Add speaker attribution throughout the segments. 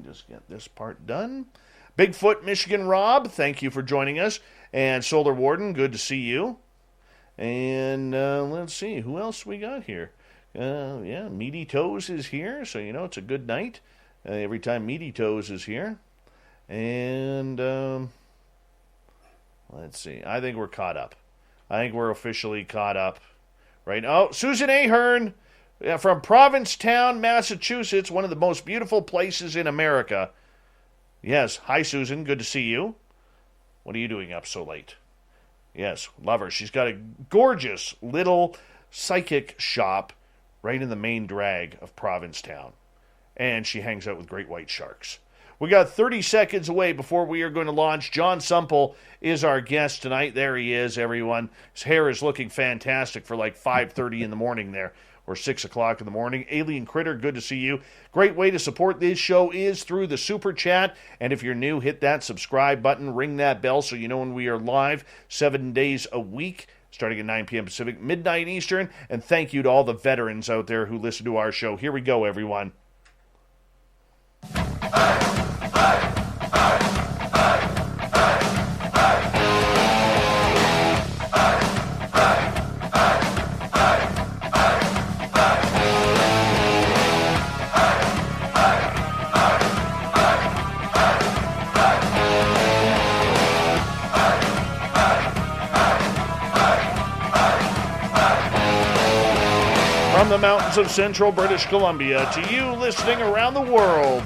Speaker 1: just get this part done. Bigfoot, Michigan Rob, thank you for joining us. And Solar Warden, good to see you. And let's see, who else we got here? Meaty Toes is here, so it's a good night every time Meaty Toes is here. And let's see, I think we're caught up. I think we're officially caught up. Right? Oh, Susan Ahern from Provincetown, Massachusetts, one of the most beautiful places in America. Yes, hi Susan, good to see you. What are you doing up so late? Yes, love her. She's got a gorgeous little psychic shop right in the main drag of Provincetown. And she hangs out with great white sharks. We got 30 seconds away before we are going to launch. Jon Sumple is our guest tonight. There he is, everyone. His hair is looking fantastic for like 5:30 in the morning there, or 6 o'clock in the morning. Alien Critter, good to see you. Great way to support this show is through the Super Chat. And if you're new, hit that subscribe button, ring that bell so you know when we are live 7 days a week, starting at 9 p.m. Pacific, midnight Eastern. And thank you to all the veterans out there who listen to our show. Here we go, everyone. From the mountains of central British Columbia to you listening around the world,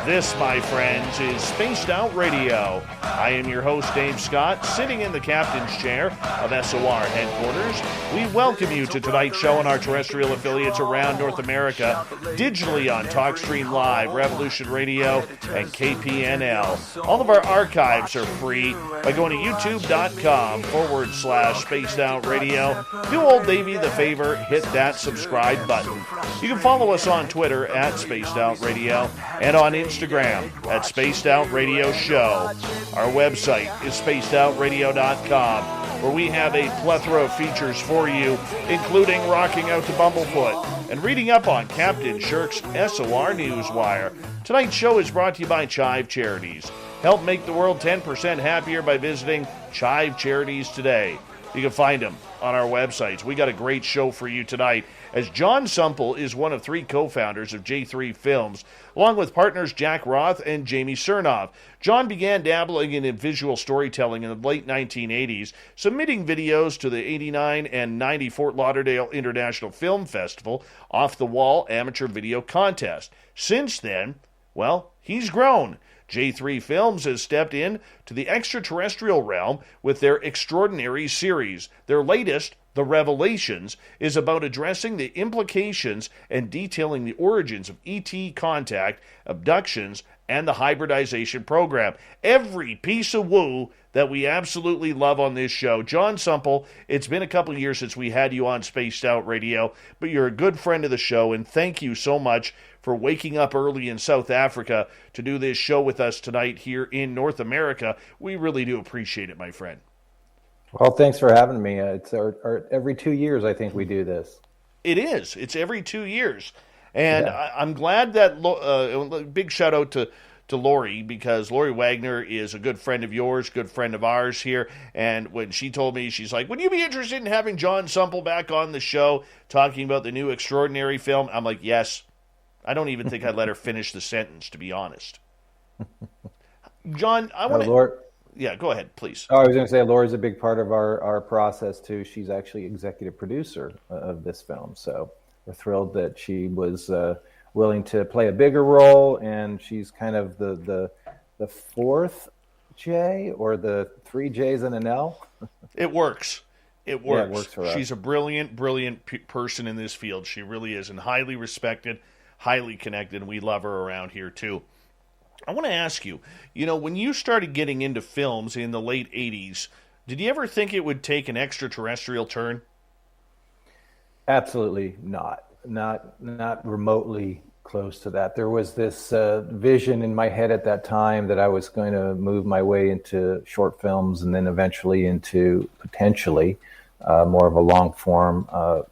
Speaker 1: this, my friends, is Spaced Out Radio. I am your host, Dave Scott, sitting in the captain's chair of SOR headquarters. We welcome you to tonight's show on our terrestrial affiliates around North America, digitally on TalkStream Live, Revolution Radio, and KPNL. All of our archives are free by going to youtube.com/Spaced Out Radio. Do old Davey the favor, hit that subscribe button. You can follow us on Twitter at Spaced Out Radio and on Instagram at Spaced Out Radio Show. Our website is spacedoutradio.com, where we have a plethora of features for you, including rocking out to Bumblefoot and reading up on Captain Shirk's SOR Newswire. Tonight's show is brought to you by Chive Charities. Help make the world 10% happier by visiting Chive Charities today. You can find them on our websites. We got a great show for you tonight, as Jon Sumple is one of 3 co-founders of J3 Films, along with partners Jack Roth and Jamie Cernoff. Jon began dabbling in visual storytelling in the late 1980s, submitting videos to the 89 and 90 Fort Lauderdale International Film Festival Off the Wall Amateur Video Contest. Since then, well, he's grown. J3 Films has stepped in to the extraterrestrial realm with their Extraordinary series. Their latest, The Revelations, is about addressing the implications and detailing the origins of ET contact, abductions, and the hybridization program. Every piece of woo that we absolutely love on this show. Jon Sumple, it's been a couple years since we had you on Spaced Out Radio, but you're a good friend of the show, and thank you so much for waking up early in South Africa to do this show with us tonight here in North America. We really do appreciate it, my friend.
Speaker 2: Well, thanks for having me. It's our every 2 years, I think we do this.
Speaker 1: It is. It's every 2 years. And yeah. I'm glad that, big shout out to Lori, because Lori Wagner is a good friend of yours, good friend of ours here. And when she told me, she's like, would you be interested in having Jon Sumple back on the show talking about the new Extraordinary film? I'm like, yes. I don't even think I'd let her finish the sentence, to be honest. Jon, I want to... Yeah, go ahead, please.
Speaker 2: Oh, I was going to say, Lori's a big part of our process, too. She's actually executive producer of this film. So we're thrilled that she was willing to play a bigger role, and she's kind of the fourth J, or the 3 J's and an L.
Speaker 1: It works. It works.
Speaker 2: Yeah, it works for us.
Speaker 1: She's a brilliant person in this field. She really is, and highly respected, highly connected, and we love her around here, too. I want to ask you, when you started getting into films in the late 80s, did you ever think it would take an extraterrestrial turn?
Speaker 2: Absolutely not. Not remotely close to that. There was this vision in my head at that time that I was going to move my way into short films, and then eventually into potentially more of a long-form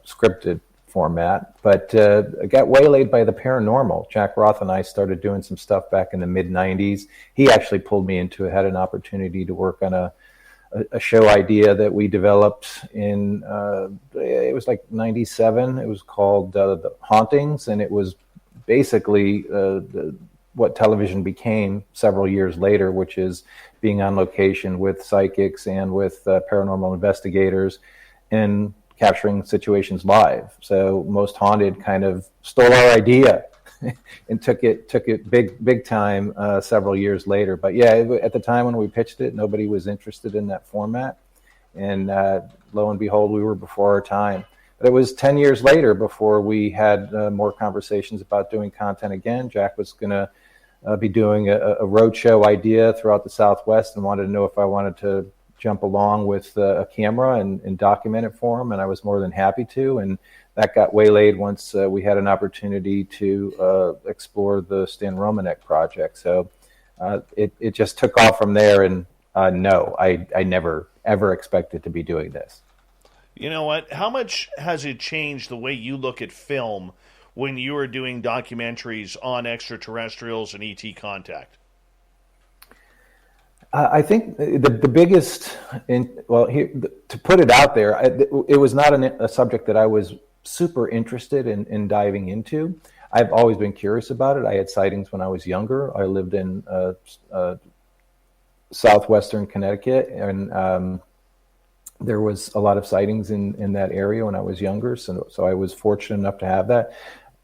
Speaker 2: scripted format, but I got waylaid by the paranormal. Jack Roth and I started doing some stuff back in the mid-90s. He actually pulled me into it, had an opportunity to work on a show idea that we developed in, it was like 97. It was called The Hauntings, and it was basically what television became several years later, which is being on location with psychics and with paranormal investigators and capturing situations live. So Most Haunted kind of stole our idea and took it big time several years later. But yeah, at the time when we pitched it, nobody was interested in that format. And lo and behold, we were before our time. But it was 10 years later before we had more conversations about doing content again. Jack was going to be doing a roadshow idea throughout the Southwest and wanted to know if I wanted to jump along with a camera and document it for him. And I was more than happy to. And that got waylaid once we had an opportunity to explore the Stan Romanek project. So it just took off from there. And no, I never, ever expected to be doing this.
Speaker 1: You know what? How much has it changed the way you look at film when you were doing documentaries on extraterrestrials and ET contact?
Speaker 2: I think the biggest, to put it out there, it was not a subject that I was super interested in diving into. I've always been curious about it. I had sightings when I was younger. I lived in southwestern Connecticut, and there was a lot of sightings in that area when I was younger. So I was fortunate enough to have that.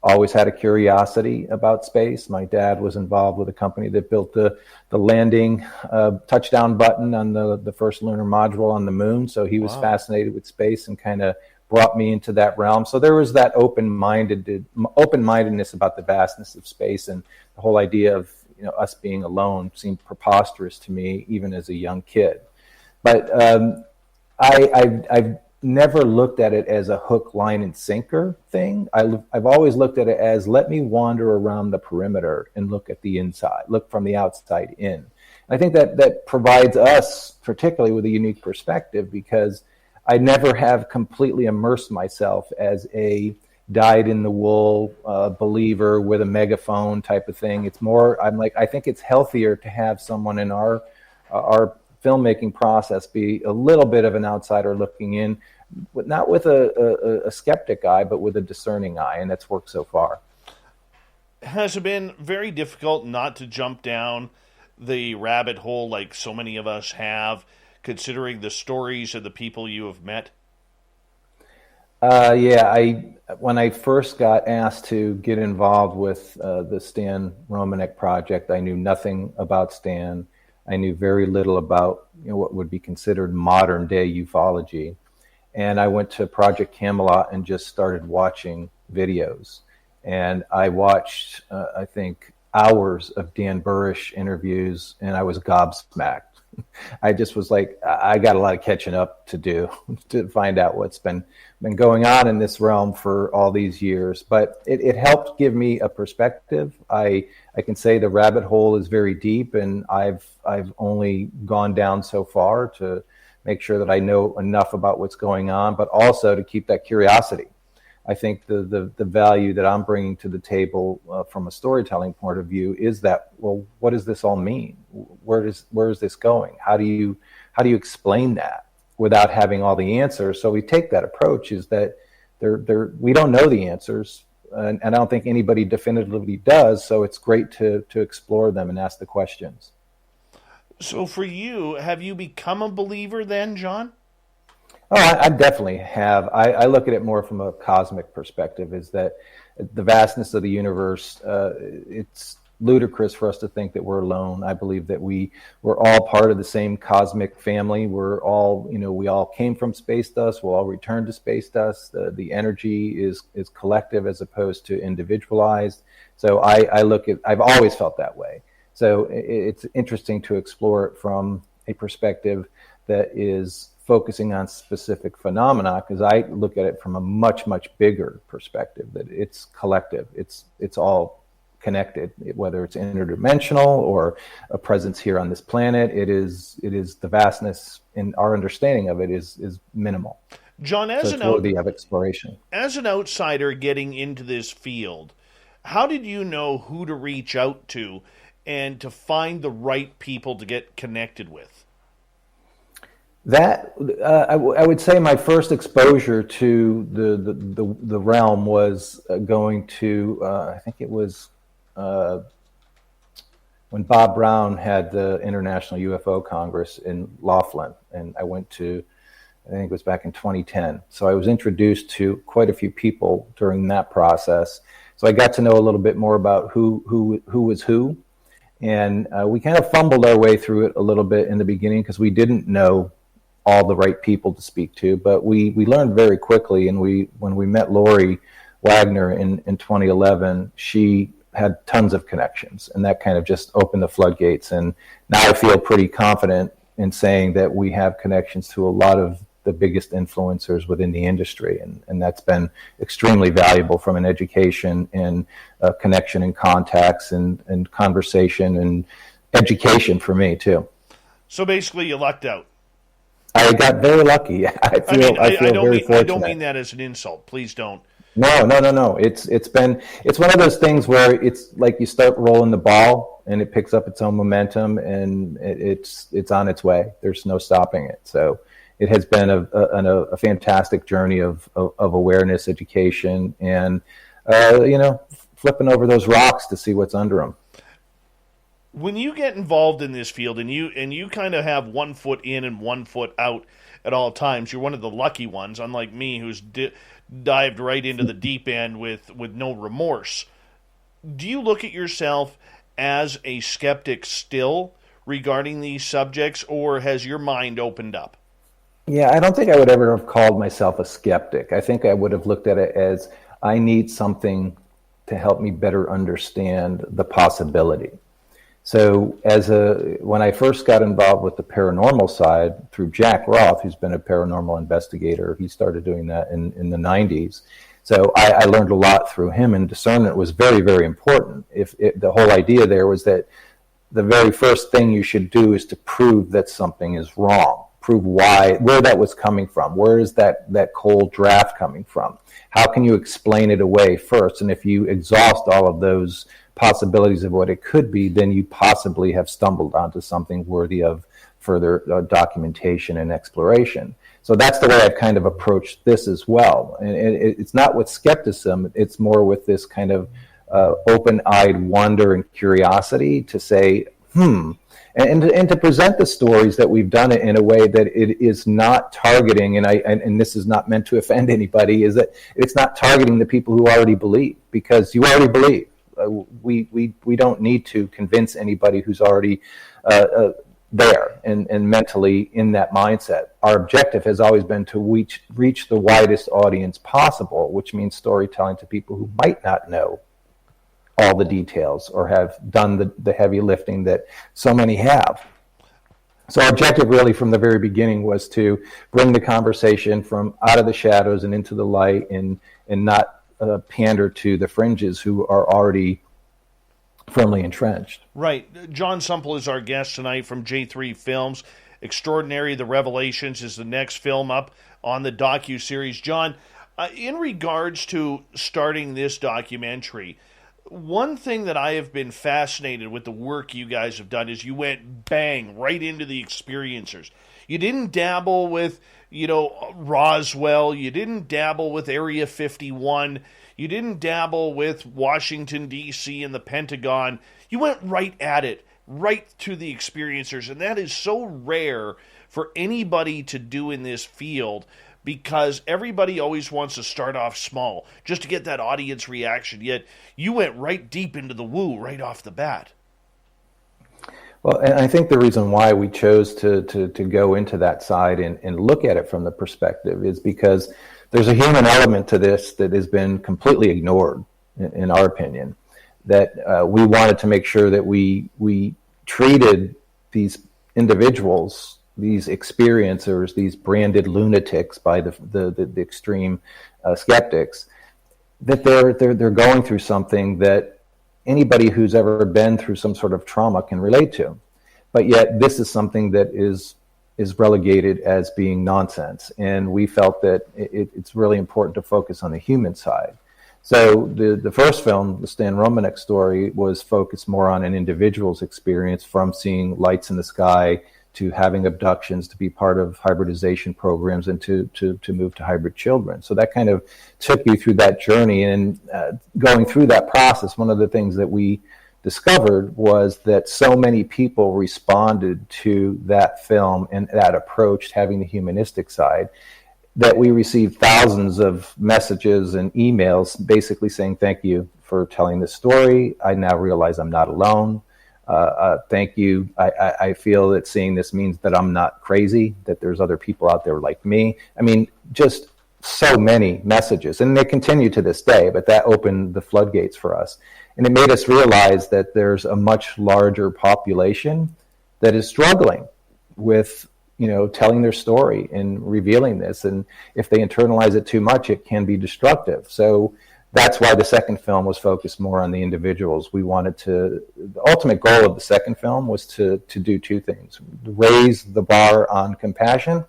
Speaker 2: Always had a curiosity about space. My dad was involved with a company that built the landing touchdown button on the first lunar module on the moon. So he was fascinated with space and kind of brought me into that realm. So there was that open-mindedness about the vastness of space, and the whole idea of us being alone seemed preposterous to me even as a young kid. But I've never looked at it as a hook, line, and sinker thing. I've always looked at it as, let me wander around the perimeter and look at the inside, look from the outside in. And I think that provides us particularly with a unique perspective, because I never have completely immersed myself as a dyed-in-the-wool believer with a megaphone type of thing. It's more, I think it's healthier to have someone in our filmmaking process be a little bit of an outsider looking in, not with a skeptic eye, but with a discerning eye, and that's worked so far.
Speaker 1: Has it been very difficult not to jump down the rabbit hole like so many of us have, considering the stories of the people you have met? When I first got asked to get involved with the Stan Romanek project, I knew nothing about Stan. I knew very little about what would be considered modern day ufology. And I went to Project Camelot and just started watching videos. And I watched, I think, hours of Dan Burrish interviews, and I was gobsmacked. I just was like, I got a lot of catching up to do to find out what's been going on in this realm for all these years. But it helped give me a perspective. I can say the rabbit hole is very deep, and I've only gone down so far to make sure that I know enough about what's going on, but also to keep that curiosity. I think the value that I'm bringing to the table from a storytelling point of view is that, well, what does this all mean? Where is this going? How do you explain that without having all the answers? So we take that approach, is that we don't know the answers, and I don't think anybody definitively does. So it's great to explore them and ask the questions. So for you, have you become a believer then, Jon?
Speaker 2: Oh, I definitely have. I look at it more from a cosmic perspective, is that the vastness of the universe, it's ludicrous for us to think that we're alone. I believe that we're all part of the same cosmic family. We're all, we all came from space dust. We'll all return to space dust. The energy is collective as opposed to individualized. So I've always felt that way. So it's interesting to explore it from a perspective that is focusing on specific phenomena, because I look at it from a much, much bigger perspective, that it's collective. It's all connected, whether it's interdimensional or a presence here on this planet. It is the vastness, and our understanding of it is minimal.
Speaker 1: John,
Speaker 2: So it's worthy of exploration.
Speaker 1: as an outsider getting into this field, how did you know who to reach out to and to find the right people to get connected with?
Speaker 2: That I would say my first exposure to the realm was going to I think it was when Bob Brown had the International UFO Congress in Laughlin, and I went to, I think it was back in 2010. So I was introduced to quite a few people during that process. So I got to know a little bit more about who was who, and we kind of fumbled our way through it a little bit in the beginning because we didn't know all the right people to speak to. But we learned very quickly, and when we met Lori Wagner in 2011, she had tons of connections, and that kind of just opened the floodgates. And now I feel pretty confident in saying that we have connections to a lot of the biggest influencers within the industry, and that's been extremely valuable from an education and connection and contacts and conversation and education for me too.
Speaker 1: So basically, you lucked out.
Speaker 2: I got very lucky. I feel very fortunate.
Speaker 1: I don't mean that as an insult. Please don't.
Speaker 2: No. It's one of those things where it's like you start rolling the ball and it picks up its own momentum and it's on its way. There's no stopping it. So it has been a fantastic journey of awareness, education, and flipping over those rocks to see what's under them.
Speaker 1: When you get involved in this field and you kind of have 1 foot in and 1 foot out at all times, you're one of the lucky ones, unlike me, who's dived right into the deep end with no remorse. Do you look at yourself as a skeptic still regarding these subjects, or has your mind opened up?
Speaker 2: Yeah, I don't think I would ever have called myself a skeptic. I think I would have looked at it as I need something to help me better understand the possibility. So when I first got involved with the paranormal side through Jack Roth, who's been a paranormal investigator, he started doing that in the 90s. So I learned a lot through him, and discernment was very, very important. The whole idea there was that the very first thing you should do is to prove that something is wrong. Prove where that was coming from. Where is that cold draft coming from? How can you explain it away first? And if you exhaust all of those possibilities of what it could be, then you possibly have stumbled onto something worthy of further documentation and exploration. So that's the way I've kind of approached this as well. And it's not with skepticism, it's more with this kind of open-eyed wonder and curiosity to say, and to present the stories that we've done it in a way that it is not targeting, and this is not meant to offend anybody, is that it's not targeting the people who already believe, because you already believe. We don't need to convince anybody who's already there and mentally in that mindset. Our objective has always been to reach the widest audience possible, which means storytelling to people who might not know all the details or have done the heavy lifting that so many have. So our objective really from the very beginning was to bring the conversation from out of the shadows and into the light, and not pander to the fringes who are already firmly entrenched.
Speaker 1: Right. Jon Sumple is our guest tonight from J3 Films. Extraordinary The Revelations is the next film up on the docuseries. John, in regards to starting this documentary, one thing that I have been fascinated with the work you guys have done is you went bang right into the experiencers. You didn't dabble with, Roswell. You didn't dabble with Area 51. You didn't dabble with Washington, D.C. and the Pentagon. You went right at it, right to the experiencers. And that is so rare for anybody to do in this field, because everybody always wants to start off small just to get that audience reaction. Yet you went right deep into the woo right off the bat.
Speaker 2: Well, and I think the reason why we chose to go into that side and look at it from the perspective is because there's a human element to this that has been completely ignored, in our opinion, that we wanted to make sure that we treated these individuals, these experiencers, these branded lunatics by the extreme skeptics, that they're going through something that anybody who's ever been through some sort of trauma can relate to. But yet this is something that is is relegated as being nonsense. And we felt that it's really important to focus on the human side. So the first film, the Stan Romanek story, was focused more on an individual's experience, from seeing lights in the sky to having abductions, to be part of hybridization programs, and to move to hybrid children. So that kind of took you through that journey. And going through that process, one of the things that we discovered was that so many people responded to that film and that approach, having the humanistic side, that we received thousands of messages and emails basically saying, thank you for telling this story. I now realize I'm not alone. Thank you. I feel that seeing this means that I'm not crazy, that there's other people out there like me. I mean, just so many messages. And they continue to this day, but that opened the floodgates for us. And it made us realize that there's a much larger population that is struggling with, telling their story and revealing this. And if they internalize it too much, it can be destructive. So that's why the second film was focused more on the individuals. The ultimate goal of the second film was to do two things: raise the bar on compassion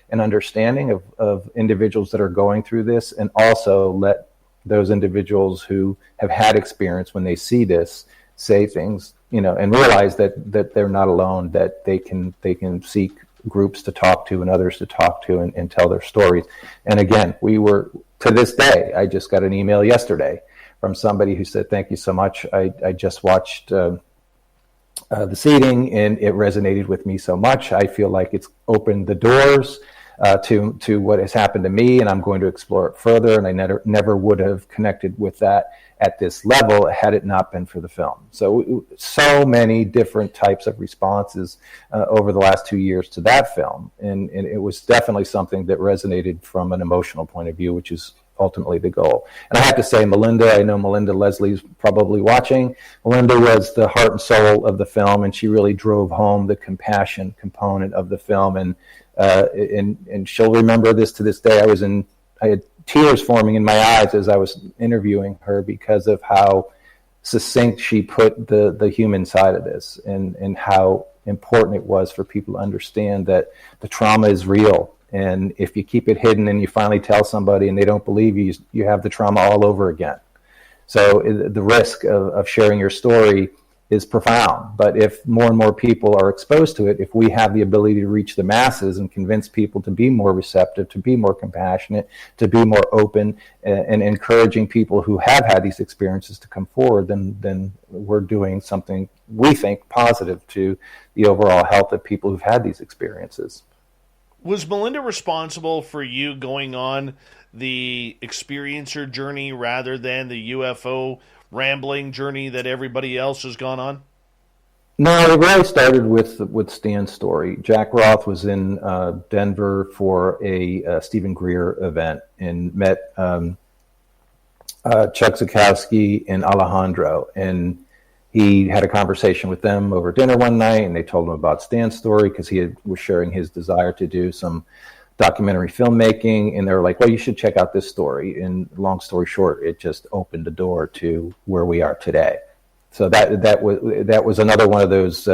Speaker 2: and understanding of individuals that are going through this, and also let those individuals who have had experience, when they see this, say things, and realize that they're not alone, that they can seek groups to talk to and others to talk to and tell their stories. And again, to this day, I just got an email yesterday from somebody who said, thank you so much. I just watched the seating and it resonated with me so much. I feel like it's opened the doors to what has happened to me, and I'm going to explore it further. And I never would have connected with that at this level had it not been for the film. So many different types of responses over the last 2 years to that film. And it was definitely something that resonated from an emotional point of view, which is ultimately the goal. And I have to say, Melinda, I know Melinda Leslie's probably watching. Melinda was the heart and soul of the film, and she really drove home the compassion component of the film. And she'll remember this to this day. I had tears forming in my eyes as I was interviewing her, because of how succinct she put the human side of this, and how important it was for people to understand that the trauma is real. And if you keep it hidden and you finally tell somebody and they don't believe you, you have the trauma all over again. So the risk of sharing your story is profound. But if more and more people are exposed to it, if we have the ability to reach the masses and convince people to be more receptive, to be more compassionate, to be more open, and encouraging people who have had these experiences to come forward, then we're doing something, we think, positive to the overall health of people who've had these experiences.
Speaker 1: Was Melinda responsible for you going on the experiencer journey rather than the UFO rambling journey that everybody else has gone on?
Speaker 2: No, it really started with Stan's story. Jack Roth was in Denver for a Stephen Greer event and met Chuck Zukowski and Alejandro, and he had a conversation with them over dinner one night, and they told him about Stan's story because was sharing his desire to do some documentary filmmaking, and they were like, well, you should check out this story. And long story short, it just opened the door to where we are today. So that was another one of those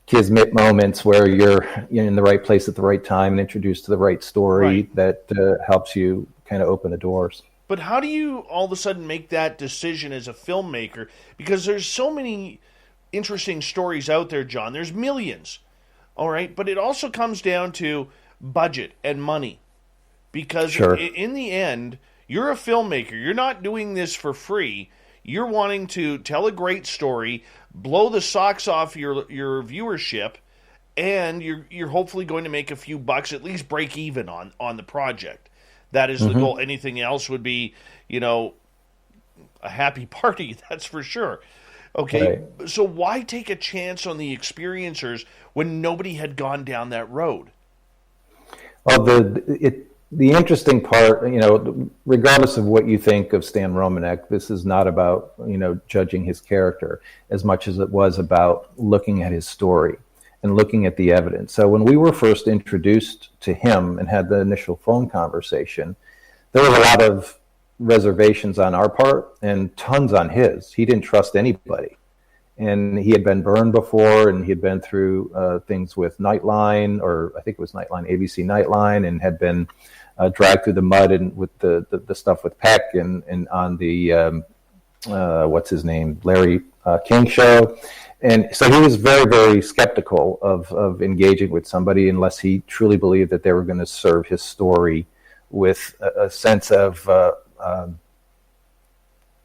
Speaker 2: kismet moments where you're in the right place at the right time and introduced to the right story, right, that helps you kind of open the doors.
Speaker 1: But how do you all of a sudden make that decision as a filmmaker? Because there's so many interesting stories out there, John. There's millions, all right? But it also comes down to budget and money. Because sure, in the end, you're a filmmaker. You're not doing this for free. You're wanting to tell a great story, blow the socks off your viewership, and you're hopefully going to make a few bucks, at least break even on the project. That is the goal. Anything else would be, a happy party, that's for sure. Okay, right. So why take a chance on the experiencers when nobody had gone down that road?
Speaker 2: Well, the interesting part, regardless of what you think of Stan Romanek, this is not about, judging his character as much as it was about looking at his story and looking at the evidence. So when we were first introduced to him and had the initial phone conversation, there was a lot of reservations on our part and tons on his. He didn't trust anybody. And he had been burned before, and he had been through things with Nightline, or I think it was Nightline, ABC Nightline, and had been dragged through the mud and with the stuff with Peck and on the what's his name, Larry King show. And so he was very, very skeptical of engaging with somebody unless he truly believed that they were going to serve his story with a sense of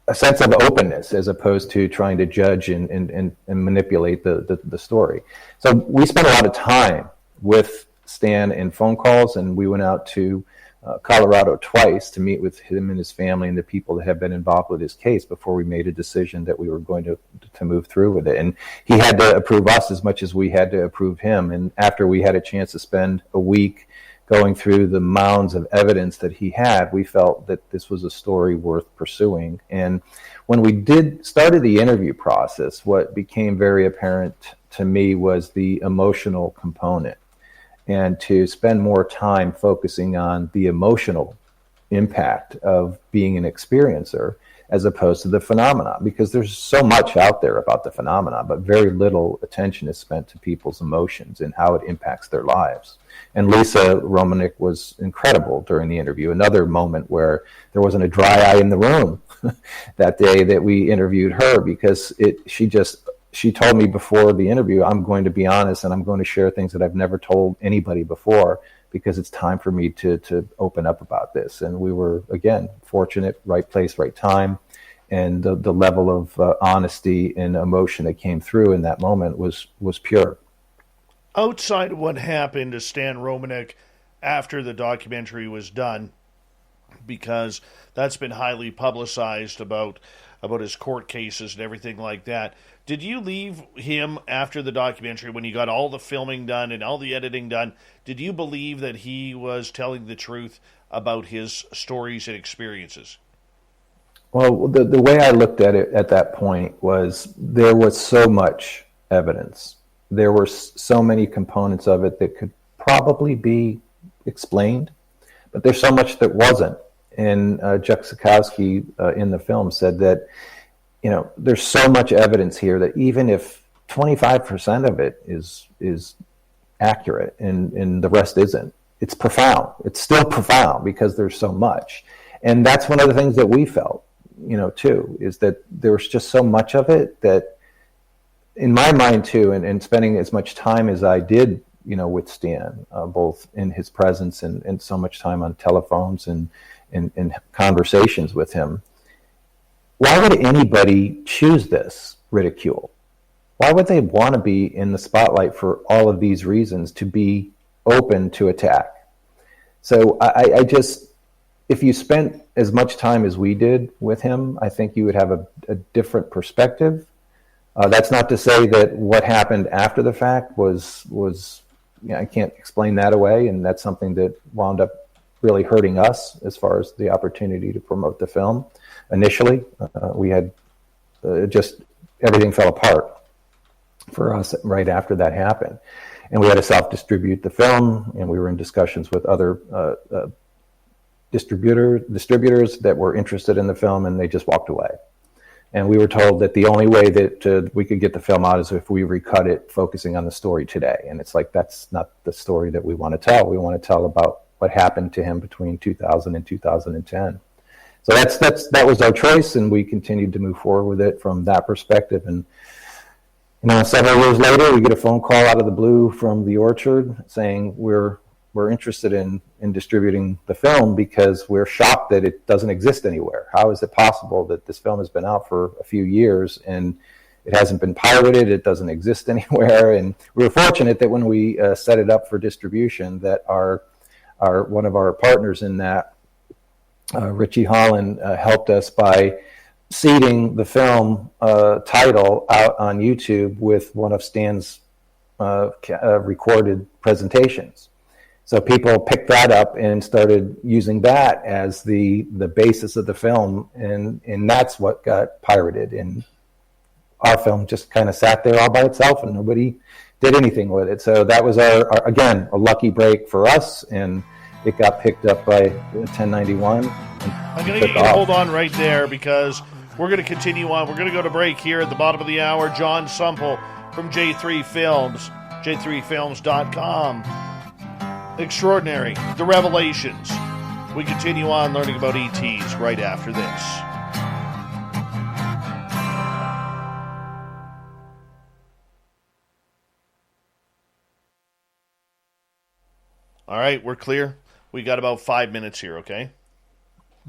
Speaker 2: openness, as opposed to trying to judge and manipulate the story. So we spent a lot of time with Stan in phone calls, and we went out to Colorado twice to meet with him and his family and the people that have been involved with his case before we made a decision that we were going to move through with it. And he had to approve us as much as we had to approve him. And after we had a chance to spend a week going through the mounds of evidence that he had, we felt that this was a story worth pursuing. And when we started the interview process, what became very apparent to me was the emotional component, and to spend more time focusing on the emotional impact of being an experiencer as opposed to the phenomena, because there's so much out there about the phenomena, but very little attention is spent to people's emotions and how it impacts their lives. And Lisa Romanek was incredible during the interview. Another moment where there wasn't a dry eye in the room that day that we interviewed her, because she told me before the interview, I'm going to be honest and I'm going to share things that I've never told anybody before, because it's time for me to open up about this. And we were, again, fortunate, right place, right time. And the level of honesty and emotion that came through in that moment was pure.
Speaker 1: Outside of what happened to Stan Romanek after the documentary was done, because that's been highly publicized about his court cases and everything like that, did you leave him after the documentary, when you got all the filming done and all the editing done, did you believe that he was telling the truth about his stories and experiences?
Speaker 2: Well, the way I looked at it at that point was there was so much evidence. There were so many components of it that could probably be explained, but there's so much that wasn't. And Jack Sikowski in the film said that, there's so much evidence here that even if 25% of it is accurate and the rest isn't, it's profound. It's still profound because there's so much. And that's one of the things that we felt, too, is that there was just so much of it that, in my mind, too, and spending as much time as I did, with Stan, both in his presence and so much time on telephones and conversations with him, why would anybody choose this ridicule? Why would they want to be in the spotlight for all of these reasons, to be open to attack? So I just, if you spent as much time as we did with him, I think you would have a different perspective. That's not to say that what happened after the fact was I can't explain that away, and that's something that wound up really hurting us as far as the opportunity to promote the film. Initially, we had just everything fell apart for us right after that happened. And we had to self-distribute the film, and we were in discussions with other distributors that were interested in the film, and they just walked away. And we were told that the only way that we could get the film out is if we recut it, focusing on the story today. And it's like, that's not the story that we want to tell. We want to tell about what happened to him between 2000 and 2010. So that was our choice, and we continued to move forward with it from that perspective. And several years later, we get a phone call out of the blue from the Orchard saying we're interested in distributing the film because we're shocked that it doesn't exist anywhere. How is it possible that this film has been out for a few years and it hasn't been pirated, it doesn't exist anywhere? And we were fortunate that when we set it up for distribution, that our one of our partners in that, Richie Holland, helped us by seeding the film title out on YouTube with one of Stan's recorded presentations. So people picked that up and started using that as the basis of the film, and that's what got pirated. And our film just kind of sat there all by itself, and nobody did anything with it. So that was our again, a lucky break for us, and it got picked up by 1091.
Speaker 1: I'm going to get you to hold on right there, because We're going to continue on. We're going to go to break here at the bottom of the hour. Jon Sumple from J3 Films, j3films.com. Extraordinary. The Revelations. We continue on learning about ETs right after this. All right, we're clear. We got about 5 minutes here, okay?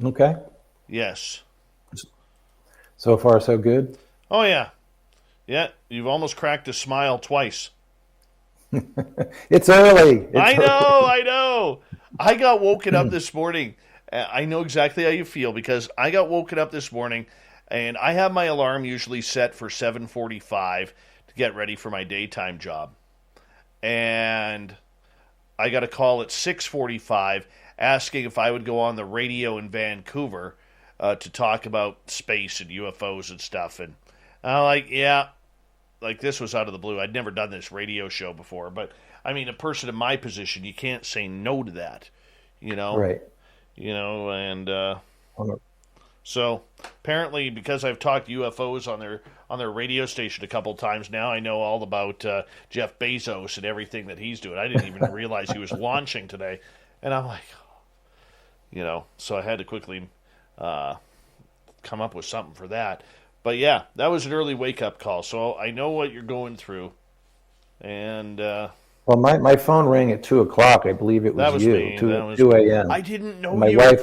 Speaker 2: Okay.
Speaker 1: Yes.
Speaker 2: So far, so good?
Speaker 1: Oh, yeah. Yeah, you've almost cracked a smile twice.
Speaker 2: It's early.
Speaker 1: I know. I got woken up this morning. I know exactly how you feel because I got woken up this morning, and I have my alarm usually set for 7:45 to get ready for my daytime job. And I got a call at 6:45 asking if I would go on the radio in Vancouver to talk about space and UFOs and stuff. And I'm like, yeah, like this was out of the blue. I'd never done this radio show before. But, I mean, a person in my position, you can't say no to that, you know?
Speaker 2: Right.
Speaker 1: You know, and so apparently because I've talked UFOs on their radio station a couple times now, I know all about Jeff Bezos and everything that he's doing. I didn't even realize he was launching today. And I'm like, you know, so I had to quickly come up with something for that. But yeah, that was an early wake-up call. So I know what you're going through. And
Speaker 2: well, my phone rang at 2 o'clock. I believe it was
Speaker 1: that was
Speaker 2: you.
Speaker 1: me.
Speaker 2: 2 a.m.
Speaker 1: I didn't know
Speaker 2: my
Speaker 1: you
Speaker 2: wife.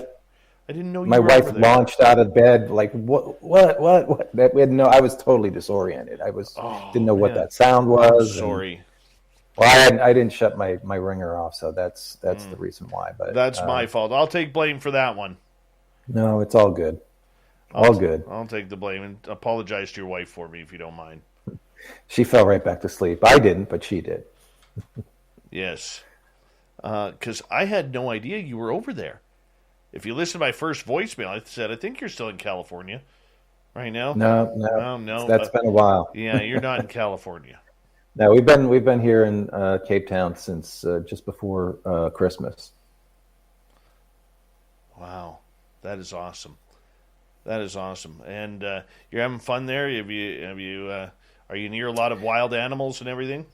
Speaker 1: I didn't know you
Speaker 2: my
Speaker 1: were
Speaker 2: wife
Speaker 1: over there.
Speaker 2: launched out of bed like what? That we had no. I was totally disoriented. I didn't know what that sound was.
Speaker 1: Sorry.
Speaker 2: Well, I didn't shut my ringer off, so that's the reason why. But
Speaker 1: that's my fault. I'll take blame for that one.
Speaker 2: No, it's all good. Good.
Speaker 1: I'll take the blame and apologize to your wife for me if you don't mind.
Speaker 2: She fell right back to sleep. I didn't, but she did.
Speaker 1: Yes. Because I had no idea you were over there. If you listen to my first voicemail, I said, I think you're still in California right now.
Speaker 2: No. That's been a while.
Speaker 1: Yeah, you're not in California.
Speaker 2: No, we've been here in Cape Town since just before Christmas.
Speaker 1: Wow, that is awesome. That is awesome. And you're having fun there? Are you near a lot of wild animals and everything?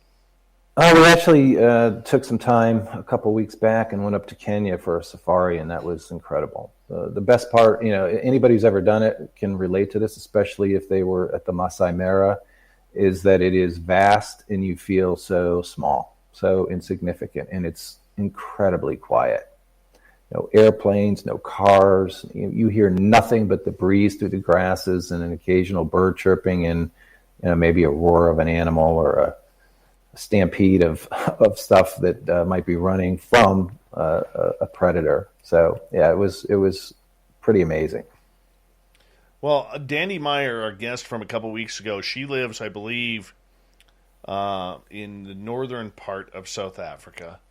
Speaker 2: We actually took some time a couple weeks back and went up to Kenya for a safari, and that was incredible. The best part, anybody who's ever done it can relate to this, especially if they were at the Masai Mara, is that it is vast and you feel so small, so insignificant, and it's incredibly quiet. No airplanes, no cars. You hear nothing but the breeze through the grasses and an occasional bird chirping and maybe a roar of an animal or a stampede of stuff that might be running from a predator. So yeah, it was pretty amazing.
Speaker 1: Well, Dandy Meyer, our guest from a couple weeks ago, she lives, I believe, in the northern part of South Africa.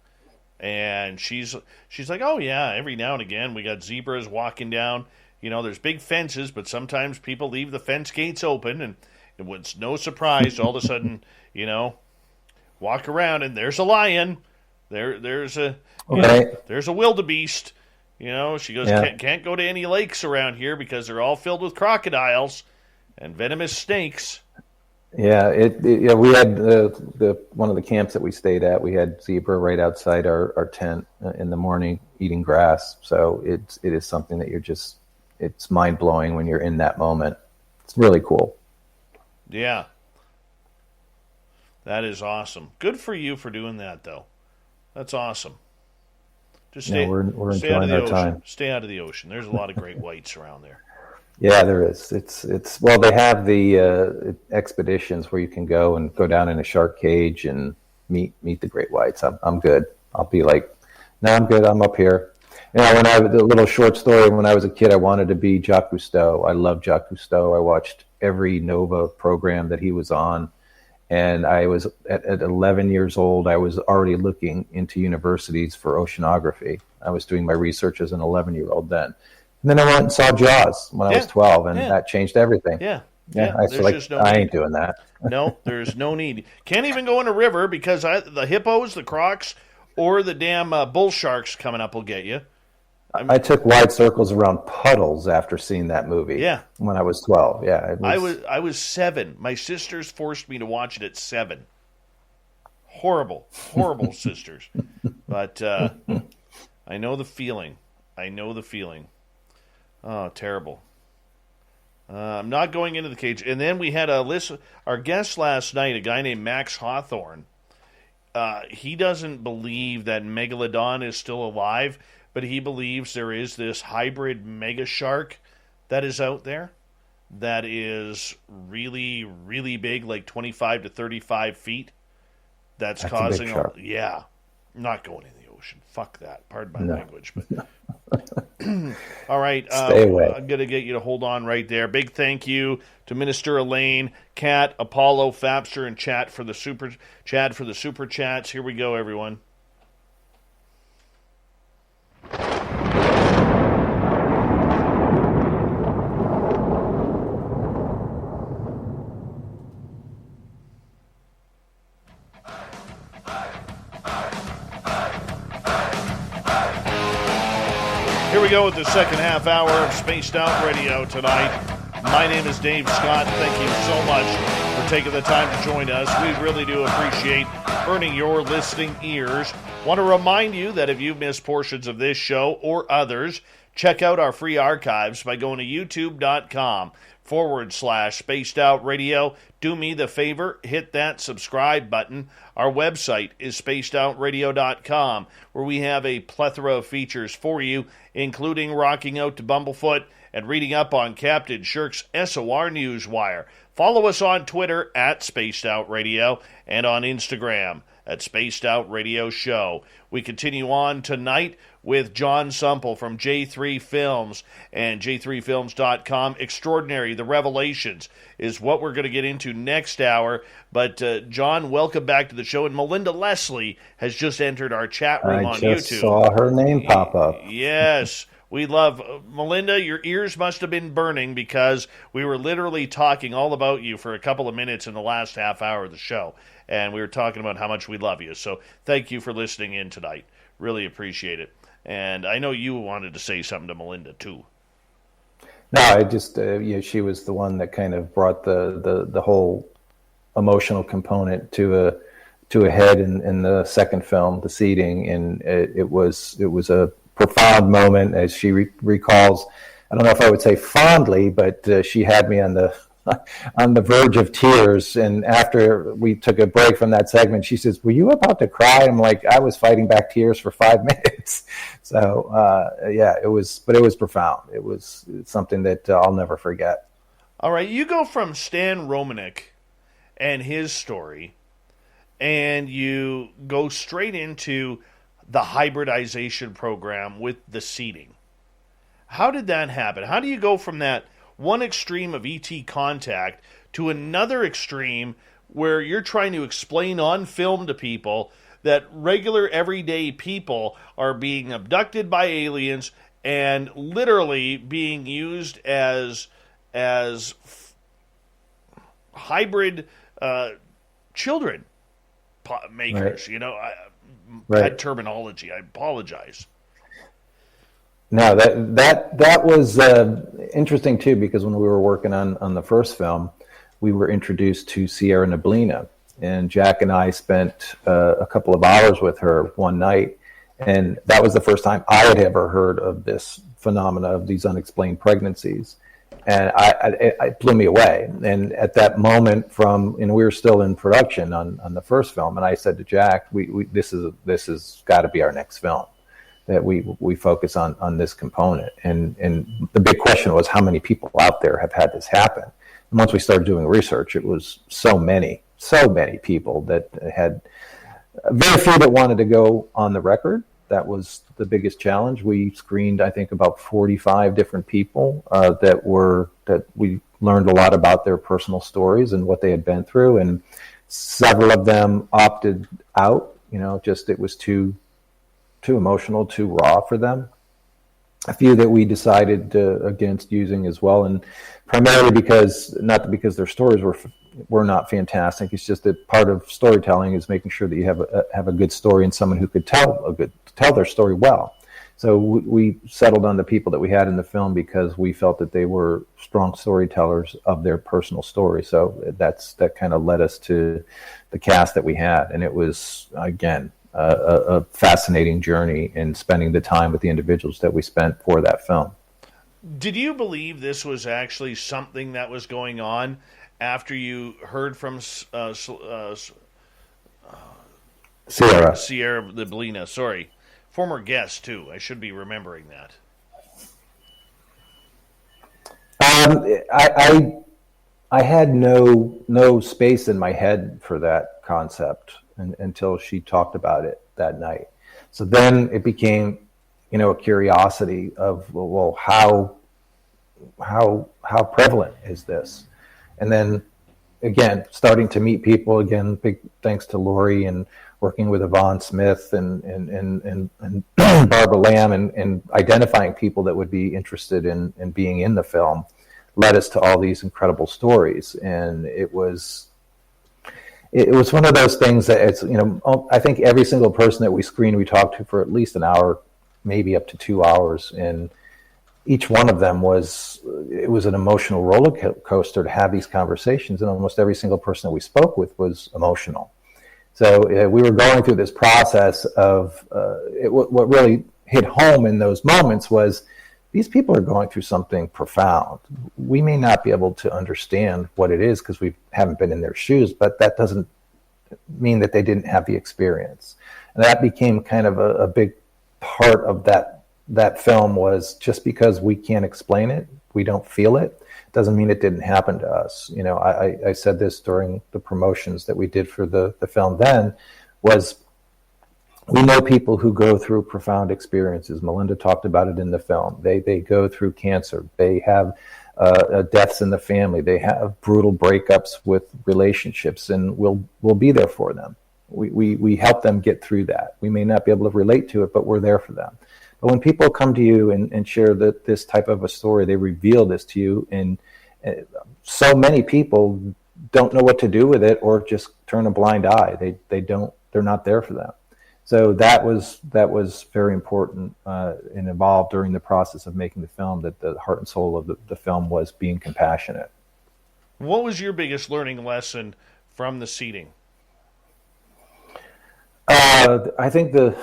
Speaker 1: And she's like, oh yeah, every now and again we got zebras walking down. There's big fences, but sometimes people leave the fence gates open, and it was no surprise. All of a sudden, walk around and there's a lion. There's a wildebeest. She goes, can't go to any lakes around here because they're all filled with crocodiles and venomous snakes.
Speaker 2: Yeah, we had one of the camps that we stayed at. We had zebra right outside our tent in the morning eating grass. So it is something that it's mind blowing when you're in that moment. It's really cool.
Speaker 1: Yeah, that is awesome. Good for you for doing that, though. That's awesome. Just stay.
Speaker 2: We're enjoying our time.
Speaker 1: Stay out of the ocean. There's a lot of great whites around there.
Speaker 2: Yeah, there is. Well, they have the expeditions where you can go down in a shark cage and meet the great whites. I'm good. I'll be like, no, I'm good. I'm up here. The little short story, when I was a kid, I wanted to be Jacques Cousteau. I love Jacques Cousteau. I watched every Nova program that he was on. And I was at 11 years old, I was already looking into universities for oceanography. I was doing my research as an 11-year-old then. And then I went and saw Jaws when I was 12, and that changed everything.
Speaker 1: Yeah.
Speaker 2: I was like, I ain't doing that.
Speaker 1: No, there's no need. Can't even go in a river because the hippos, the crocs, or the damn bull sharks coming up will get you.
Speaker 2: I took wide circles around puddles after seeing that movie.
Speaker 1: Yeah.
Speaker 2: When I was 12. Yeah.
Speaker 1: I was 7. My sisters forced me to watch it at 7. Horrible sisters. But I know the feeling. Oh, terrible. I'm not going into the cage. And then we had our guest last night, a guy named Max Hawthorne. He doesn't believe that Megalodon is still alive, but he believes there is this hybrid mega shark that is out there that is really, really big, like 25 to 35 feet. That's causing
Speaker 2: a big shark.
Speaker 1: Yeah. I'm not going in the ocean. Fuck that. Pardon my language. But all right.
Speaker 2: Stay away.
Speaker 1: I'm going to get you to hold on right there. Big thank you to Minister Elaine, Kat, Apollo, Fapster, and Chad for the super chats. Here we go, everyone. Here we go with the second half hour of Spaced Out Radio tonight. My name is Dave Scott. Thank you so much for taking the time to join us. We really do appreciate earning your listening ears. Want to remind you that if you've missed portions of this show or others, check out our free archives by going to youtube.com/Spaced Out Radio. Do me the favor, hit that subscribe button. Our website is spacedoutradio.com, where we have a plethora of features for you, including rocking out to Bumblefoot and reading up on Captain Shirk's SOR Newswire. Follow us on Twitter at Spaced Out Radio and on Instagram at Spaced Out Radio Show. We continue on tonight with Jon Sumple from J3 Films and j3films.com. Extraordinary, The Revelations is what we're going to get into next hour. But John, welcome back to the show. And Melinda Leslie has just entered our chat room on YouTube. I just
Speaker 2: saw her name pop up.
Speaker 1: Yes. We love Melinda. Your ears must have been burning because we were literally talking all about you for a couple of minutes in the last half hour of the show. And we were talking about how much we love you. So thank you for listening in tonight. Really appreciate it. And I know you wanted to say something to Melinda, too.
Speaker 2: No, I just, she was the one that kind of brought the whole emotional component to a head in the second film, The Seeding. And it was a profound moment, as she recalls. I don't know if I would say fondly, but she had me on the verge of tears. And after we took a break from that segment, she says, "Were you about to cry?" I'm like, I was fighting back tears for 5 minutes. So it was profound. It's something that I'll never forget.
Speaker 1: All right, you go from Stan Romanek and his story, and you go straight into the hybridization program with The Seeding. How did that happen? How do you go from that one extreme of ET contact to another extreme where you're trying to explain on film to people that regular everyday people are being abducted by aliens and literally being used as hybrid children makers? Right. Bad terminology. I apologize.
Speaker 2: No, that was interesting too, because when we were working on the first film, we were introduced to Sierra Neblina, and Jack and I spent a couple of hours with her one night, and that was the first time I had ever heard of this phenomena of these unexplained pregnancies, and it blew me away. And at that moment, we were still in production on the first film, and I said to Jack, "This has got to be our next film, that we focus on this component." And the big question was, how many people out there have had this happen? And once we started doing research, it was so many people that had very few that wanted to go on the record. That was the biggest challenge. We screened, I think, about 45 different people that we learned a lot about their personal stories and what they had been through. And several of them opted out. It was too emotional, too raw for them. A few that we decided against using as well, and primarily not because their stories were not fantastic. It's just that part of storytelling is making sure that you have a good story and someone who could tell their story well. So we settled on the people that we had in the film because we felt that they were strong storytellers of their personal story. So that kind of led us to the cast that we had. And it was, again, a fascinating journey in spending the time with the individuals that we spent for that film.
Speaker 1: Did you believe this was actually something that was going on after you heard from
Speaker 2: Sierra
Speaker 1: Liblina? Sorry. Former guest, too. I should be remembering that.
Speaker 2: I had no space in my head for that concept until she talked about it that night. So then it became, a curiosity of, well, how prevalent is this? And then again, starting to meet people again. Big thanks to Lori and working with Yvonne Smith and Barbara Lamb and identifying people that would be interested in being in the film led us to all these incredible stories. And it was one of those things that it's, I think every single person that we screened, we talked to for at least an hour, maybe up to 2 hours. And each one of them was an emotional roller coaster to have these conversations. And almost every single person that we spoke with was emotional. So we were going through this process of what really hit home in those moments was these people are going through something profound. We may not be able to understand what it is because we haven't been in their shoes, but that doesn't mean that they didn't have the experience. And that became kind of a big part of that film was just because we can't explain it, we don't feel it, doesn't mean it didn't happen to us. I said this during the promotions that we did for the film then, was we know people who go through profound experiences. Melinda talked about it in the film. They go through cancer. They have deaths in the family. They have brutal breakups with relationships, and we'll be there for them. We help them get through that. We may not be able to relate to it, but we're there for them. But when people come to you and share this type of a story, they reveal this to you, and so many people don't know what to do with it or just turn a blind eye. They're not there for them. So that was very important and involved during the process of making the film, that the heart and soul of the film was being compassionate.
Speaker 1: What was your biggest learning lesson from the seating?
Speaker 2: I think there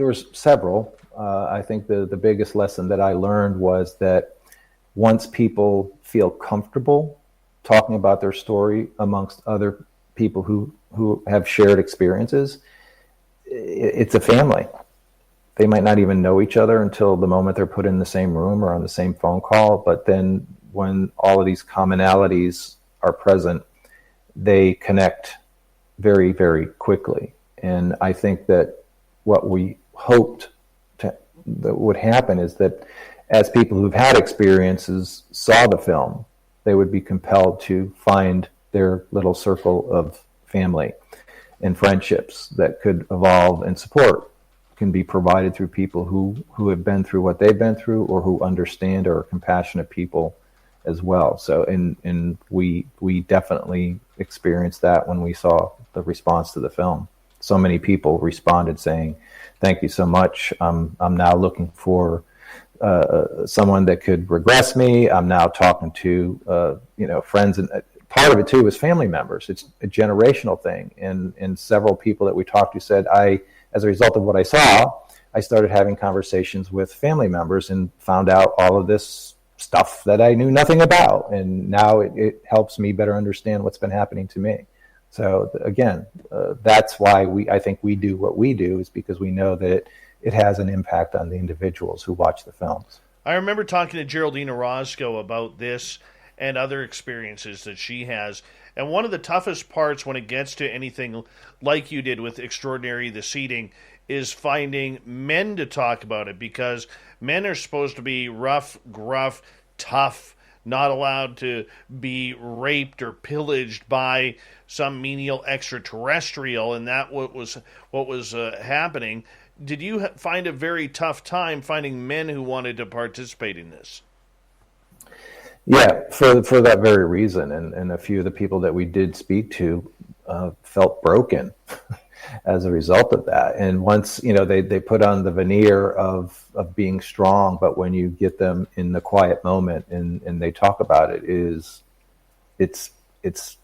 Speaker 2: was several. I think the biggest lesson that I learned was that once people feel comfortable talking about their story amongst other people who have shared experiences, it's a family. They might not even know each other until the moment they're put in the same room or on the same phone call. But then when all of these commonalities are present, they connect very, very quickly. And I think that what we hoped that would happen is that as people who've had experiences saw the film, they would be compelled to find their little circle of family and friendships that could evolve, and support can be provided through people who have been through what they've been through or who understand or are compassionate people as well. So and we definitely experienced that when we saw the response to the film. So many people responded saying, "Thank you so much. I'm now looking for someone that could regress me. I'm now talking to friends," and part of it too is family members. It's a generational thing, and several people that we talked to said, as a result of what I saw, I started having conversations with family members and found out all of this stuff that I knew nothing about, and now it helps me better understand what's been happening to me. So again, that's why I think we do what we do, is because we know that it has an impact on the individuals who watch the films.
Speaker 1: I remember talking to Geraldine Orozco about this and other experiences that she has. And one of the toughest parts when it gets to anything like you did with Extraordinary the Seating is finding men to talk about it, because men are supposed to be rough, gruff, tough, not allowed to be raped or pillaged by some menial extraterrestrial, and that what was happening. Did you find a very tough time finding men who wanted to participate in this?
Speaker 2: Yeah, for that very reason, and a few of the people that we did speak to felt broken as a result of that. And once, they put on the veneer of being strong, but when you get them in the quiet moment and they talk about it, it's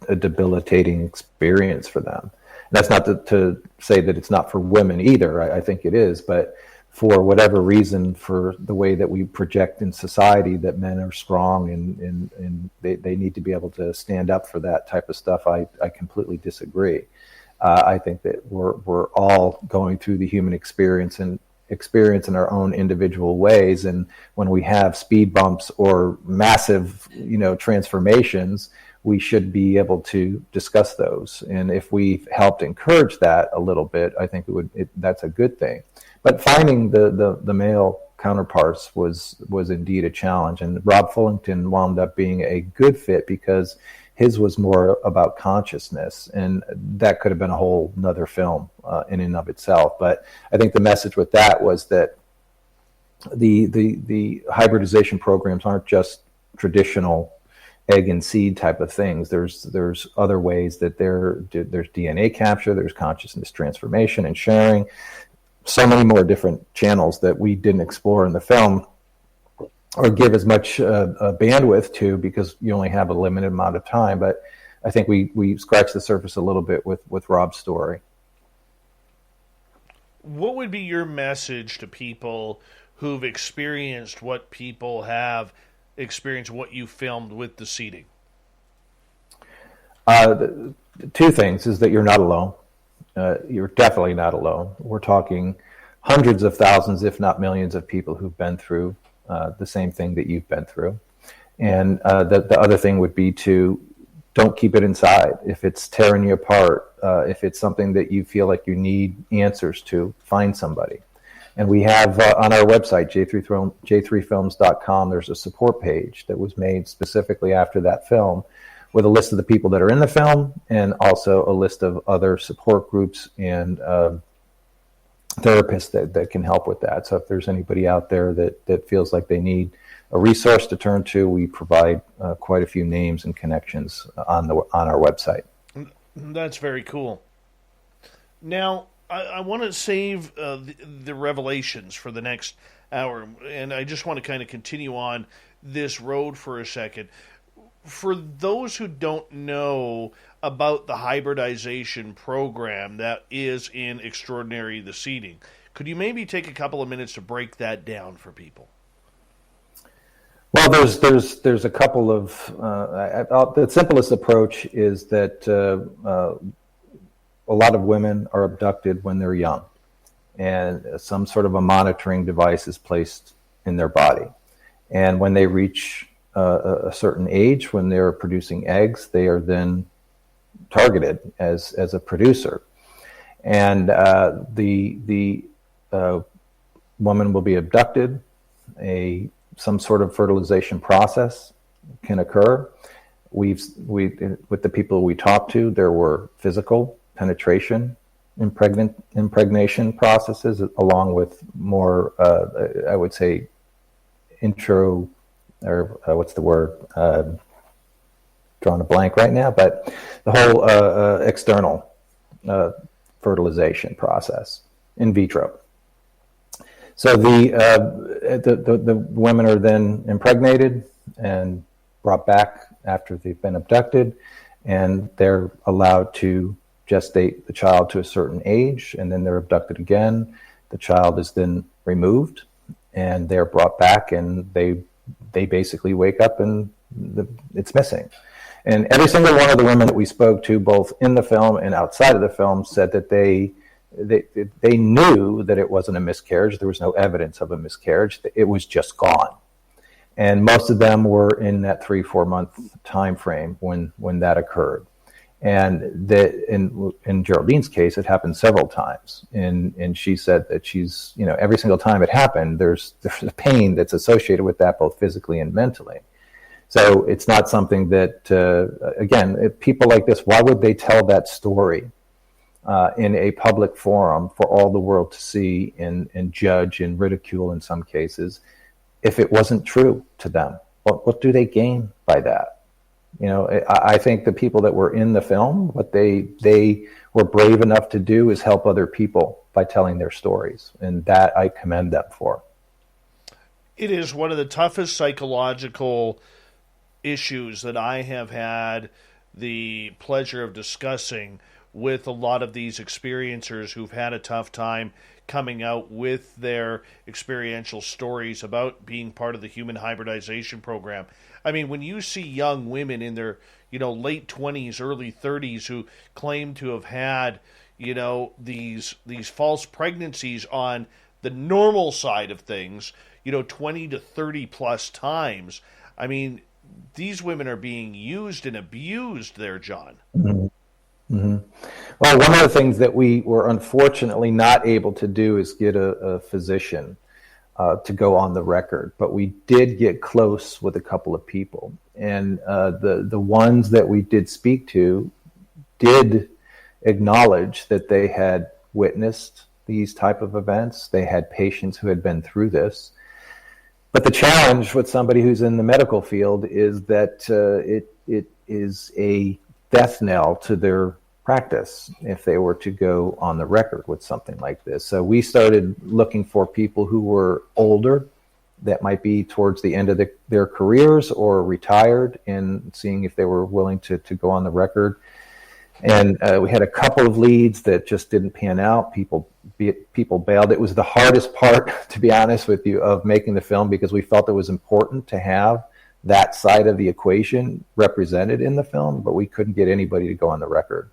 Speaker 2: a debilitating experience for them. And that's not to say that it's not for women either. I think it is, but for whatever reason, for the way that we project in society that men are strong and they need to be able to stand up for that type of stuff, I completely disagree. I think that we're all going through the human experience in our own individual ways. And when we have speed bumps or massive, transformations, we should be able to discuss those. And if we've helped encourage that a little bit, I think that's a good thing. But finding the male counterparts was indeed a challenge. And Rob Fullington wound up being a good fit because his was more about consciousness, and that could have been a whole nother film in and of itself. But I think the message with that was that the hybridization programs aren't just traditional egg and seed type of things. There's other ways that there's DNA capture, there's consciousness transformation and sharing, so many more different channels that we didn't explore in the film or give as much bandwidth to, because you only have a limited amount of time. But I think we scratched the surface a little bit with Rob's story.
Speaker 1: What would be your message to people who've experienced what people have experienced, what you filmed with the seeding?
Speaker 2: Two things is that you're not alone. You're definitely not alone. We're talking hundreds of thousands, if not millions, of people who've been through the same thing that you've been through. And the other thing would be to don't keep it inside. If it's tearing you apart, if it's something that you feel like you need answers to, find somebody. And we have on our website, j3films.com, there's a support page that was made specifically after that film with a list of the people that are in the film and also a list of other support groups and therapists that can help with that. So if there's anybody out there that feels like they need a resource to turn to, we provide quite a few names and connections on our website.
Speaker 1: That's very cool. Now, I want to save the revelations for the next hour, and I just want to kind of continue on this road for a second. For those who don't know about the hybridization program that is in Extraordinary the Seeding, could you maybe take a couple of minutes to break that down for people?
Speaker 2: Well, there's a couple of the simplest approach is that a lot of women are abducted when they're young, and some sort of a monitoring device is placed in their body, and when they reach a certain age, when they're producing eggs, they are then targeted as a producer, and the woman will be abducted. Some sort of fertilization process can occur. With the people we talked to, there were physical penetration, impregnation processes, along with more, I would say, intro, or what's the word? Drawing a blank right now, but the whole external fertilization process in vitro. So the women are then impregnated and brought back after they've been abducted, and they're allowed to gestate the child to a certain age, and then they're abducted again. The child is then removed, and they're brought back, and they basically wake up and it's missing. And every single one of the women that we spoke to, both in the film and outside of the film, said that they knew that it wasn't a miscarriage. There was no evidence of a miscarriage. It was just gone. And most of them were in that 3-4 month time frame when that occurred. And in Geraldine's case, it happened several times. And she said that she's, every single time it happened, there's a pain that's associated with that, both physically and mentally. So it's not something that, again, people like this, why would they tell that story in a public forum for all the world to see and judge and ridicule in some cases if it wasn't true to them? What do they gain by that? I think the people that were in the film, what they were brave enough to do is help other people by telling their stories, and that I commend them for.
Speaker 1: It is one of the toughest psychological issues that I have had the pleasure of discussing with a lot of these experiencers who've had a tough time coming out with their experiential stories about being part of the human hybridization program. I mean, when you see young women in their, late 20s, early 30s who claim to have had, these false pregnancies on the normal side of things, 20 to 30 plus times. I mean, these women are being used and abused there, Jon.
Speaker 2: Mm-hmm. Mm-hmm. Well, one of the things that we were unfortunately not able to do is get a physician to go on the record, but we did get close with a couple of people, and the ones that we did speak to did acknowledge that they had witnessed these type of events. They had patients who had been through this. But the challenge with somebody who's in the medical field is that it is a death knell to their practice if they were to go on the record with something like this. So we started looking for people who were older, that might be towards the end of their careers or retired, and seeing if they were willing to go on the record. And we had a couple of leads that just didn't pan out. People bailed. It was the hardest part, to be honest with you, of making the film, because we felt it was important to have that side of the equation represented in the film, but we couldn't get anybody to go on the record.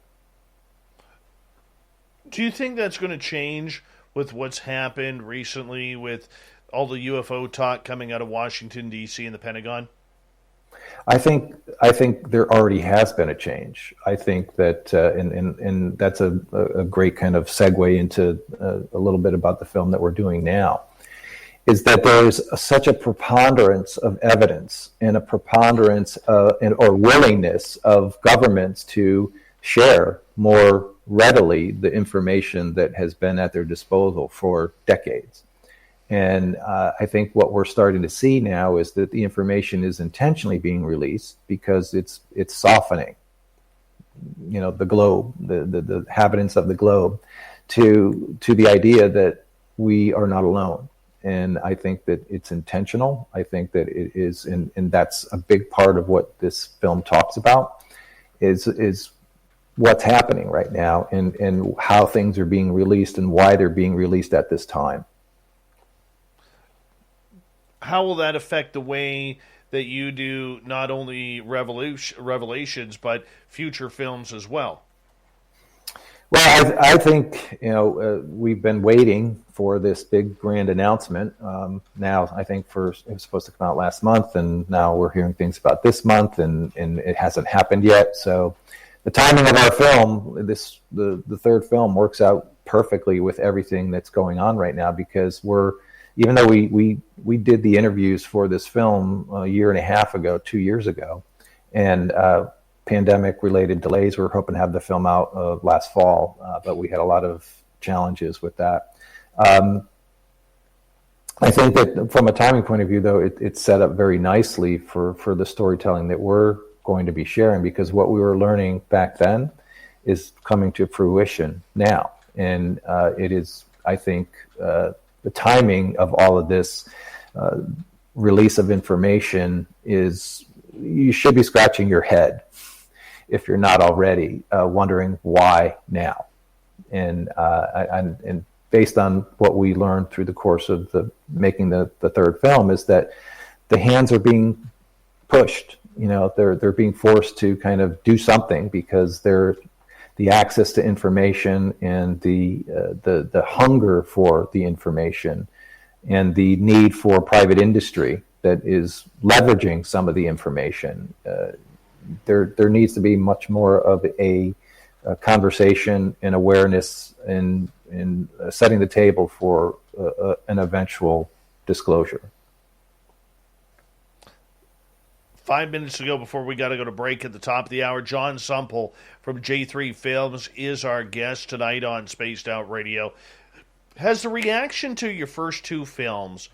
Speaker 1: Do you think that's going to change with what's happened recently with all the UFO talk coming out of Washington, D.C. and the Pentagon?
Speaker 2: I think there already has been a change. I think that, and that's a great kind of segue into a little bit about the film that we're doing now, is that there's such a preponderance of evidence and a preponderance or willingness of governments to share more readily the information that has been at their disposal for decades. And I think what we're starting to see now is that the information is intentionally being released because it's softening, the globe, the inhabitants of the globe, to the idea that we are not alone. And I think that it's intentional. I think that it is, and that's a big part of what this film talks about, is what's happening right now and how things are being released and why they're being released at this time.
Speaker 1: How will that affect the way that you do not only Revelations, but future films as well?
Speaker 2: Well, I think, we've been waiting for this big grand announcement. Now, I think it was supposed to come out last month, and now we're hearing things about this month, and it hasn't happened yet. So the timing of our film, the third film, works out perfectly with everything that's going on right now, because even though we did the interviews for this film a year and a half ago, 2 years ago, and pandemic-related delays, we were hoping to have the film out last fall, but we had a lot of challenges with that. I think that from a timing point of view, though, it's set up very nicely for the storytelling that we're going to be sharing, because what we were learning back then is coming to fruition now. And it is, I think, the timing of all of this release of information is, you should be scratching your head if you're not already, wondering why now. And based on what we learned through the course of making the third film, is that the hands are being pushed. They're being forced to kind of do something, because the access to information and the hunger for the information and the need for private industry that is leveraging some of the information. There needs to be much more of a conversation and awareness and setting the table for an eventual disclosure.
Speaker 1: 5 minutes to go before we got to go to break at the top of the hour. Jon Sumple from J3 Films is our guest tonight on Spaced Out Radio. Has the reaction to your first two films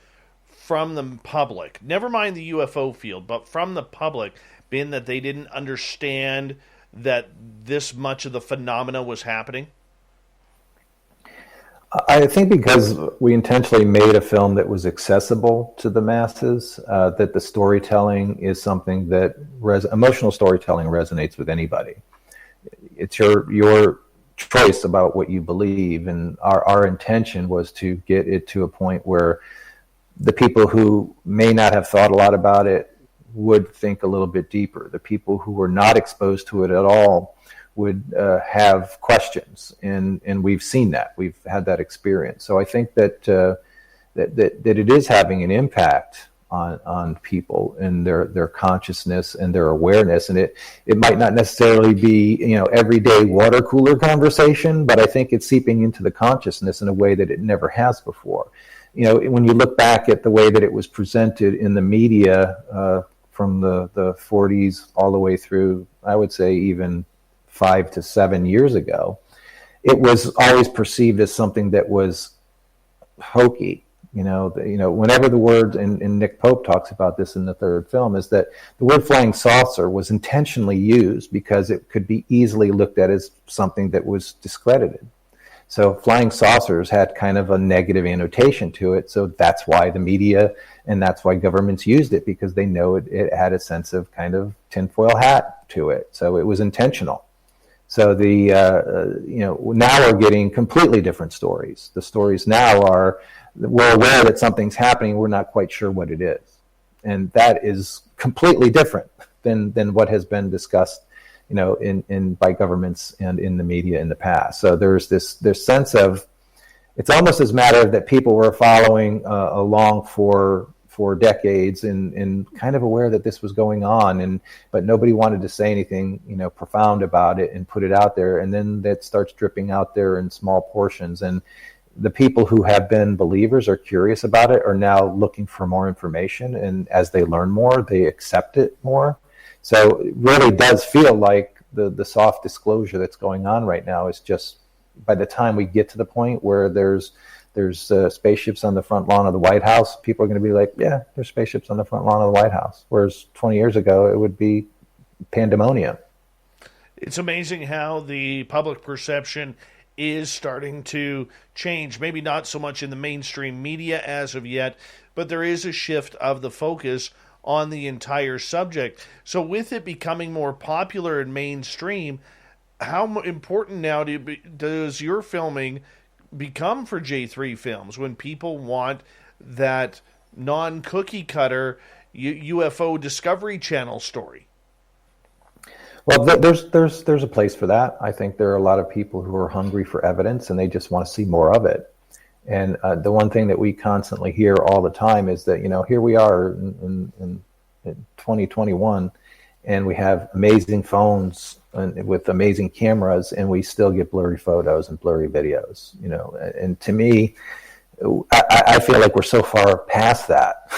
Speaker 1: from the public, never mind the UFO field, but from the public, been that they didn't understand that this much of the phenomena was happening?
Speaker 2: I think because we intentionally made a film that was accessible to the masses, that the storytelling is something that emotional storytelling resonates with anybody. It's your choice about what you believe, and our intention was to get it to a point where the people who may not have thought a lot about it would think a little bit deeper. The people who were not exposed to it at all would have questions, and we've seen that. We've had that experience. So I think that it is having an impact on people and their consciousness and their awareness. And it might not necessarily be, everyday water cooler conversation, but I think it's seeping into the consciousness in a way that it never has before. When you look back at the way that it was presented in the media from the 40s all the way through, I would say even 5 to 7 years ago, it was always perceived as something that was hokey. Whenever the word, and Nick Pope talks about this in the third film, is that the word flying saucer was intentionally used because it could be easily looked at as something that was discredited. So flying saucers had kind of a negative annotation to it. So that's why the media and that's why governments used it, because they know it had a sense of kind of tinfoil hat to it. So it was intentional. So now we're getting completely different stories. The stories now are, we're aware that something's happening, we're not quite sure what it is. And that is completely different than what has been discussed, in by governments and in the media in the past. So there's this sense of, it's almost as matter that people were following along for decades and kind of aware that this was going on, but nobody wanted to say anything, profound about it and put it out there. And then that starts dripping out there in small portions. And the people who have been believers or curious about it are now looking for more information. And as they learn more, they accept it more. So it really does feel like the soft disclosure that's going on right now is just, by the time we get to the point where there's spaceships on the front lawn of the White House, people are going to be like, yeah, there's spaceships on the front lawn of the White House. Whereas 20 years ago, it would be pandemonium.
Speaker 1: It's amazing how the public perception is starting to change. Maybe not so much in the mainstream media as of yet, but there is a shift of the focus on the entire subject. So with it becoming more popular and mainstream, how important now does your filming become for J3 Films when people want that non-cookie cutter UFO Discovery Channel story?
Speaker 2: Well, there's a place for that. I think there are a lot of people who are hungry for evidence and they just want to see more of it. And the one thing that we constantly hear all the time is that, here we are in 2021 and we have amazing phones and with amazing cameras, and we still get blurry photos and blurry videos, and to me, I feel like we're so far past that.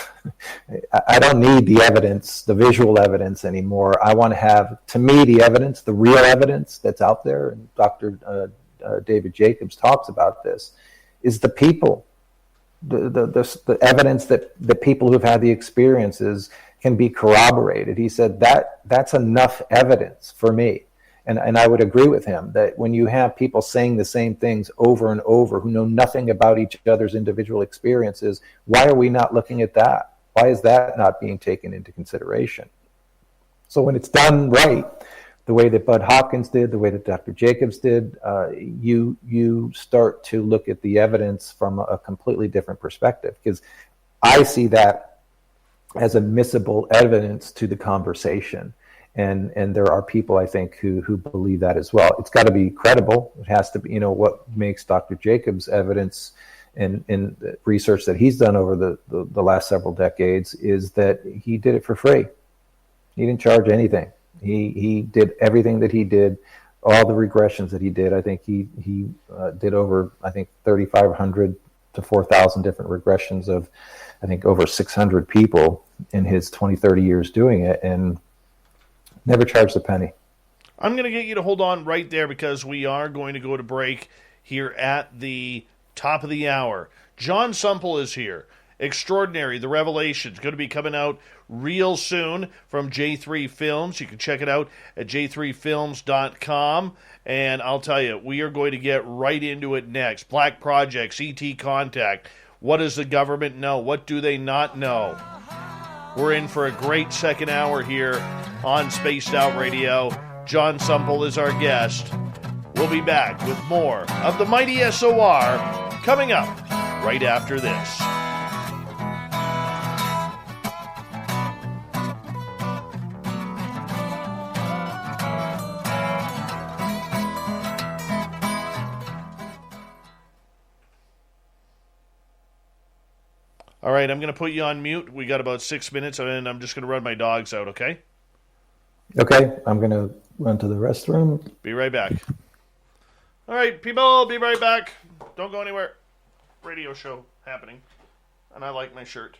Speaker 2: I don't need the evidence, the visual evidence anymore. I want to have, to me, the evidence, the real evidence that's out there, and Dr. David Jacobs talks about this, is the people, the evidence that the people who've had the experiences can be corroborated. He said that's enough evidence for me. And I would agree with him that when you have people saying the same things over and over who know nothing about each other's individual experiences, why are we not looking at that? Why is that not being taken into consideration? So when it's done right, the way that Bud Hopkins did, the way that Dr. Jacobs did, you start to look at the evidence from a completely different perspective, because I see that as admissible evidence to the conversation. And there are people, I think, who believe that as well. It's got to be credible. It has to be, what makes Dr. Jacobs' evidence and research that he's done over the last several decades is that he did it for free. He didn't charge anything. He did everything that he did, all the regressions that he did. I think he did over, 3,500 to 4,000 different regressions of, over 600 people in his 20, 30 years doing it, and never charged a penny.
Speaker 1: I'm going to get you to hold on right there because we are going to go to break here at the top of the hour. Jon Sumple is here, Extraordinary, The Revelations, going to be coming out real soon from J3 Films. You can check it out at j3films.com. And I'll tell you, we are going to get right into it next. Black Projects, ET Contact. What does the government know? What do they not know? We're in for a great second hour here on Spaced Out Radio. Jon Sumple is our guest. We'll be back with more of the mighty SOR coming up right after this. All right, I'm going to put you on mute. We got about 6 minutes, and I'm just going to run my dogs out, okay?
Speaker 2: Okay, I'm going to run to the restroom.
Speaker 1: Be right back. All right, people, be right back. Don't go anywhere. Radio show happening. And I like my shirt.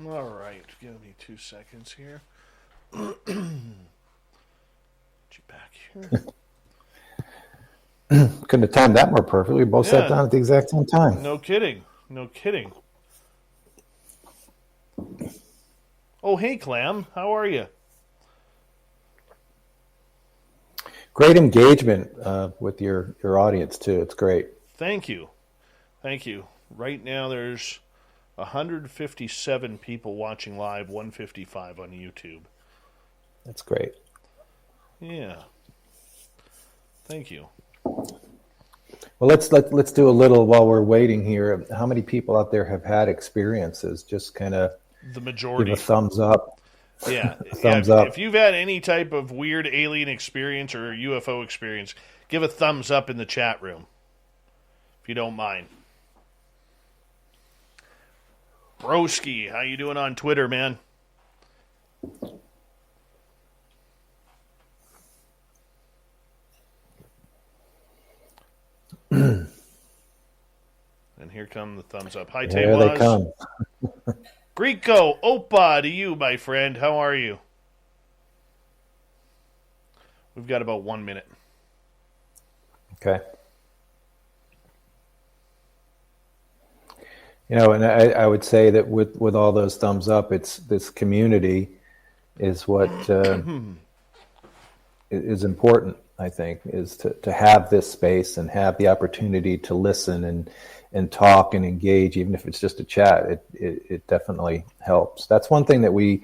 Speaker 1: All right, give me 2 seconds here. Get you back here.
Speaker 2: Couldn't have timed that more perfectly. We both
Speaker 1: Yeah.
Speaker 2: sat down at the exact same time.
Speaker 1: No kidding. No kidding. Oh, hey, Clam. How are you?
Speaker 2: Great engagement with your audience, too. It's great.
Speaker 1: Thank you. Thank you. Right now there's 157 people watching live, 155 on YouTube.
Speaker 2: That's great.
Speaker 1: Yeah. Thank you.
Speaker 2: Well, let's do a little while we're waiting here. How many people out there have had experiences? Just kind of
Speaker 1: The majority.
Speaker 2: give a thumbs up.
Speaker 1: Yeah.
Speaker 2: Thumbs up.
Speaker 1: If you've had any type of weird alien experience or UFO experience, give a thumbs up in the chat room, if you don't mind. Broski, how you doing on Twitter, man? And here come the thumbs up. Hi,
Speaker 2: There they come.
Speaker 1: Greco, Opa to you, my friend. How are you? We've got about 1 minute.
Speaker 2: Okay. You know, and I would say that with all those thumbs up, it's this community is what is important, I think, is to have this space and have the opportunity to listen and talk and engage, even if it's just a chat. It definitely helps. That's one thing that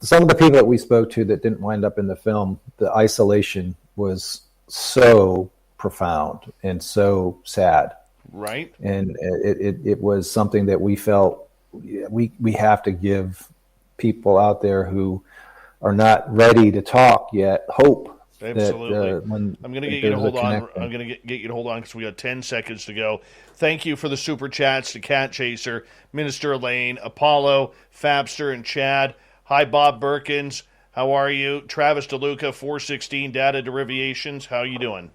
Speaker 2: some of the people that we spoke to that didn't wind up in the film, the isolation was so profound and so sad.
Speaker 1: Right.
Speaker 2: And it was something that we felt we have to give people out there who are not ready to talk yet hope.
Speaker 1: Absolutely. I'm going to get you to hold on. I'm going to get you to hold on because we got 10 seconds to go. Thank you for the super chats to Cat Chaser, Minister Elaine, Apollo, Fabster, and Chad. Hi, Bob Birkins. How are you? Travis DeLuca, 416 Data Derivations. How you doing?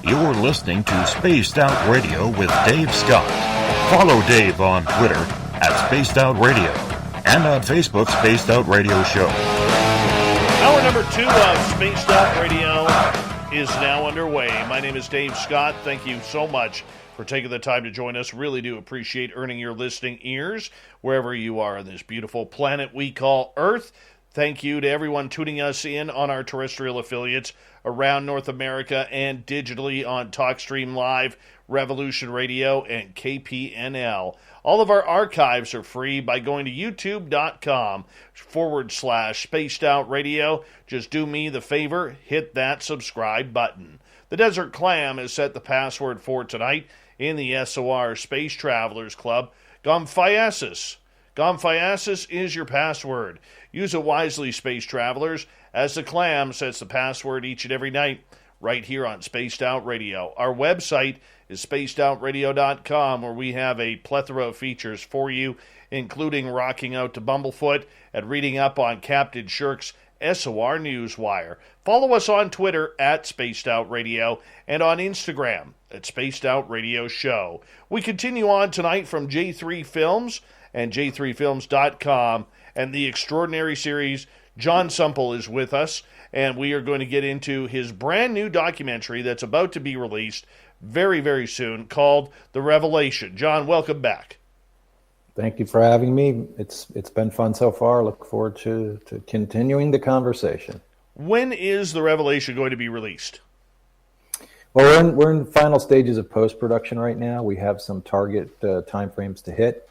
Speaker 3: You're listening to Spaced Out Radio with Dave Scott. Follow Dave on Twitter at Spaced Out Radio and on Facebook, Spaced Out Radio Show.
Speaker 1: Hour number 2 of Spaced Out Radio is now underway. My name is Dave Scott. Thank you so much for taking the time to join us. Really do appreciate earning your listening ears wherever you are on this beautiful planet we call Earth. Thank you to everyone tuning us in on our terrestrial affiliates around North America and digitally on TalkStream Live, Revolution Radio, and KPNL. All of our archives are free by going to youtube.com/Spaced Out Radio. Just do me the favor, hit that subscribe button. The Desert Clam has set the password for tonight in the SOR Space Travelers Club. Gomphiasis. Gomphiasis is your password. Use it wisely, space travelers, as the Clam sets the password each and every night right here on Spaced Out Radio. Our website is spacedoutradio.com, where we have a plethora of features for you, including rocking out to Bumblefoot and reading up on Captain Shirk's SOR Newswire. Follow us on Twitter at Spaced Out Radio and on Instagram at Spaced Out Radio Show. We continue on tonight from J3 Films and j3films.com and the extraordinary series. Jon Sumple is with us, and we are going to get into his brand new documentary that's about to be released very, very soon called The Revelation. Jon, welcome back.
Speaker 2: Thank you for having me. It's been fun so far. Look forward to continuing the conversation.
Speaker 1: When is The Revelation going to be released?
Speaker 2: Well, we're in final stages of post-production right now. We have some target timeframes to hit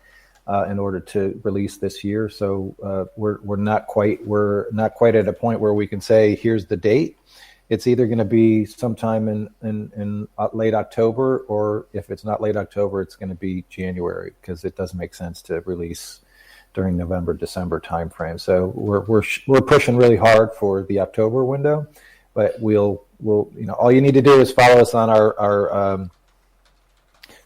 Speaker 2: in order to release this year. So we're not quite at a point where we can say here's the date. It's either going to be sometime in late October, or if it's not late October, it's going to be January, because it doesn't make sense to release during November, December timeframe. So we're pushing really hard for the October window, but we'll all you need to do is follow us on our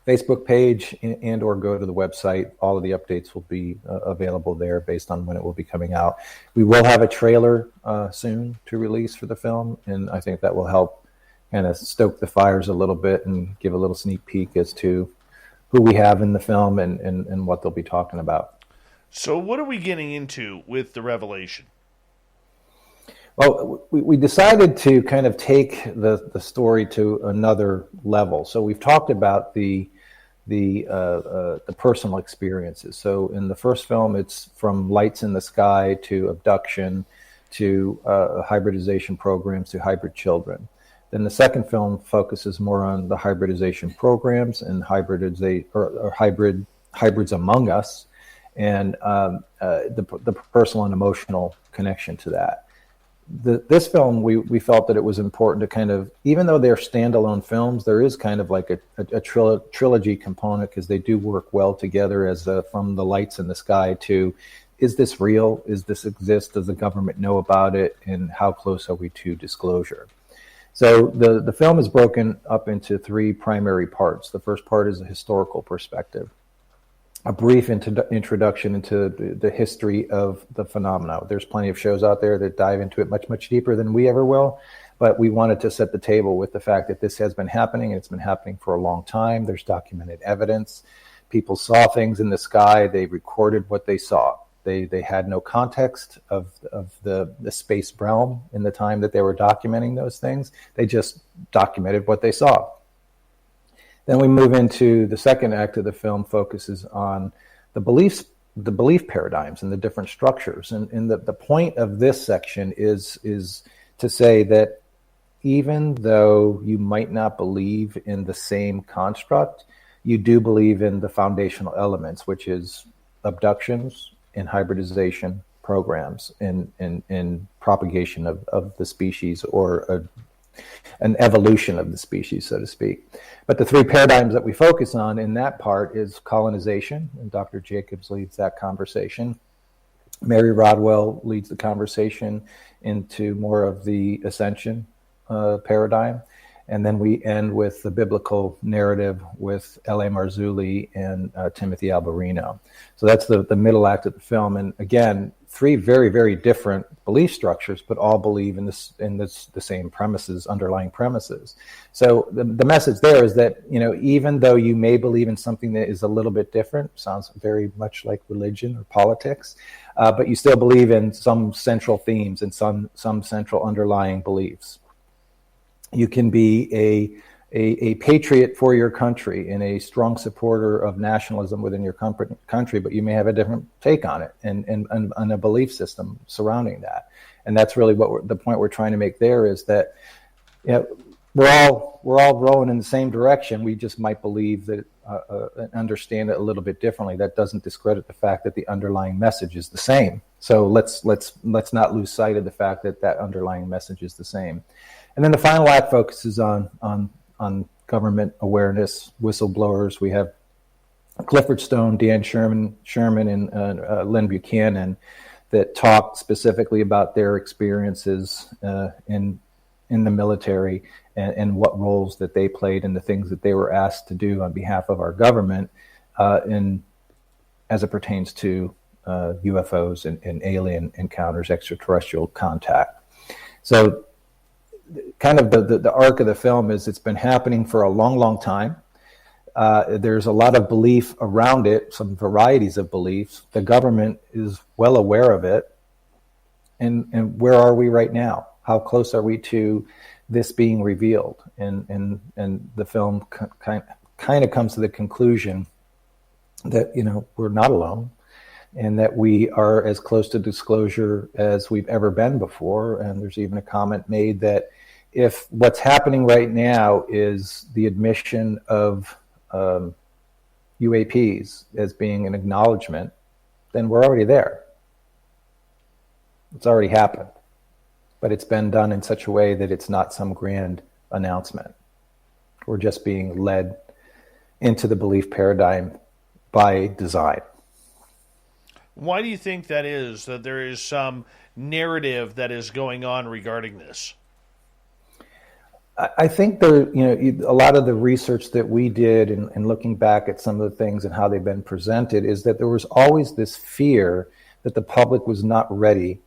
Speaker 2: Facebook page and or go to the website. All of the updates will be available there based on when it will be coming out. We will have a trailer soon to release for the film, and I think that will help kind of stoke the fires a little bit and give a little sneak peek as to who we have in the film and what they'll be talking about.
Speaker 1: So what are we getting into with The Revelation?
Speaker 2: Well, we decided to kind of take the story to another level. So we've talked about the personal experiences. So in the first film, it's from lights in the sky to abduction to hybridization programs to hybrid children. Then the second film focuses more on the hybridization programs and hybrids among us, and the personal and emotional connection to that. This film, we felt that it was important to kind of, even though they're standalone films, there is kind of like a trilogy component, because they do work well together, as from the lights in the sky to, is this real? Is this exist? Does the government know about it? And how close are we to disclosure? So the film is broken up into three primary parts. The first part is a historical perspective, a brief introduction into the history of the phenomena. There's plenty of shows out there that dive into it much, much deeper than we ever will, but we wanted to set the table with the fact that this has been happening, and it's been happening for a long time. There's documented evidence. People saw things in the sky. They recorded what they saw. They had no context of the space realm in the time that they were documenting those things. They just documented what they saw. Then we move into the second act of the film, focuses on the belief paradigms and the different structures. And the point of this section is to say that even though you might not believe in the same construct, you do believe in the foundational elements, which is abductions and hybridization programs and propagation of the species, or an evolution of the species, so to speak. But the three paradigms that we focus on in that part is colonization, and Dr. Jacobs leads that conversation. Mary Rodwell leads the conversation into more of the ascension paradigm. And then we end with the biblical narrative with L.A. Marzulli and Timothy Alberino. So that's the middle act of the film. And again, three very, very different belief structures, but all believe in the same premises, underlying premises. So the message there is that, even though you may believe in something that is a little bit different, sounds very much like religion or politics, but you still believe in some central themes and some central underlying beliefs. You can be a patriot for your country and a strong supporter of nationalism within your country, but you may have a different take on it and a belief system surrounding that. And that's really the point we're trying to make there, is that we're all rowing in the same direction. We just might believe that and understand it a little bit differently. That doesn't discredit the fact that the underlying message is the same. So let's not lose sight of the fact that underlying message is the same. And then the final act focuses on government awareness, whistleblowers. We have Clifford Stone, Dan Sherman, and Lynn Buchanan that talk specifically about their experiences in the military and what roles that they played and the things that they were asked to do on behalf of our government as it pertains to UFOs and alien encounters, extraterrestrial contact. So kind of the arc of the film is it's been happening for a long, long time. There's a lot of belief around it, some varieties of beliefs. The government is well aware of it. And where are we right now? How close are we to this being revealed? And the film kind of comes to the conclusion that, we're not alone, and that we are as close to disclosure as we've ever been before. And there's even a comment made that if what's happening right now is the admission of UAPs as being an acknowledgement, then we're already there. It's already happened. But it's been done in such a way that it's not some grand announcement. We're just being led into the belief paradigm by design.
Speaker 1: Why do you think that is, that there is some narrative that is going on regarding this?
Speaker 2: I think there, a lot of the research that we did and looking back at some of the things and how they've been presented is that there was always this fear that the public was not ready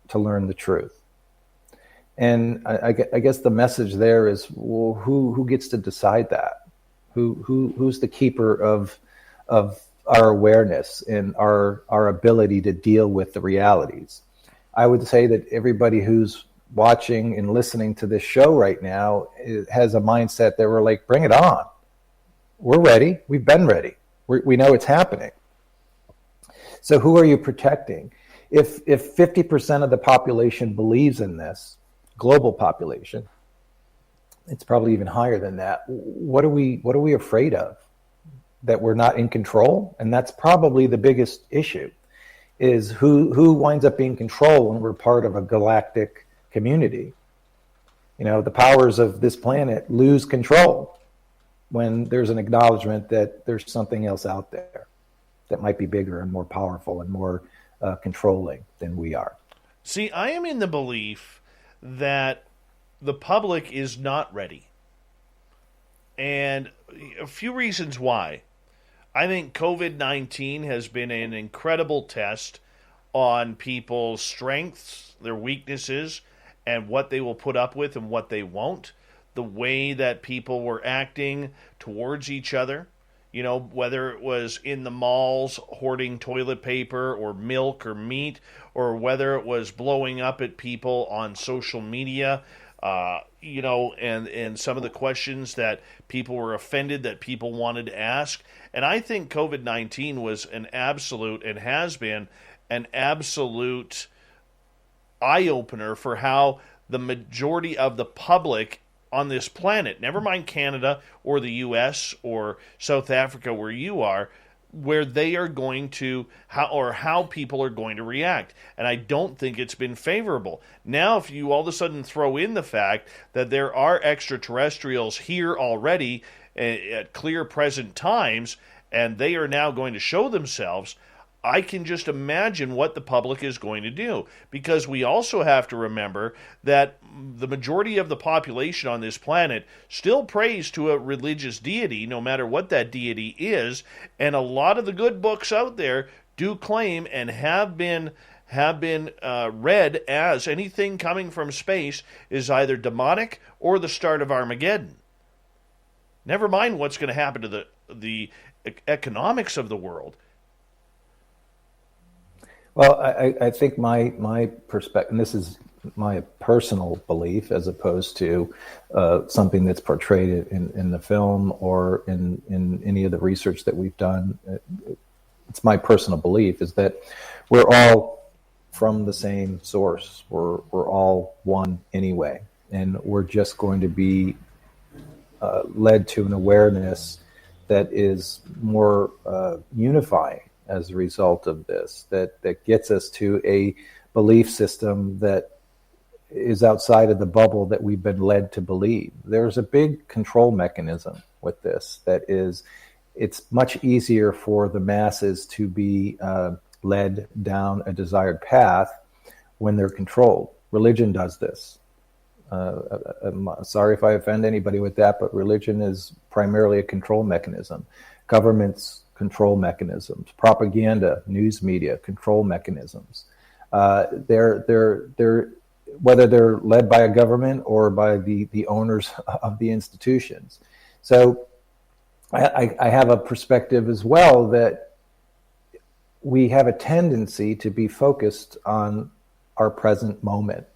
Speaker 2: to learn the truth. And I guess the message there is, well, who gets to decide that? Who's the keeper of our awareness and our ability to deal with the realities? I would say that everybody who's watching and listening to this show right now has a mindset that we're like, bring it on. We're ready. We've been ready. We know it's happening. So who are you protecting? If 50% of the population believes in this, global population, it's probably even higher than that. What are we afraid of? That we're not in control? And that's probably the biggest issue, is who winds up being in control when we're part of a galactic community. You know, the powers of this planet lose control when there's an acknowledgement that there's something else out there that might be bigger and more powerful and more controlling than we are.
Speaker 1: See, I am in the belief that the public is not ready. And a few reasons why. I think COVID-19 has been an incredible test on people's strengths, their weaknesses, and what they will put up with and what they won't. The way that people were acting towards each other. You know, whether it was in the malls hoarding toilet paper or milk or meat, or whether it was blowing up at people on social media, you know, and some of the questions that people were offended that people wanted to ask. And I think COVID-19 was an absolute, and has been an absolute eye-opener for how the majority of the public on this planet, never mind Canada or the U.S. or South Africa where you are, where they are going to, how people are going to react. And I don't think it's been favorable. Now, if you all of a sudden throw in the fact that there are extraterrestrials here already at clear present times, and they are now going to show themselves, I can just imagine what the public is going to do. Because we also have to remember that the majority of the population on this planet still prays to a religious deity, no matter what that deity is. And a lot of the good books out there do claim and have been read as anything coming from space is either demonic or the start of Armageddon. Never mind what's going to happen to the economics of the world.
Speaker 2: Well, I think my perspective, and this is my personal belief as opposed to something that's portrayed in the film or in any of the research that we've done. It's my personal belief is that we're all from the same source. We're all one anyway, and we're just going to be led to an awareness that is more unifying as a result of this, that gets us to a belief system that is outside of the bubble that we've been led to believe. There's a big control mechanism with this that is, it's much easier for the masses to be led down a desired path when they're controlled. Religion does this. I'm sorry if I offend anybody with that, but religion is primarily a control mechanism. Governments, control mechanisms, propaganda, news media, control mechanisms. They're whether they're led by a government or by the owners of the institutions. So I have a perspective as well that we have a tendency to be focused on our present moment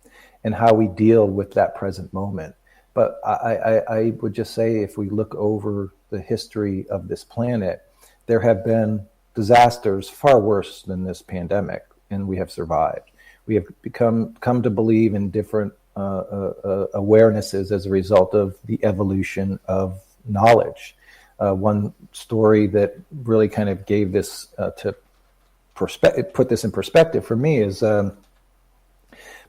Speaker 2: and how we deal with that present moment. But I would just say, if we look over the history of this planet, there have been disasters far worse than this pandemic, and we have survived. We have come to believe in different awarenesses as a result of the evolution of knowledge. One story that really kind of gave this put this in perspective for me is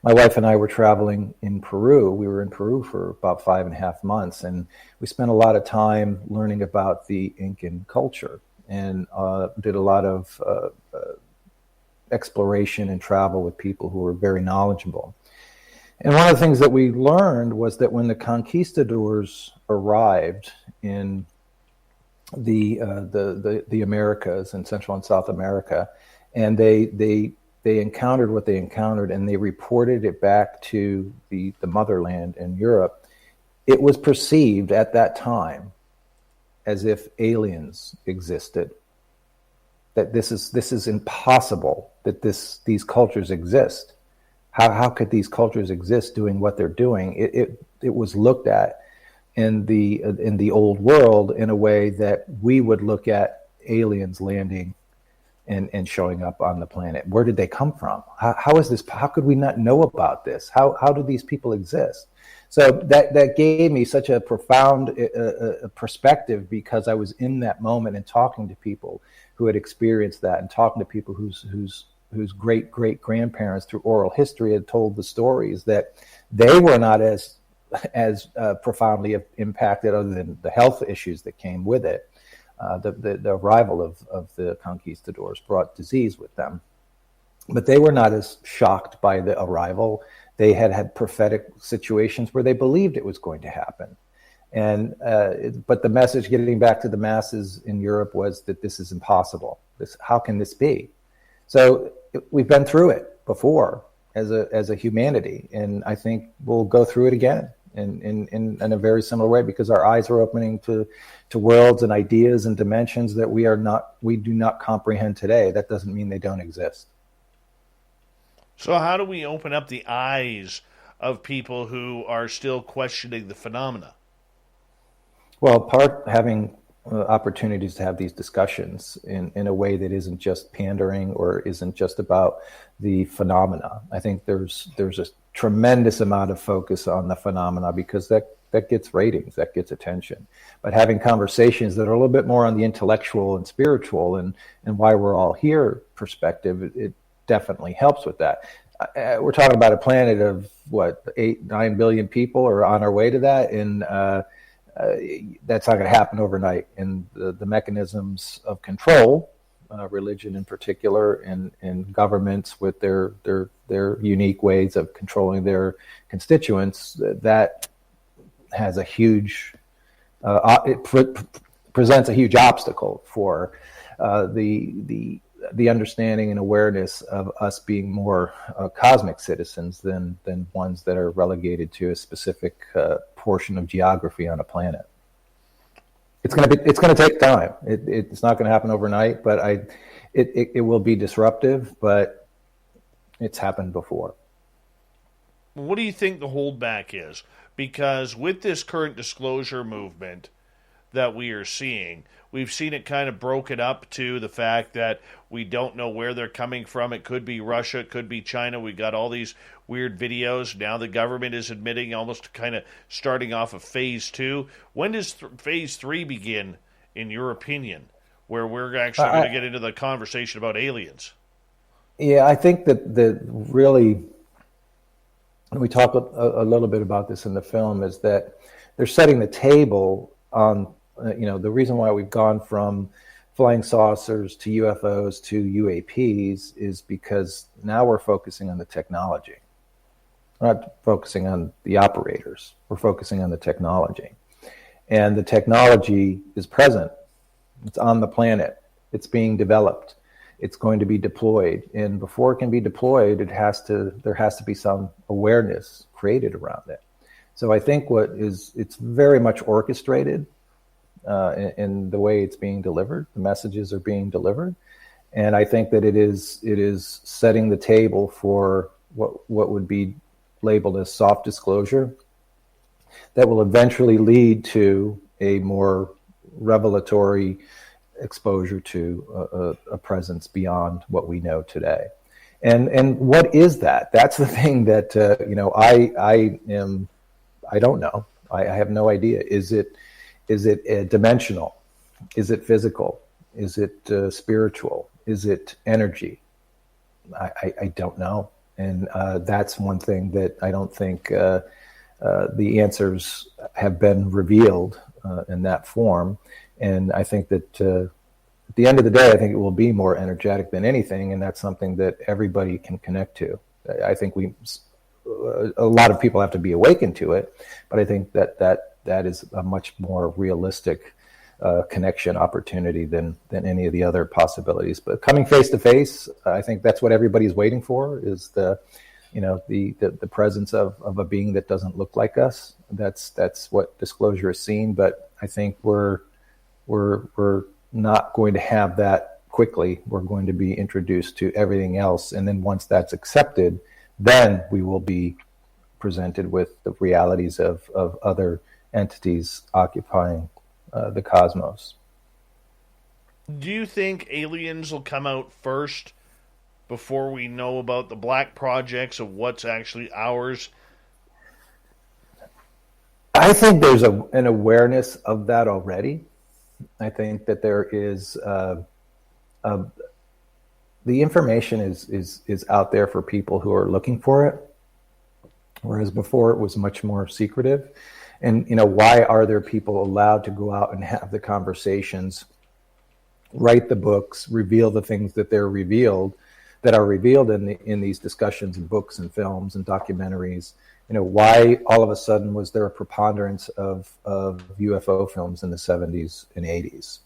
Speaker 2: my wife and I were traveling in Peru. We were in Peru for about 5.5 months, and we spent a lot of time learning about the Incan culture, and did a lot of exploration and travel with people who were very knowledgeable. And one of the things that we learned was that when the conquistadors arrived in the Americas, in Central and South America, and they encountered what they encountered, and they reported it back to the motherland in Europe, it was perceived at that time as if aliens existed. That this is impossible, that these cultures exist. how could these cultures exist doing what they're doing? It was looked at in the old world in a way that we would look at aliens landing and showing up on the planet. Where did they come from? How is this? How could we not know about this? How do these people exist? So that gave me such a profound perspective, because I was in that moment and talking to people who had experienced that, and talking to people whose great grandparents through oral history had told the stories that they were not as profoundly impacted, other than the health issues that came with it. The arrival of the conquistadors brought disease with them, but they were not as shocked by the arrival. They had prophetic situations where they believed it was going to happen. But the message getting back to the masses in Europe was that this is impossible. How can this be? So we've been through it before as a humanity, and I think we'll go through it again in a very similar way, because our eyes are opening to worlds and ideas and dimensions that we do not comprehend today. That doesn't mean they don't exist.
Speaker 1: So how do we open up the eyes of people who are still questioning the phenomena?
Speaker 2: Well, having opportunities to have these discussions in a way that isn't just pandering or isn't just about the phenomena. I think there's a tremendous amount of focus on the phenomena, because that gets ratings, that gets attention. But having conversations that are a little bit more on the intellectual and spiritual and why we're all here perspective, it definitely helps with that. We're talking about a planet of 8-9 billion people are on our way to that, and that's not going to happen overnight. And the mechanisms of control, religion in particular, and governments with their unique ways of controlling their constituents, that has a huge presents a huge obstacle for the understanding and awareness of us being more cosmic citizens than ones that are relegated to a specific portion of geography on a planet. It's going to take time. It's not going to happen overnight, but it will be disruptive. But it's happened before.
Speaker 1: What do you think the holdback is? Because with this current disclosure movement that we are seeing, we've seen it kind of broken up to the fact that we don't know where they're coming from. It could be Russia, it could be China. We got all these weird videos. Now the government is admitting, almost kind of starting off of phase 2. When does phase 3 begin, in your opinion, where we're actually going to get into the conversation about aliens?
Speaker 2: Yeah, I think that really, and we talk a little bit about this in the film, is that they're setting the table on, the reason why we've gone from flying saucers to UFOs to UAPs is because now we're focusing on the technology. We're not focusing on the operators. We're focusing on the technology. And the technology is present. It's on the planet. It's being developed. It's going to be deployed. And before it can be deployed, there has to be some awareness created around it. So I think it's very much orchestrated in the way it's being delivered. The messages are being delivered. And I think that it is setting the table for what would be labeled as soft disclosure that will eventually lead to a more revelatory exposure to a presence beyond what we know today. And what is that? That's the thing that I don't know. I have no idea. Is it dimensional? Is it physical? Is it spiritual? Is it energy? I don't know. And that's one thing that I don't think the answers have been revealed in that form. And I think that at the end of the day, I think it will be more energetic than anything, and that's something that everybody can connect to. I think a lot of people have to be awakened to it, but I think that is a much more realistic connection opportunity than any of the other possibilities. But coming face to face, I think that's what everybody's waiting for, is the presence of a being that doesn't look like us. That's what disclosure is seen. But I think we're not going to have that quickly. We're going to be introduced to everything else, and then once that's accepted, then we will be presented with the realities of other entities occupying the cosmos.
Speaker 1: Do you think aliens will come out first before we know about the black projects of what's actually ours?
Speaker 2: I think there's an awareness of that already. I think that there is the information is out there for people who are looking for it, whereas before it was much more secretive. And why are there people allowed to go out and have the conversations, write the books, reveal the things that are revealed in these discussions and books and films and documentaries? Why all of a sudden was there a preponderance of UFO films in the 70s and 80s?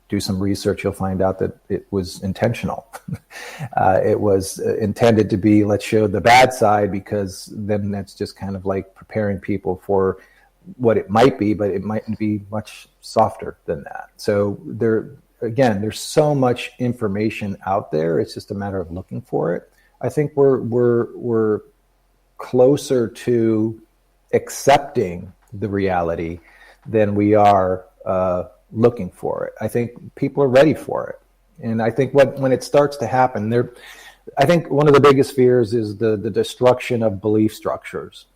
Speaker 2: Do some research, you'll find out that it was intentional. It was intended to be, let's show the bad side, because then that's just kind of like preparing people for what it might be, but it might be much softer than that. So there's so much information out there. It's just a matter of looking for it. I think we're closer to accepting the reality than we are looking for it. I think people are ready for it. And I think when it starts to happen, I think one of the biggest fears is the destruction of belief structures.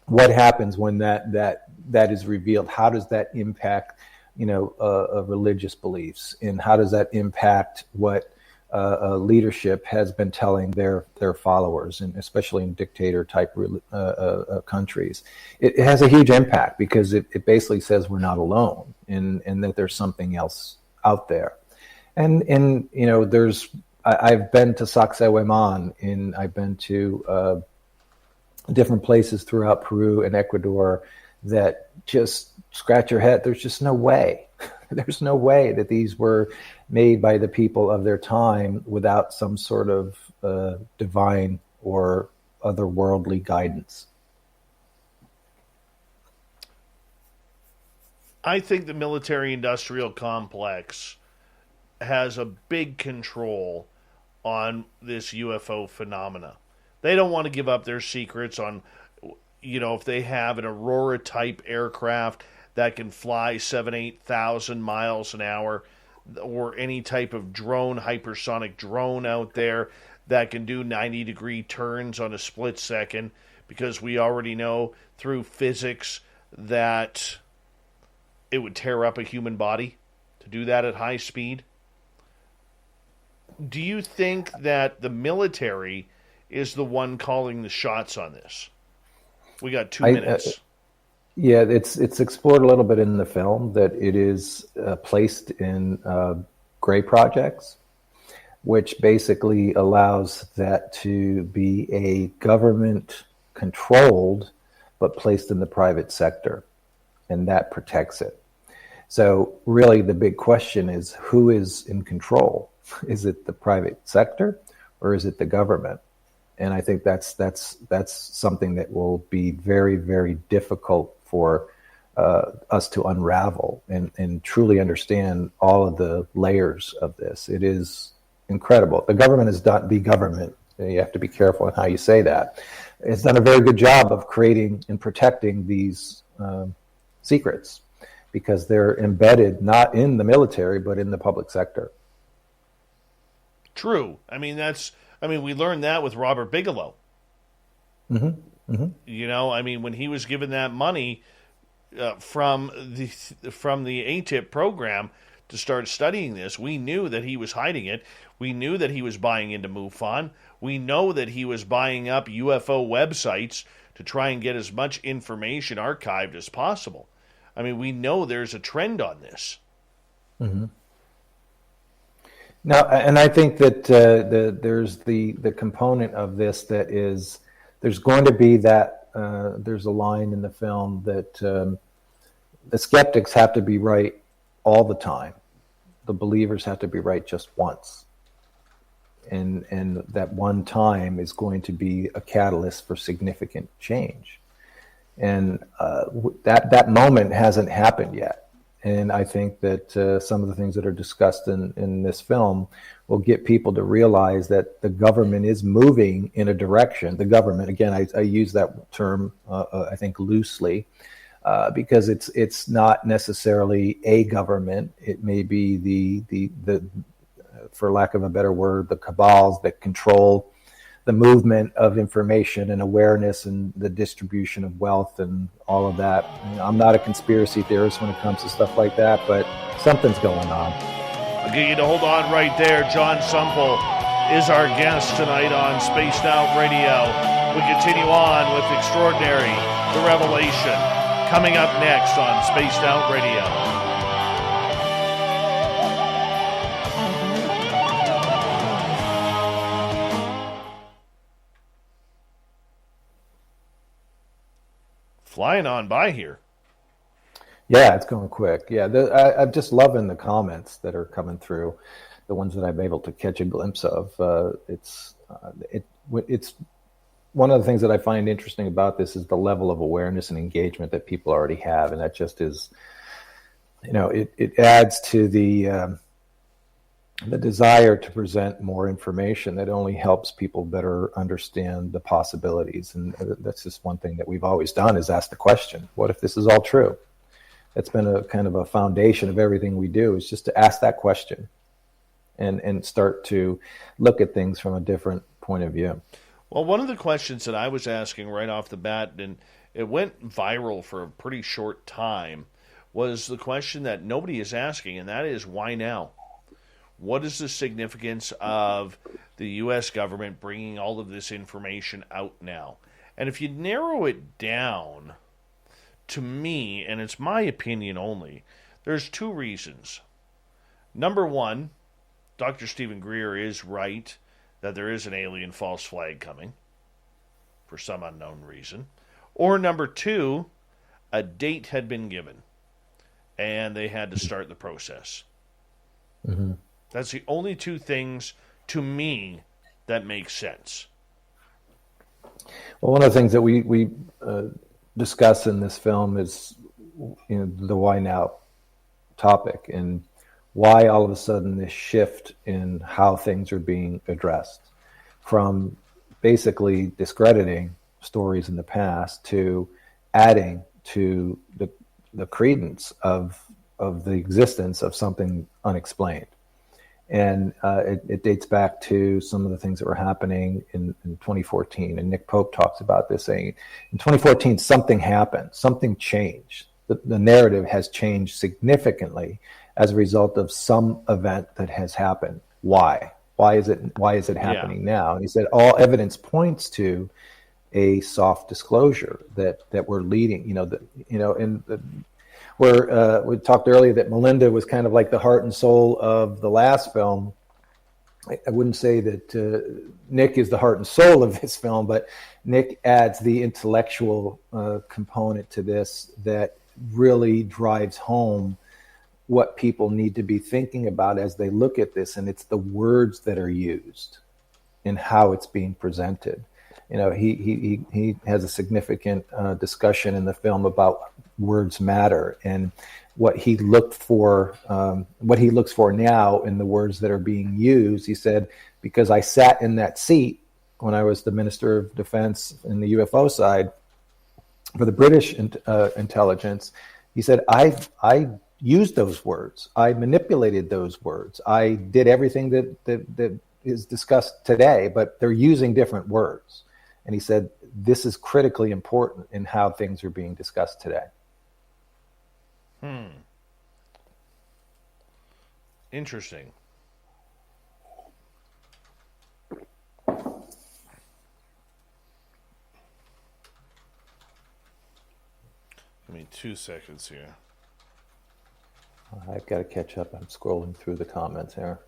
Speaker 2: What happens when that is revealed? How does that impact, religious beliefs? And how does that impact what leadership has been telling their followers, and especially in dictator type countries? It has a huge impact because it basically says we're not alone, and that there's something else out there. And I've been to Sacsayhuaman, and I've been to different places throughout Peru and Ecuador that just scratch your head. There's just no way. There's no way that these were made by the people of their time without some sort of divine or otherworldly guidance.
Speaker 1: I think the military-industrial complex has a big control on this UFO phenomena. They don't want to give up their secrets on, if they have an Aurora-type aircraft that can fly 8,000 miles an hour, or any type of drone, hypersonic drone out there that can do 90-degree turns on a split second, because we already know through physics that it would tear up a human body to do that at high speed. Do you think that the military is the one calling the shots on this? We got 2 minutes.
Speaker 2: Yeah, it's explored a little bit in the film that it is placed in gray projects, which basically allows that to be a government controlled but placed in the private sector, and that protects it. So really the big question is, who is in control? Is it the private sector or is it the government? And I think that's something that will be very, very difficult for us to unravel and truly understand all of the layers of this. It is incredible. The government is not the government. You have to be careful in how you say that. It's done a very good job of creating and protecting these secrets, because they're embedded not in the military but in the public sector.
Speaker 1: True. We learned that with Robert Bigelow.
Speaker 2: Mm-hmm. Mm-hmm.
Speaker 1: When he was given that money from the ATIP program to start studying this, we knew that he was hiding it. We knew that he was buying into MUFON. We know that he was buying up UFO websites to try and get as much information archived as possible. We know there's a trend on this.
Speaker 2: Mm-hmm. No, and I think that there's the component of this that is, there's going to be that there's a line in the film that the skeptics have to be right all the time. The believers have to be right just once. And that one time is going to be a catalyst for significant change. And that moment hasn't happened yet. And I think that some of the things that are discussed in this film will get people to realize that the government is moving in a direction. The government, again, I use that term, I think, loosely, because it's not necessarily a government. It may be the for lack of a better word, the cabals that control the movement of information and awareness and the distribution of wealth and all of that. I'm not a conspiracy theorist when it comes to stuff like that, but something's going on.
Speaker 1: I'll get you to hold on right there. Jon Sumple is our guest tonight on Spaced Out Radio. We continue on with Extraordinary, The Revelation, coming up next on Spaced Out Radio. Flying on by here.
Speaker 2: Yeah, it's going quick. Yeah, I'm just loving the comments that are coming through, the ones that I'm able to catch a glimpse of. It's one of the things that I find interesting about this is the level of awareness and engagement that people already have, and that just is, it adds to the desire to present more information that only helps people better understand the possibilities. And that's just one thing that we've always done, is ask the question, what if this is all true? That's been a kind of a foundation of everything we do, is just to ask that question and start to look at things from a different point of view.
Speaker 1: Well, one of the questions that I was asking right off the bat, and it went viral for a pretty short time, was the question that nobody is asking, and that is, why now? What is the significance of the U.S. government bringing all of this information out now? And if you narrow it down, to me, and it's my opinion only, there's two reasons. Number one, Dr. Stephen Greer is right that there is an alien false flag coming for some unknown reason. Or number two, a date had been given and they had to start the process.
Speaker 2: Mm-hmm.
Speaker 1: That's the only two things, to me, that make sense.
Speaker 2: Well, one of the things that we discuss in this film is, the why now topic, and why all of a sudden this shift in how things are being addressed, from basically discrediting stories in the past to adding to the credence of the existence of something unexplained. And it dates back to some of the things that were happening in 2014. And Nick Pope talks about this, saying in 2014, something happened, something changed. The narrative has changed significantly as a result of some event that has happened. Why? Why is it happening now? And he said, all evidence points to a soft disclosure that we're leading, where we talked earlier that Melinda was kind of like the heart and soul of the last film. I wouldn't say that Nick is the heart and soul of this film, but Nick adds the intellectual component to this that really drives home what people need to be thinking about as they look at this. And it's the words that are used and how it's being presented. He has a significant discussion in the film about words matter and what he looks for now in the words that are being used. He said, because I sat in that seat when I was the Minister of Defense in the UFO side for the British intelligence, he said, I used those words. I manipulated those words. I did everything that is discussed today, but they're using different words. And he said, this is critically important in how things are being discussed today.
Speaker 1: Interesting. Give me 2 seconds here.
Speaker 2: I've got to catch up. I'm scrolling through the comments here.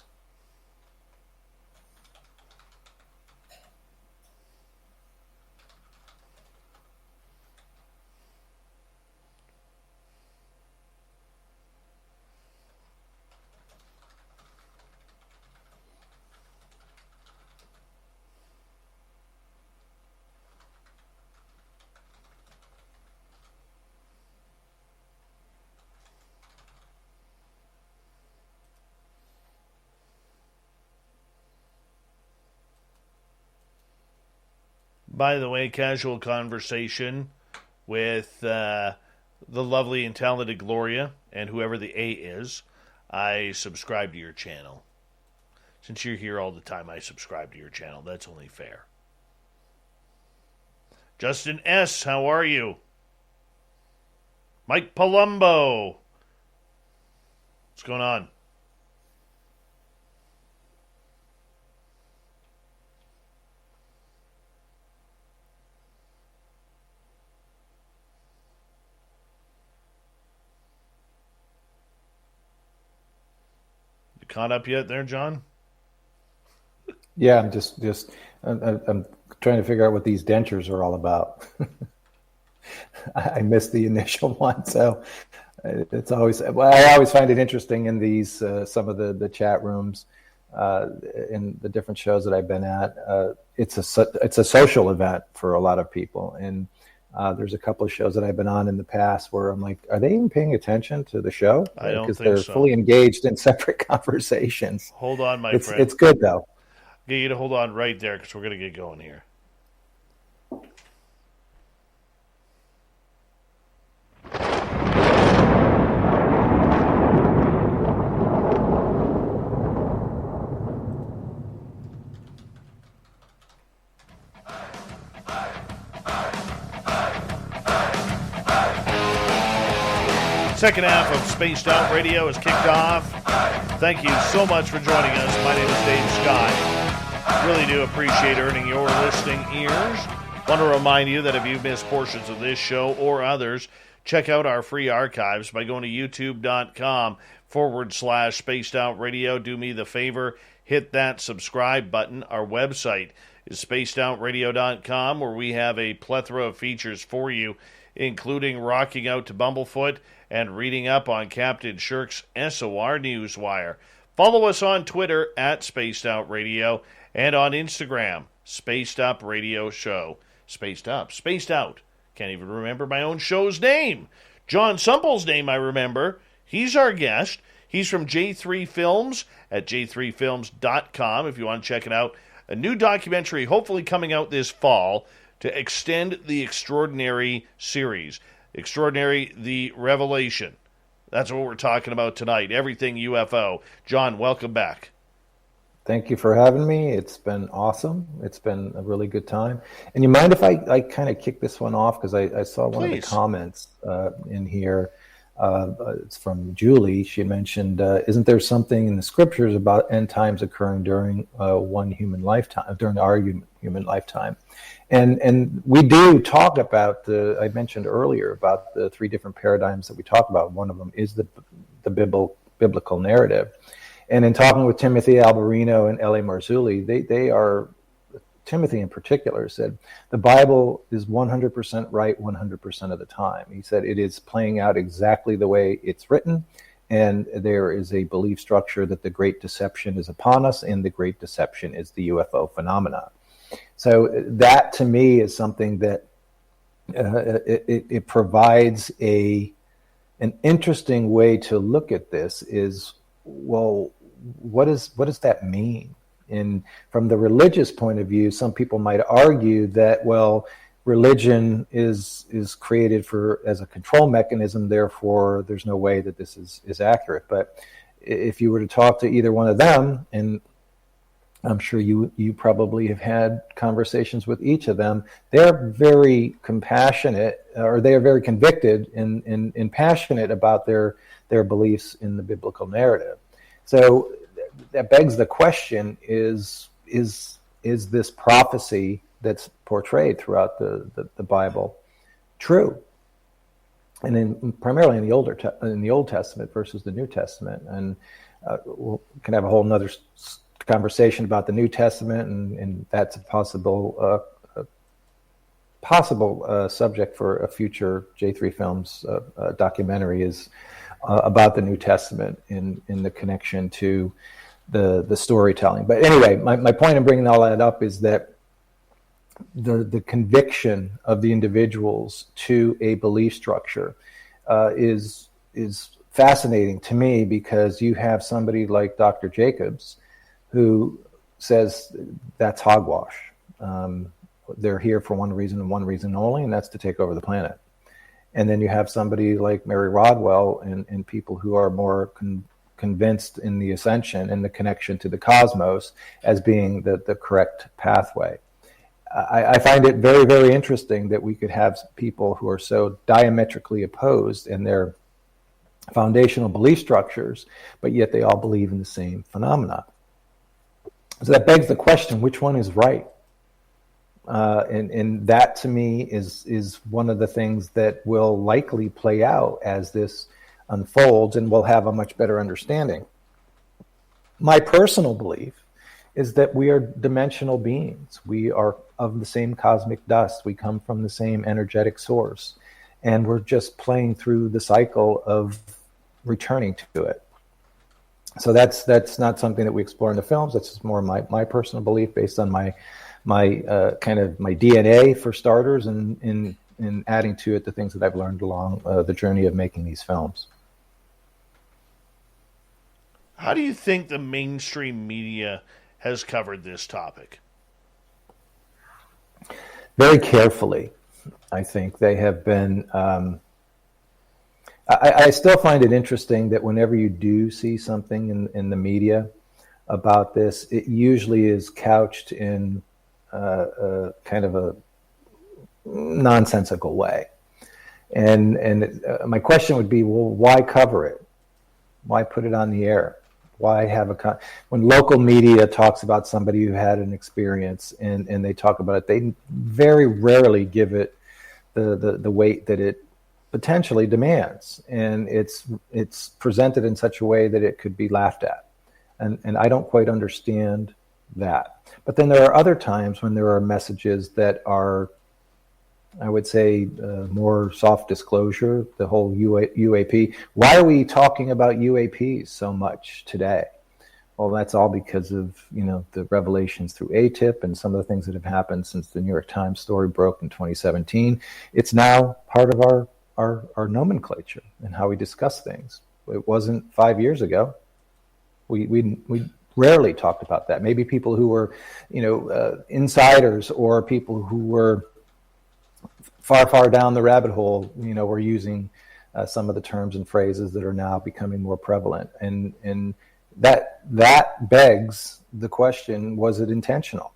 Speaker 1: by the way, casual conversation with the lovely and talented Gloria and whoever the A is. I subscribe to your channel. Since you're here all the time, I subscribe to your channel. That's only fair. Justin S., how are you? Mike Palumbo. What's going on? You caught up yet there, John?
Speaker 2: Yeah, I'm trying to figure out what these dentures are all about. I missed the initial one, so it's always. Well, I always find it interesting in these some of the chat rooms in the different shows that I've been at. It's a social event for a lot of people, and there's a couple of shows that I've been on in the past where I'm like, are they even paying attention to the show?
Speaker 1: I don't think
Speaker 2: they're
Speaker 1: so.
Speaker 2: Fully engaged in separate conversations.
Speaker 1: Hold on, my friend.
Speaker 2: It's good though.
Speaker 1: Get you to hold on right there because we're going to get going here. Second half of Spaced Out Radio is kicked off. Thank you so much for joining us. My name is Dave Scott. Really do appreciate earning your listening ears. Want to remind you that if you've missed portions of this show or others, check out our free archives by going to youtube.com/Spaced Out Radio. Do me the favor, hit that subscribe button. Our website is spacedoutradio.com, where we have a plethora of features for you, including rocking out to Bumblefoot and reading up on Captain Shirk's SOR Newswire. Follow us on Twitter at Spaced Out Radio and on Instagram, Spaced Up Radio Show. Spaced Up, Spaced Out. Can't even remember my own show's name. Jon Sumple's name I remember. He's our guest. He's from J3 Films at j3films.com if you want to check it out. A new documentary hopefully coming out this fall to extend the Extraordinary series. Extraordinary, the Revelation. That's what we're talking about tonight. Everything UFO. John, welcome back.
Speaker 2: Thank you for having me. It's been awesome. It's been a really good time. And you mind if I kind of kick this one off? Because I saw one of the comments in here. It's from Julie. She mentioned, isn't there something in the scriptures about end times occurring during one human lifetime, during our human lifetime? And we do talk about I mentioned earlier about the three different paradigms that we talk about. One of them is the biblical narrative. And in talking with Timothy Alberino and L.A. Marzulli, they are, Timothy in particular said, the Bible is 100% right 100% of the time. He said it is playing out exactly the way it's written, and there is a belief structure that the Great Deception is upon us, and the Great Deception is the UFO phenomenon. So that, to me, is something that it provides an interesting way to look at this. Is, well, what does that mean? And from the religious point of view, some people might argue that, well, religion is created as a control mechanism, therefore there's no way that this is accurate. But if you were to talk to either one of them, and I'm sure you probably have had conversations with each of them, they're very compassionate, or they are very convicted and passionate about their beliefs in the biblical narrative. So that begs the question: is this prophecy that's portrayed throughout the Bible true? And primarily in the Old Testament versus the New Testament. And we can have a whole nother conversation about the New Testament, and that's a possible subject for a future J3 Films documentary, is about the New Testament in the connection to the storytelling. But anyway, my point in bringing all that up is that the conviction of the individuals to a belief structure is fascinating to me, because you have somebody like Dr. Jacobs who says that's hogwash, they're here for one reason and one reason only, and that's to take over the planet. And then you have somebody like Mary Rodwell and people who are more convinced in the ascension and the connection to the cosmos as being the correct pathway. I find it very, very interesting that we could have people who are so diametrically opposed in their foundational belief structures, but yet they all believe in the same phenomena. So that begs the question, which one is right? And that to me is one of the things that will likely play out as this unfolds, and we'll have a much better understanding. My personal belief is that we are dimensional beings. We are of the same cosmic dust. We come from the same energetic source, and we're just playing through the cycle of returning to it. So that's not something that we explore in the films. That's just more my personal belief based on my kind of my DNA for starters, and in adding to it the things that I've learned along the journey of making these films.
Speaker 1: How do you think the mainstream media has covered this topic?
Speaker 2: Very carefully. I think they have been. I still find it interesting that whenever you do see something in the media about this, it usually is couched in kind of a nonsensical way. And my question would be, well, why cover it? Why put it on the air? Why have when local media talks about somebody who had an experience and they talk about it, they very rarely give it the weight that it potentially demands, and it's presented in such a way that it could be laughed at, and I don't quite understand that. But then there are other times when there are messages that are, I would say, more soft disclosure. The whole UAP. Why are we talking about UAPs so much today? Well, that's all because of the revelations through ATIP and some of the things that have happened since the New York Times story broke in 2017. It's now part of our nomenclature and how we discuss things. It wasn't 5 years ago. We rarely talked about that. Maybe people who were, insiders or people who were far down the rabbit hole, were using some of the terms and phrases that are now becoming more prevalent. And that begs the question, was it intentional?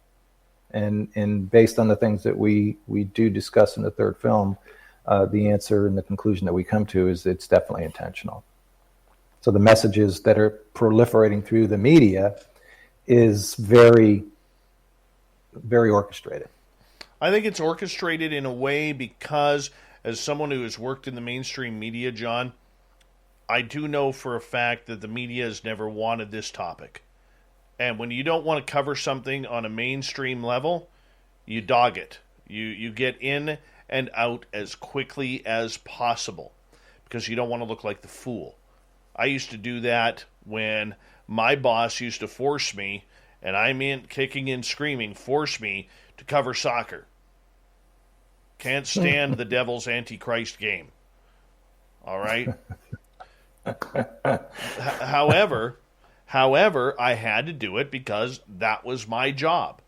Speaker 2: And based on the things that we do discuss in the third film, the answer and the conclusion that we come to is it's definitely intentional. So the messages that are proliferating through the media is very, very orchestrated.
Speaker 1: I think it's orchestrated in a way because, as someone who has worked in the mainstream media, John, I do know for a fact that the media has never wanted this topic. And when you don't want to cover something on a mainstream level, you dog it. You get in and out as quickly as possible because you don't want to look like the fool. I used to do that when my boss used to force me, and I meant kicking and screaming, force me to cover soccer. Can't stand the Devil's Antichrist game. All right? However, I had to do it because that was my job,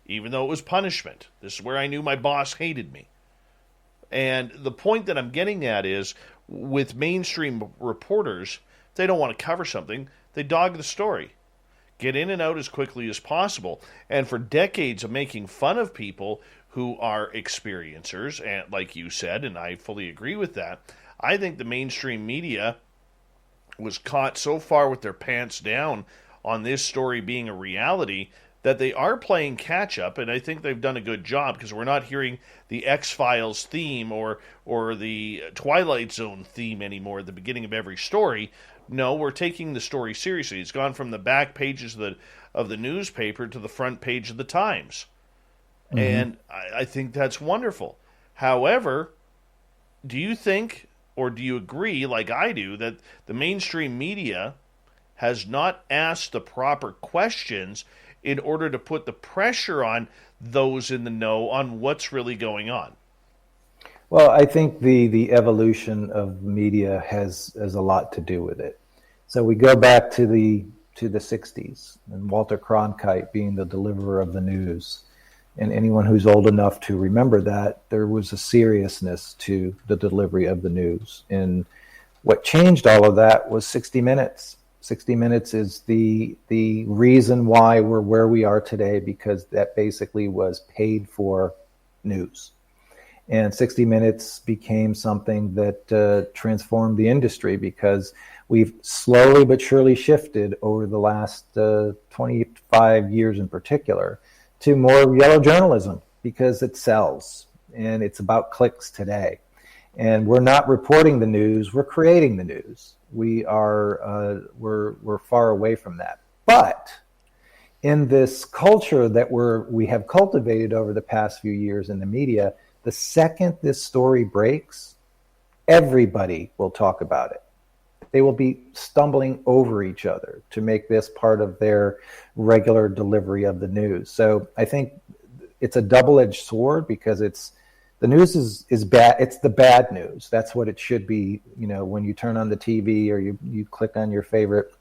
Speaker 1: even though it was punishment. This is where I knew my boss hated me. And the point that I'm getting at is, with mainstream reporters, if they don't want to cover something, they dog the story. Get in and out as quickly as possible. And for decades of making fun of people who are experiencers, and like you said, and I fully agree with that, I think the mainstream media was caught so far with their pants down on this story being a reality that they are playing catch-up, and I think they've done a good job because we're not hearing the X-Files theme or the Twilight Zone theme anymore at the beginning of every story. No, we're taking the story seriously. It's gone from the back pages of the newspaper to the front page of the Times. Mm-hmm. And I think that's wonderful. However, do you think, or do you agree, like I do, that the mainstream media has not asked the proper questions in order to put the pressure on those in the know on what's really going on?
Speaker 2: Well, I think the evolution of media has a lot to do with it. So we go back to the 60s and Walter Cronkite being the deliverer of the news. And anyone who's old enough to remember that, there was a seriousness to the delivery of the news. And what changed all of that was 60 Minutes. 60 Minutes is the reason why we're where we are today, because that basically was paid for news. And 60 Minutes became something that transformed the industry, because we've slowly but surely shifted over the last 25 years in particular to more yellow journalism, because it sells and it's about clicks today. And we're not reporting the news, we're creating the news. We're far away from that. But in this culture that we have cultivated over the past few years in the media, the second this story breaks, everybody will talk about it. They will be stumbling over each other to make this part of their regular delivery of the news. So I think it's a double-edged sword, because the news is bad. It's the bad news. That's what it should be. When you turn on the TV or you click on your favorite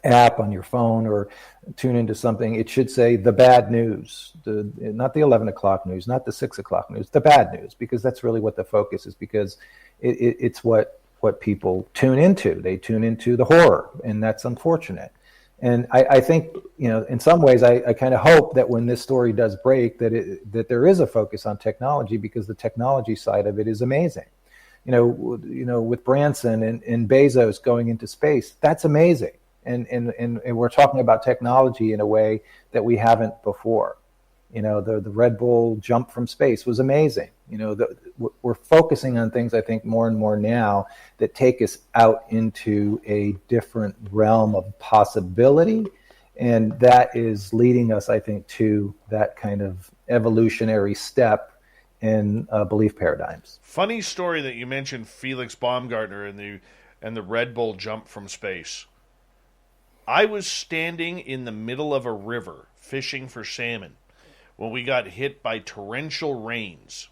Speaker 2: app on your phone or tune into something, it should say the bad news, not the 11 o'clock news, not the 6 o'clock news, the bad news, because that's really what the focus is, because it's what people tune into. They tune into the horror, and that's unfortunate. And I think, in some ways, I kind of hope that when this story does break, that there is a focus on technology, because the technology side of it is amazing. With Branson and Bezos going into space, that's amazing. And we're talking about technology in a way that we haven't before. The Red Bull jump from space was amazing. We're focusing on things, I think, more and more now that take us out into a different realm of possibility. And that is leading us, I think, to that kind of evolutionary step in belief paradigms.
Speaker 1: Funny story that you mentioned Felix Baumgartner and the Red Bull jump from space. I was standing in the middle of a river fishing for salmon when we got hit by torrential rains,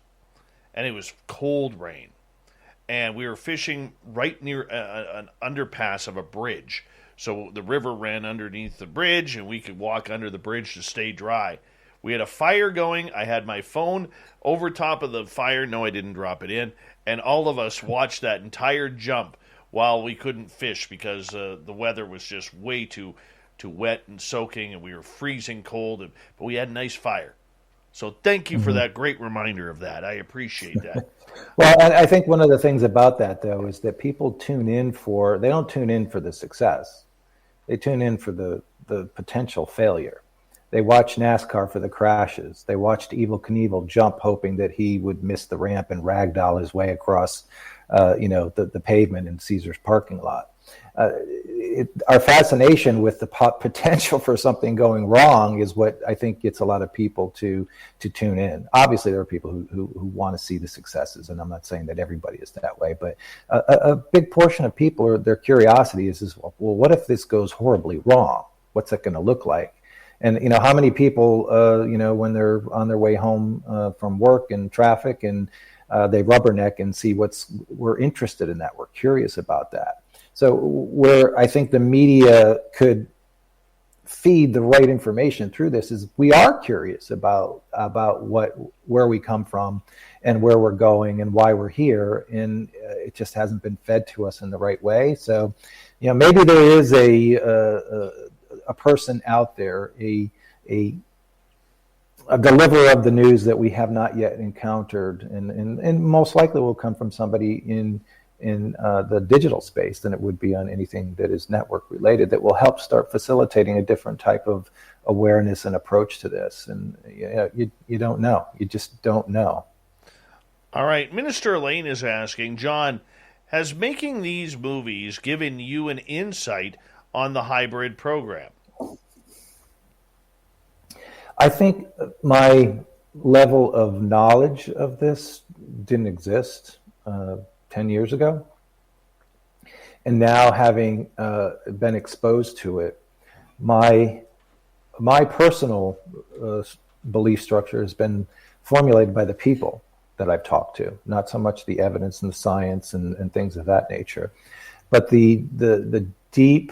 Speaker 1: and it was cold rain, and we were fishing right near an underpass of a bridge, so the river ran underneath the bridge and we could walk under the bridge to stay dry. We had a fire going. I had my phone over top of the fire. No, I didn't drop it in, and all of us watched that entire jump while we couldn't fish because the weather was just way too wet and soaking, and we were freezing cold, but we had a nice fire. So thank you for that great reminder of that. I appreciate that.
Speaker 2: Well, I think one of the things about that, though, is that people they don't tune in for the success. They tune in for the potential failure. They watch NASCAR for the crashes. They watched Evel Knievel jump, hoping that he would miss the ramp and ragdoll his way across the pavement in Caesar's parking lot. Our fascination with the potential for something going wrong is what I think gets a lot of people to tune in. Obviously, there are people who want to see the successes, and I'm not saying that everybody is that way, but a big portion of people, their curiosity is, well, what if this goes horribly wrong? What's it going to look like? And how many people, when they're on their way home from work and traffic, and they rubberneck and see we're interested in that. We're curious about that. So where I think the media could feed the right information through this is we are curious about where we come from and where we're going and why we're here, and it just hasn't been fed to us in the right way. So, maybe there is a person out there, a deliverer of the news that we have not yet encountered, and most likely will come from somebody in the digital space than it would be on anything that is network related, that will help start facilitating a different type of awareness and approach to this. And you don't know. You just don't know.
Speaker 1: All right. Minister Elaine is asking, John, has making these movies given you an insight on the hybrid program?
Speaker 2: I think my level of knowledge of this didn't exist 10 years ago. And now, having been exposed to it, my personal belief structure has been formulated by the people that I've talked to, not so much the evidence and the science and things of that nature, but the deep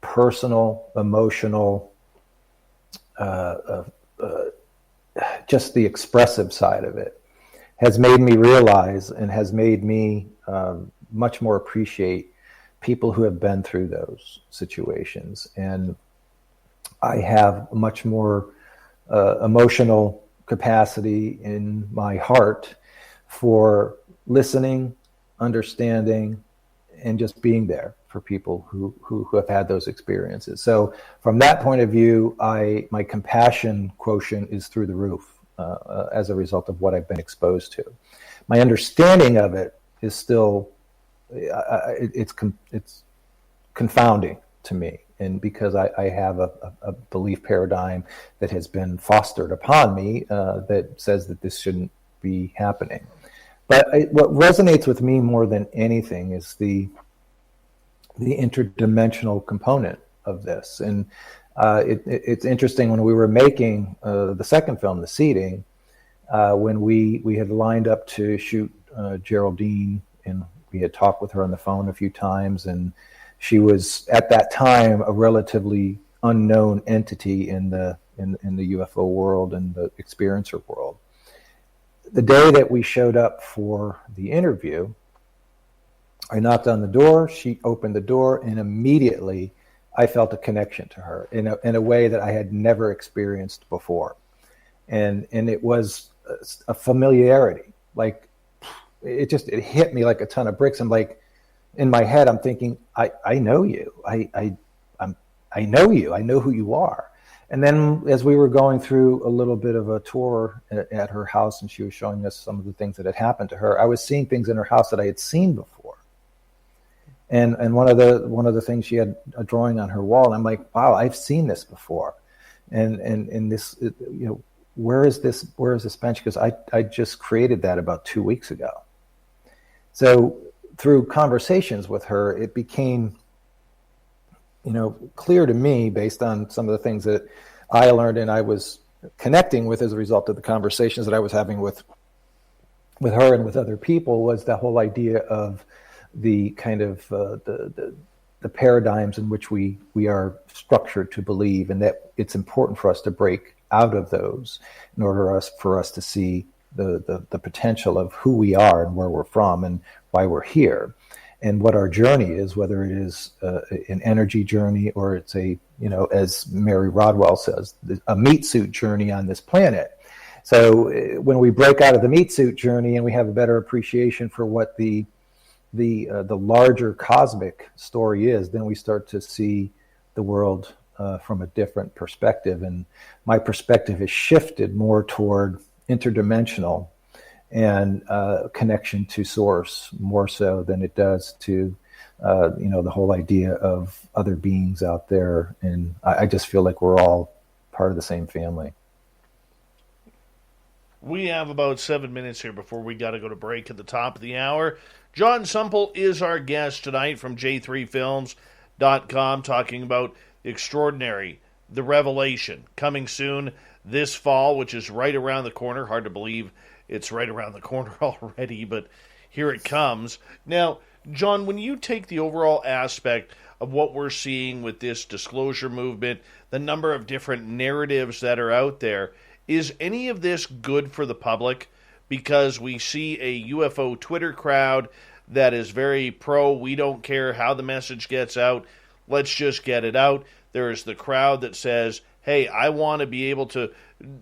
Speaker 2: personal, emotional just the expressive side of it has made me realize and has made me much more appreciate people who have been through those situations. And I have much more emotional capacity in my heart for listening, understanding, and just being there for people who have had those experiences. So from that point of view, my compassion quotient is through the roof as a result of what I've been exposed to. My understanding of it is still, it's confounding to me. And because I have a belief paradigm that has been fostered upon me that says that this shouldn't be happening. But what resonates with me more than anything is the interdimensional component of this. And it's interesting, when we were making the second film, The Seeding, when we had lined up to shoot Geraldine, and we had talked with her on the phone a few times, and she was at that time a relatively unknown entity in the UFO world and the experiencer world. The day that we showed up for the interview, I knocked on the door, she opened the door, and immediately I felt a connection to her in a way that I had never experienced before. And it was a familiarity. Like, it hit me like a ton of bricks. I'm like, in my head, I'm thinking, I know you. I know you. I know who you are. And then as we were going through a little bit of a tour at her house, and she was showing us some of the things that had happened to her, I was seeing things in her house that I had seen before. And one of the things, she had a drawing on her wall, and I'm like, wow, I've seen this before. And this, where is this bench? Because I just created that about 2 weeks ago. So through conversations with her, it became, clear to me, based on some of the things that I learned and I was connecting with as a result of the conversations that I was having with her and with other people, was the whole idea of the kind of the paradigms in which we are structured to believe, and that it's important for us to break out of those in order for us to see the potential of who we are and where we're from and why we're here, and what our journey is, whether it is an energy journey or it's as Mary Rodwell says, a meat suit journey on this planet. So when we break out of the meat suit journey and we have a better appreciation for what the larger cosmic story is, then we start to see the world from a different perspective. And my perspective has shifted more toward interdimensional and connection to source, more so than it does to the whole idea of other beings out there. And I just feel like we're all part of the same family.
Speaker 1: We have about 7 minutes here before we got to go to break at the top of the hour. Jon Sumple is our guest tonight from J3Films.com, talking about Extraordinary, The Revelation, coming soon this fall, which is right around the corner. Hard to believe it's right around the corner already, but here it comes. Now, Jon, when you take the overall aspect of what we're seeing with this disclosure movement, the number of different narratives that are out there, is any of this good for the public? Because we see a UFO Twitter crowd that is very pro, we don't care how the message gets out, let's just get it out. There is the crowd that says, hey, I want to be able to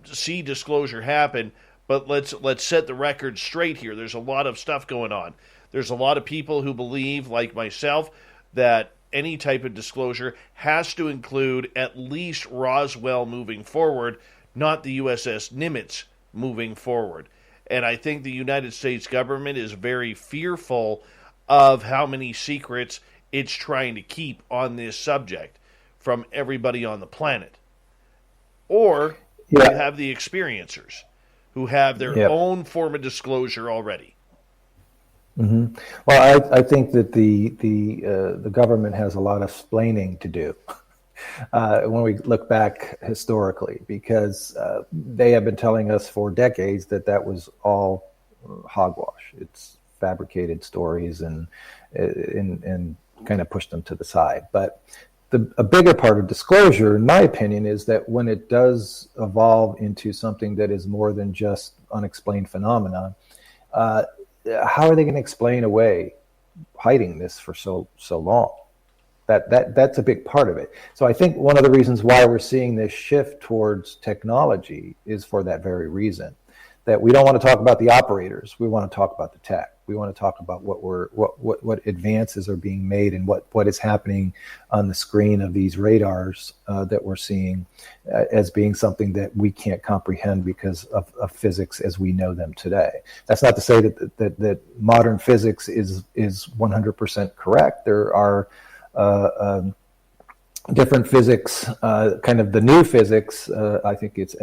Speaker 1: see disclosure happen, but let's set the record straight here. There's a lot of stuff going on. There's a lot of people who believe, like myself, that any type of disclosure has to include at least Roswell moving forward, not the USS Nimitz moving forward. And I think the United States government is very fearful of how many secrets it's trying to keep on this subject from everybody on the planet. Or you have the experiencers who have their own form of disclosure already.
Speaker 2: Mm-hmm. Well, I think that the government has a lot of explaining to do when we look back historically, because they have been telling us for decades that was all hogwash. It's fabricated stories and kind of pushed them to the side. But a bigger part of disclosure, in my opinion, is that when it does evolve into something that is more than just unexplained phenomena, how are they going to explain away hiding this for so long? That's a big part of it. So I think one of the reasons why we're seeing this shift towards technology is for that very reason, that we don't want to talk about the operators. We want to talk about the tech. We want to talk about what advances are being made and what is happening on the screen of these radars that we're seeing as being something that we can't comprehend because of physics as we know them today. That's not to say that modern physics is 100% correct. There are different physics, kind of the new physics. I think it's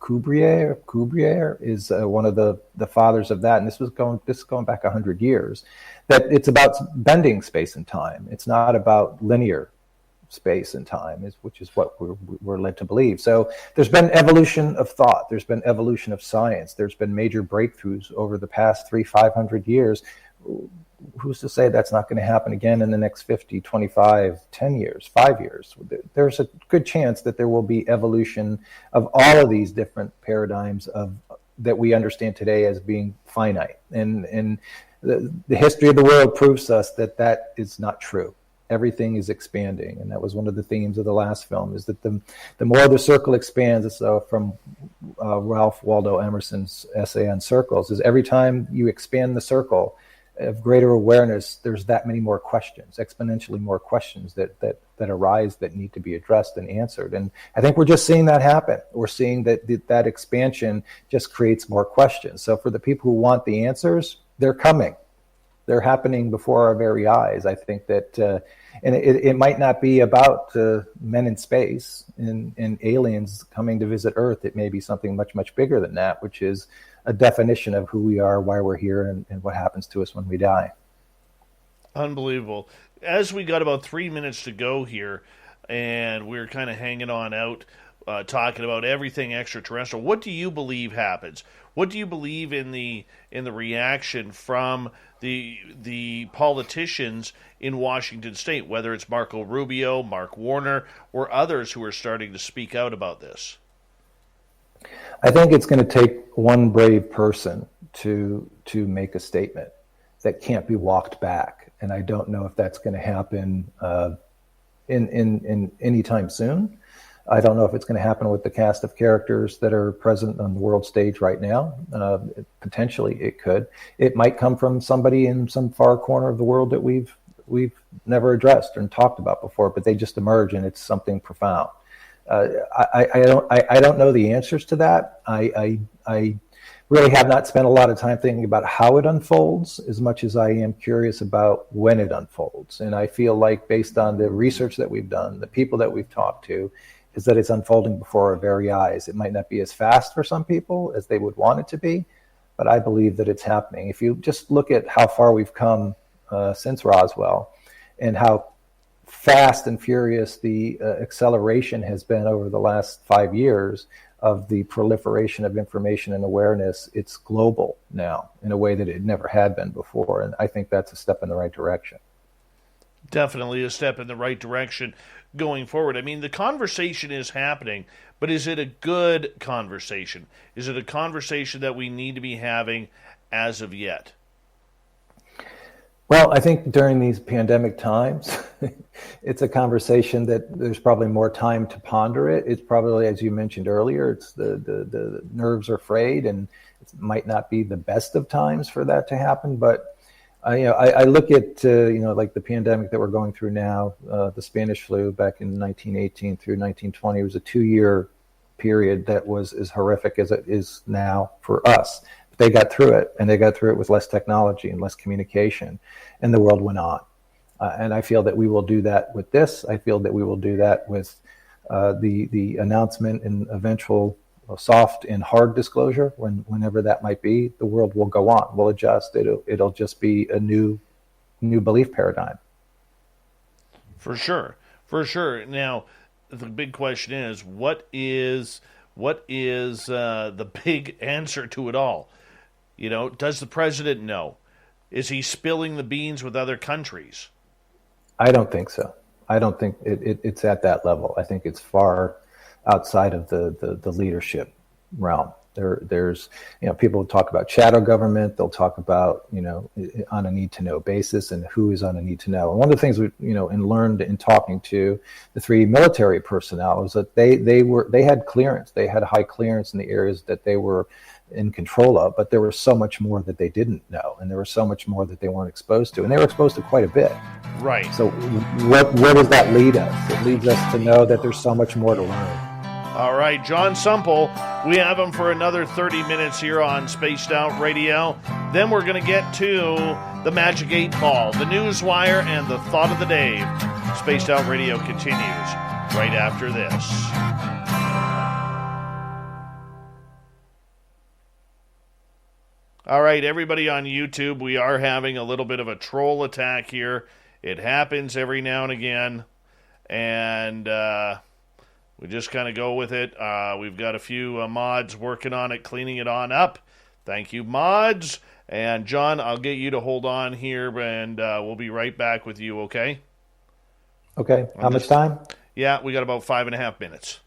Speaker 2: Alcubierre is one of the fathers of that, and this is going back 100 years. That it's about bending space and time. It's not about linear space and time, which is what we're led to believe. So there's been evolution of thought. There's been evolution of science. There's been major breakthroughs over the past 500 years. Who's to say that's not going to happen again in the next 50, 25, 10 years, 5 years? There's a good chance that there will be evolution of all of these different paradigms that we understand today as being finite. And the history of the world proves us that is not true. Everything is expanding, and that was one of the themes of the last film, is that the more the circle expands, so from Ralph Waldo Emerson's essay on circles, is every time you expand the circle of greater awareness, there's that many more questions, exponentially more questions that arise that need to be addressed and answered. And I think we're just seeing that happen. We're seeing that expansion just creates more questions. So for the people who want the answers, they're coming. They're happening before our very eyes. I think that, and it might not be about men in space and aliens coming to visit Earth. It may be something much, much bigger than that, which is a definition of who we are, why we're here, and what happens to us when we die.
Speaker 1: Unbelievable. As we got about 3 minutes to go here, and we're kind of hanging on out, talking about everything extraterrestrial, what do you believe happens? What do you believe in the reaction from the politicians in Washington State, whether it's Marco Rubio, Mark Warner, or others who are starting to speak out about this?
Speaker 2: I think it's going to take one brave person to make a statement that can't be walked back, and I don't know if that's going to happen in any time soon. I don't know if it's going to happen with the cast of characters that are present on the world stage right now. Potentially, it could. It might come from somebody in some far corner of the world that we've never addressed and talked about before, but they just emerge, and it's something profound. I don't know the answers to that. I really have not spent a lot of time thinking about how it unfolds as much as I am curious about when it unfolds. And I feel like, based on the research that we've done, the people that we've talked to, is that it's unfolding before our very eyes. It might not be as fast for some people as they would want it to be, but I believe that it's happening. If you just look at how far we've come since Roswell, and how fast and furious the acceleration has been over the last 5 years of the proliferation of information and awareness, it's global now in a way that it never had been before. And I think that's a step in the right direction.
Speaker 1: Definitely a step in the right direction going forward. I mean, the conversation is happening, but is it a good conversation? Is it a conversation that we need to be having as of yet?
Speaker 2: Well, I think during these pandemic times, it's a conversation that there's probably more time to ponder it. It's probably, as you mentioned earlier, it's the nerves are frayed, and it might not be the best of times for that to happen. But I look at like the pandemic that we're going through now, the Spanish flu back in 1918 through 1920. It was a 2-year period that was as horrific as it is now for us. They got through it, and they got through it with less technology and less communication, and the world went on. And I feel that we will do that with this. I feel that we will do that with the announcement and eventual soft and hard disclosure, whenever that might be. The world will go on. We'll adjust. It'll just be a new belief paradigm.
Speaker 1: For sure. Now, the big question is, what is the big answer to it all? Does the president know? Is he spilling the beans with other countries?
Speaker 2: I don't think so. I don't think it's at that level. I think it's far outside of the leadership realm. There's people talk about shadow government. They'll talk about on a need to know basis and who is on a need to know. And one of the things we and learned in talking to the 3 military personnel was that they had clearance. They had high clearance in the areas that they were in control of, but there was so much more that they didn't know, and there was so much more that they weren't exposed to, and they were exposed to quite a bit.
Speaker 1: Right.
Speaker 2: So where does that lead us? It leads us to know that there's so much more to learn.
Speaker 1: All right, Jon Sumple, we have him for another 30 minutes here on Spaced Out Radio. Then we're going to get to the Magic 8 Ball, the Newswire, and the Thought of the Day. Spaced Out Radio continues right after this. All right, everybody on YouTube, we are having a little bit of a troll attack here. It happens every now and again, and we just kind of go with it. We've got a few mods working on it, cleaning it on up. Thank you, mods. And, John, I'll get you to hold on here, and we'll be right back with you, okay?
Speaker 2: Okay. How much time?
Speaker 1: Yeah, we got about 5.5 minutes.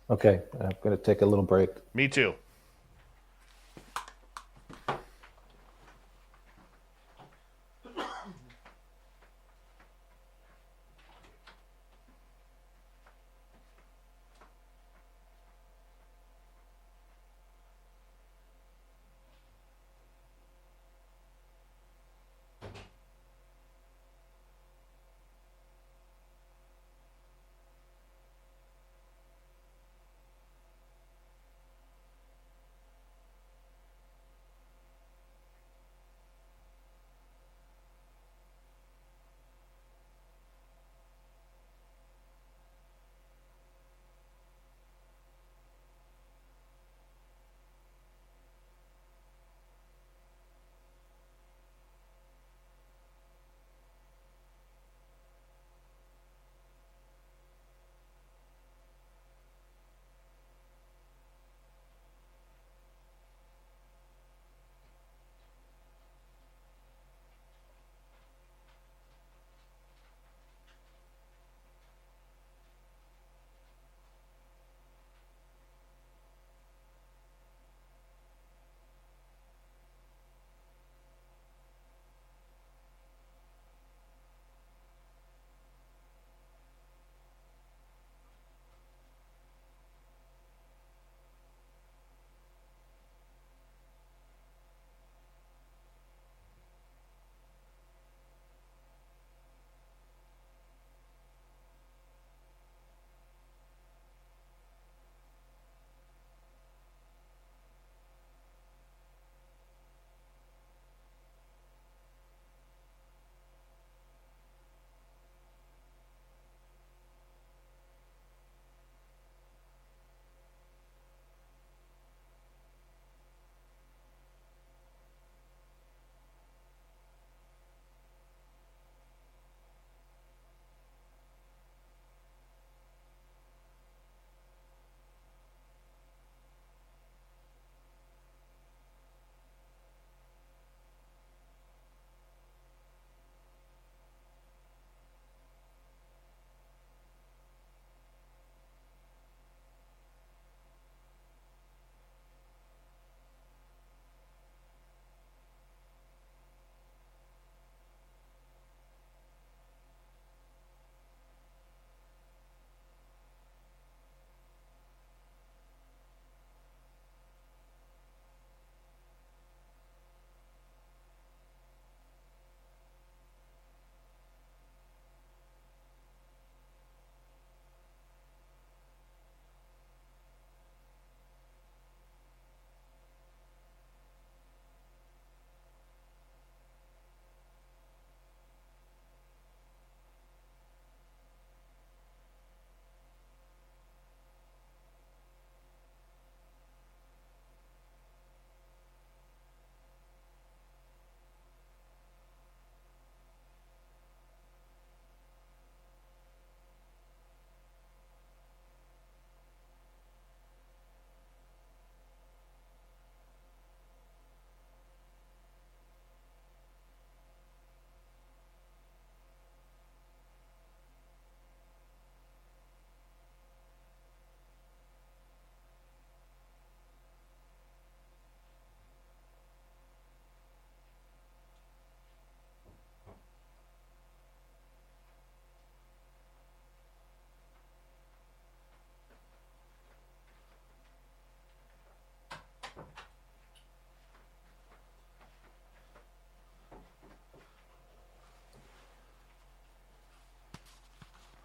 Speaker 2: Okay. I'm going to take a little break.
Speaker 1: Me too.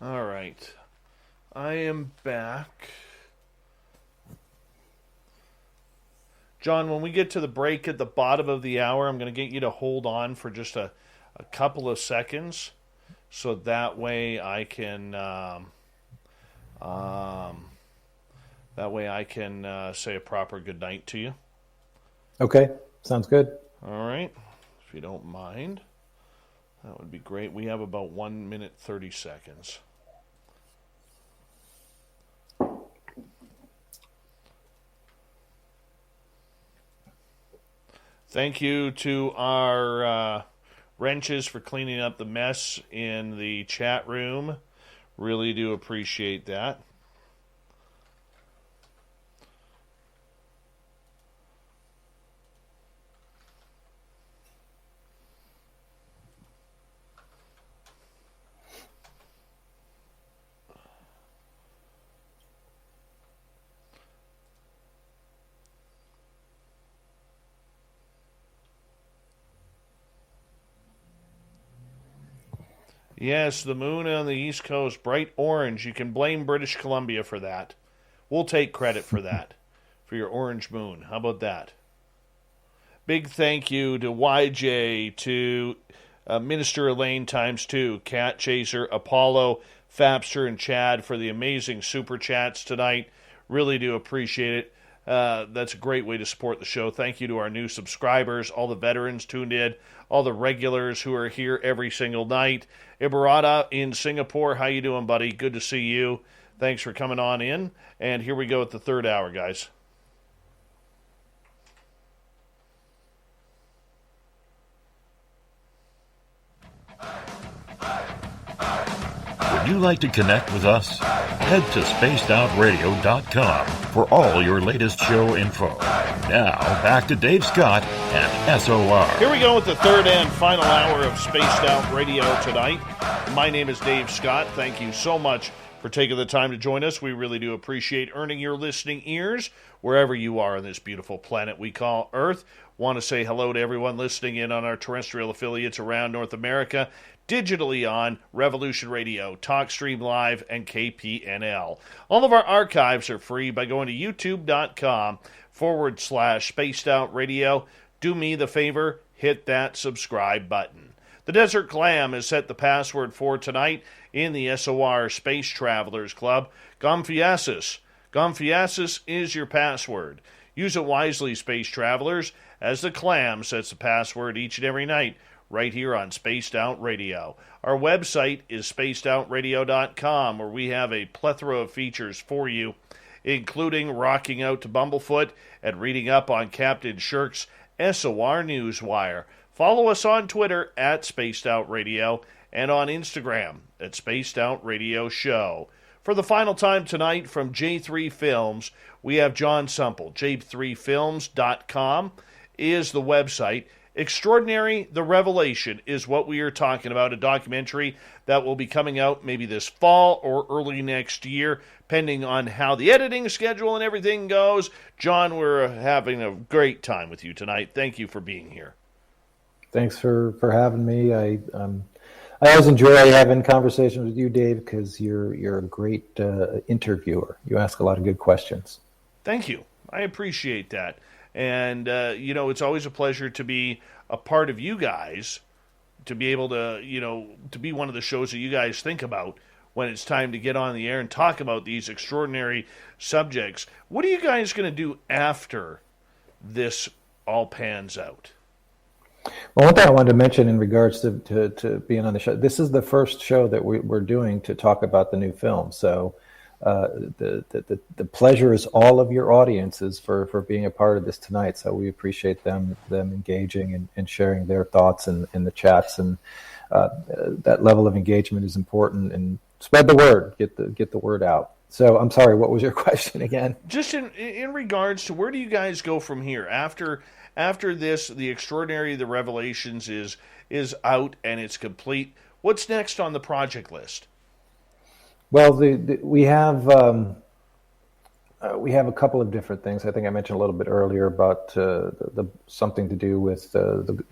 Speaker 1: All right. I am back. John, when we get to the break at the bottom of the hour, I'm going to get you to hold on for just a couple of seconds, so that way I can say a proper good night to you.
Speaker 2: Okay, sounds good.
Speaker 1: All right, if you don't mind, that would be great. We have about 1 minute 30 seconds. Thank you to our wrenches for cleaning up the mess in the chat room. Really do appreciate that. Yes, the moon on the East Coast, bright orange. You can blame British Columbia for that. We'll take credit for that, for your orange moon. How about that? Big thank you to YJ, to Minister Elaine ×2, Cat Chaser, Apollo, Fapster, and Chad for the amazing super chats tonight. Really do appreciate it. That's a great way to support the show. Thank you to our new subscribers, all the veterans tuned in, all the regulars who are here every single night. Ibarata in Singapore, how you doing, buddy? Good to see you. Thanks for coming on in. And here we go with the third hour, guys.
Speaker 3: Would you like to connect with us? Head to spacedoutradio.com for all your latest show info. Now, back to Dave Scott and SOR.
Speaker 1: Here we go with the third and final hour of Spaced Out Radio tonight. My name is Dave Scott. Thank you so much for taking the time to join us. We really do appreciate earning your listening ears wherever you are on this beautiful planet we call Earth. Want to say hello to everyone listening in on our terrestrial affiliates around North America, digitally on Revolution Radio, TalkStream Live, and KPNL. All of our archives are free by going to youtube.com/Spaced Out Radio. Do me the favor, hit that subscribe button. The Desert Clam has set the password for tonight in the SOR Space Travelers Club. Gomfiasis. Gomfiasis is your password. Use it wisely, Space Travelers, as the Clam sets the password each and every night right here on Spaced Out Radio. Our website is spacedoutradio.com, where we have a plethora of features for you, including rocking out to Bumblefoot and reading up on Captain Shirk's SOR Newswire. Follow us on Twitter at Spaced Out Radio and on Instagram at Spaced Out Radio Show. For the final time tonight from J3 Films, we have Jon Sumple. J3films.com is the website. Extraordinary the Revelation is what we are talking about, a documentary that will be coming out maybe this fall or early next year, depending on how the editing schedule and everything goes. John, we're having a great time with you tonight. Thank you for being here.
Speaker 2: Thanks for having me. I always enjoy having conversations with you, Dave, because you're a great interviewer. You ask a lot of good questions.
Speaker 1: Thank you. I appreciate that. And, it's always a pleasure to be a part of you guys, to be able to, to be one of the shows that you guys think about when it's time to get on the air and talk about these extraordinary subjects. What are you guys going to do after this all pans out?
Speaker 2: Well, one thing I wanted to mention in regards to being on the show, this is the first show that we're doing to talk about the new film. So the pleasure is all of your audiences for being a part of this tonight. So we appreciate them engaging and sharing their thoughts in the chats. And that level of engagement is important. And spread the word, get the word out. So I'm sorry, what was your question again?
Speaker 1: Just in regards to where do you guys go from here after this? The Extraordinary, the Revelations is out and it's complete. What's next on the project list?
Speaker 2: Well, we have We have a couple of different things. I think I mentioned a little bit earlier about the something to do with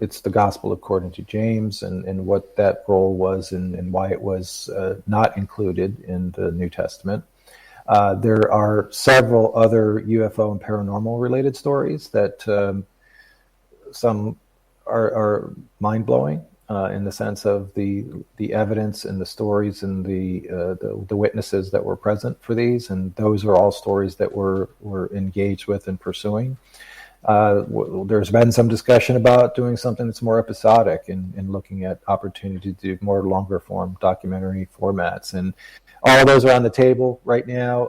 Speaker 2: it's the gospel according to James and what that role was and why it was not included in the New Testament. There are several other UFO and paranormal related stories that some are mind-blowing in the sense of the evidence and the stories and the witnesses that were present for these, and those are all stories that we're engaged with and pursuing. There's been some discussion about doing something that's more episodic and looking at opportunity to do more longer form documentary formats, and all of those are on the table right now.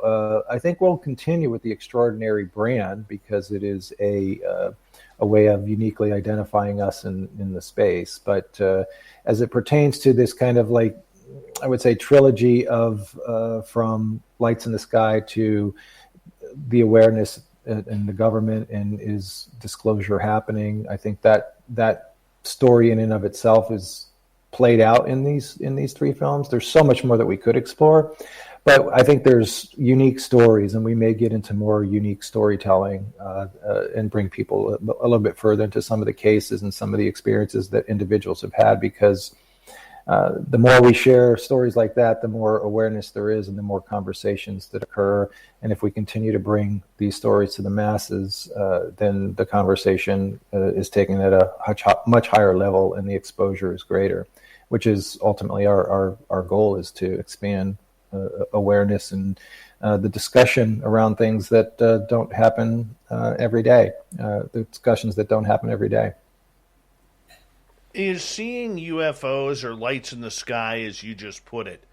Speaker 2: I think we'll continue with the Extraordinary brand because it is a way of uniquely identifying us in the space. But as it pertains to this kind of like, I would say, trilogy of from Lights in the Sky to the awareness in the government and is disclosure happening, I think that story in and of itself is played out in these three films. There's so much more that we could explore, but I think there's unique stories, and we may get into more unique storytelling and bring people a little bit further into some of the cases and some of the experiences that individuals have had, because the more we share stories like that, the more awareness there is and the more conversations that occur. And if we continue to bring these stories to the masses, then the conversation is taken at a much higher level and the exposure is greater, which is ultimately our goal, is to expand awareness and the discussion around things that don't happen every day, the discussions that don't happen every day.
Speaker 1: Is seeing UFOs or lights in the sky, as you just put it,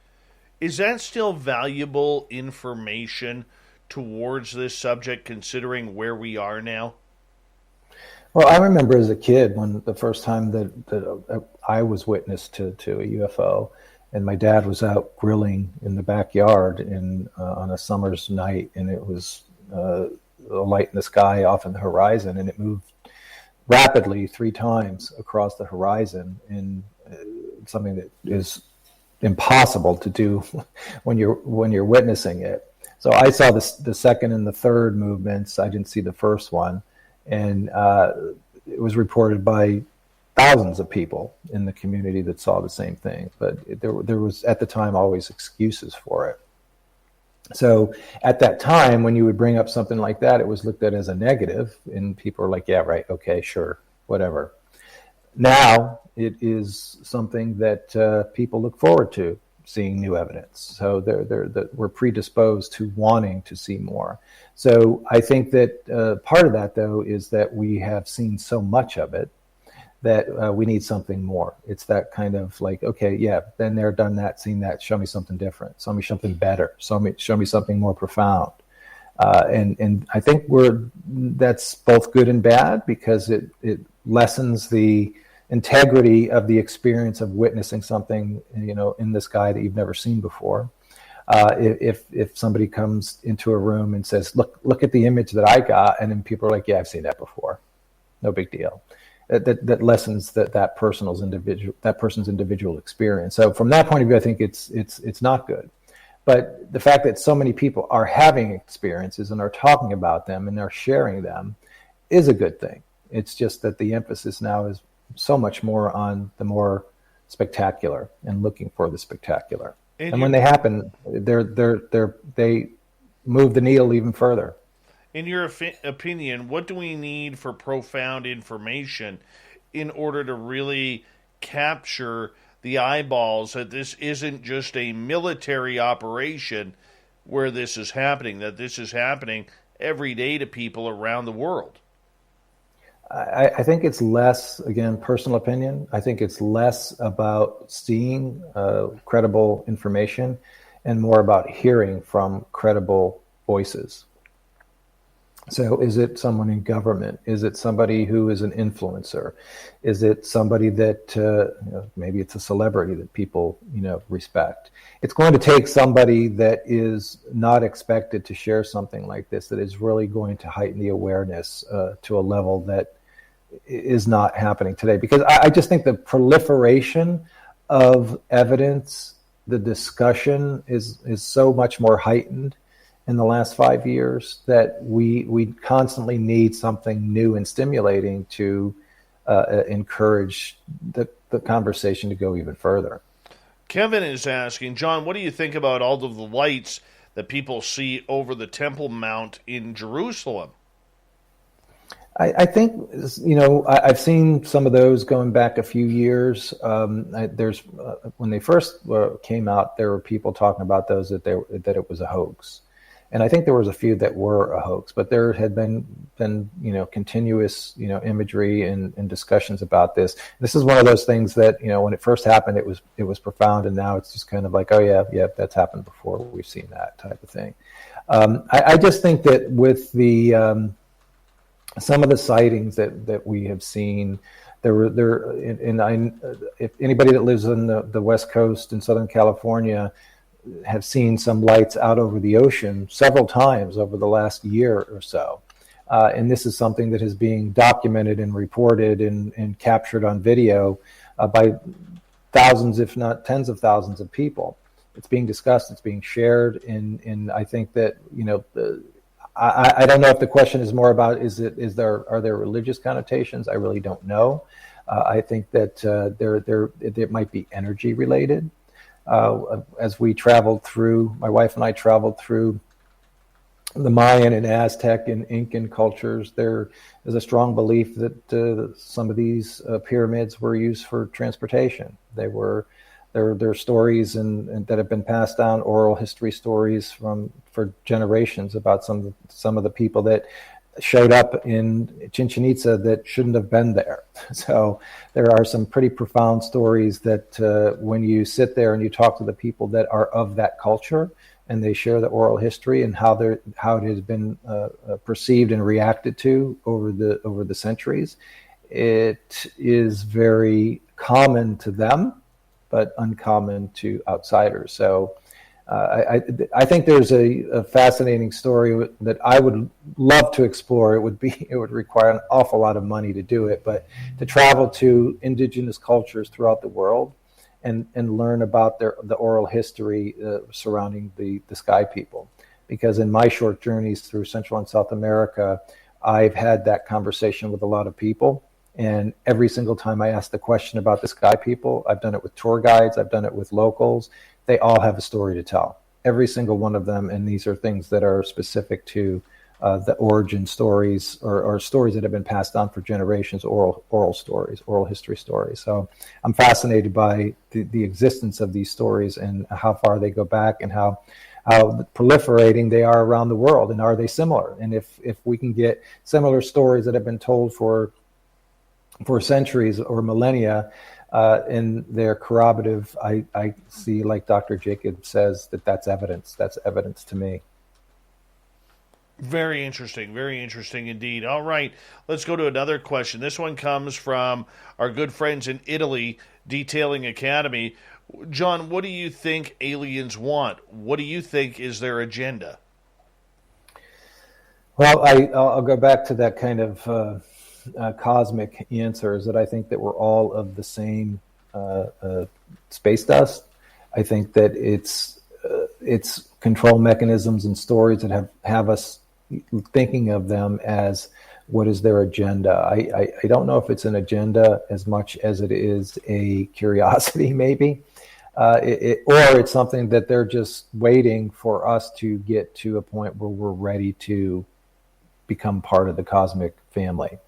Speaker 1: is that still valuable information towards this subject, considering where we are now?
Speaker 2: Well, I remember as a kid when the first time that I was witness to a UFO, and my dad was out grilling in the backyard on a summer's night, and it was a light in the sky off in the horizon, and it moved rapidly 3 times across the horizon, in something that is impossible to do when you're witnessing it. So I saw the second and the third movements. I didn't see the first one, and it was reported by thousands of people in the community that saw the same thing. But there was at the time always excuses for it. So at that time, when you would bring up something like that, it was looked at as a negative, and people were like, yeah, right, okay, sure, whatever. Now it is something that people look forward to, seeing new evidence. So we're predisposed to wanting to see more. So I think that part of that, though, is that we have seen so much of it that we need something more. It's that kind of like, okay, yeah, been there, done that, seen that, show me something different, show me something better, show me something more profound. And I think that's both good and bad, because it lessens the integrity of the experience of witnessing something, in the sky that you've never seen before. If somebody comes into a room and says, look at the image that I got, and then people are like, yeah, I've seen that before, no big deal. That lessens that person's individual experience. So from that point of view, I think it's not good. But the fact that so many people are having experiences and are talking about them and are sharing them is a good thing. It's just that the emphasis now is so much more on the more spectacular and looking for the spectacular. And when they happen, they move the needle even further.
Speaker 1: In your opinion, what do we need for profound information in order to really capture the eyeballs that this isn't just a military operation where this is happening, that this is happening every day to people around the world?
Speaker 2: I think it's less, again, personal opinion, I think it's less about seeing credible information and more about hearing from credible voices. So is it someone in government? Is it somebody who is an influencer? Is it somebody that maybe it's a celebrity that people respect? It's going to take somebody that is not expected to share something like this, that is really going to heighten the awareness to a level that is not happening today. Because I just think the proliferation of evidence, the discussion is so much more heightened in the last 5 years that we constantly need something new and stimulating to encourage the conversation to go even further.
Speaker 1: Kevin is asking, John, what do you think about all of the lights that people see over the Temple Mount in Jerusalem?
Speaker 2: I think, I've seen some of those going back a few years. When they first came out, there were people talking about those that it was a hoax. And I think there was a few that were a hoax, but there had been continuous, imagery and discussions about this. This is one of those things that, when it first happened, it was profound. And now it's just kind of like, oh yeah, that's happened before. We've seen that type of thing. I just think that with the, some of the sightings that we have seen, if anybody that lives on the West Coast in Southern California have seen some lights out over the ocean several times over the last year or so. And this is something that is being documented and reported and captured on video by thousands, if not tens of thousands of people. It's being discussed, it's being shared, and I think that, I don't know if the question is more about are there religious connotations? I really don't know. I think that there might be energy related. As we traveled through, my wife and I traveled through the Mayan and Aztec and Incan cultures, there is a strong belief that some of these pyramids were used for transportation. There are stories and that have been passed down, oral history stories for generations about some of the people that showed up in Chichen Itza that shouldn't have been there. So there are some pretty profound stories that when you sit there and you talk to the people that are of that culture and they share the oral history and how it has been perceived and reacted to over the centuries, it is very common to them, but uncommon to outsiders. So I think there's a fascinating story that I would love to explore. It would require an awful lot of money to do it, but to travel to indigenous cultures throughout the world and learn about the oral history surrounding the Sky People. Because in my short journeys through Central and South America, I've had that conversation with a lot of people. And every single time I ask the question about the Sky People, I've done it with tour guides, I've done it with locals. They all have a story to tell, every single one of them. And these are things that are specific to the origin stories or stories that have been passed on for generations, oral stories, oral history stories. So I'm fascinated by the existence of these stories and how far they go back and how proliferating they are around the world. And are they similar? And if we can get similar stories that have been told for centuries or millennia, and they're corroborative, I see, like Dr. Jacob says, that's evidence. That's evidence to me.
Speaker 1: Very interesting indeed. All right, let's go to another question. This one comes from our good friends in Italy, Detailing Academy. John, what do you think aliens want? What do you think is their agenda?
Speaker 2: Well, I'll go back to that kind of cosmic answers that I think that we're all of the same space dust. I think that it's control mechanisms and stories that have us thinking of them as what is their agenda. I don't know if it's an agenda as much as it is a curiosity, maybe, or it's something that they're just waiting for us to get to a point where we're ready to become part of the cosmic family.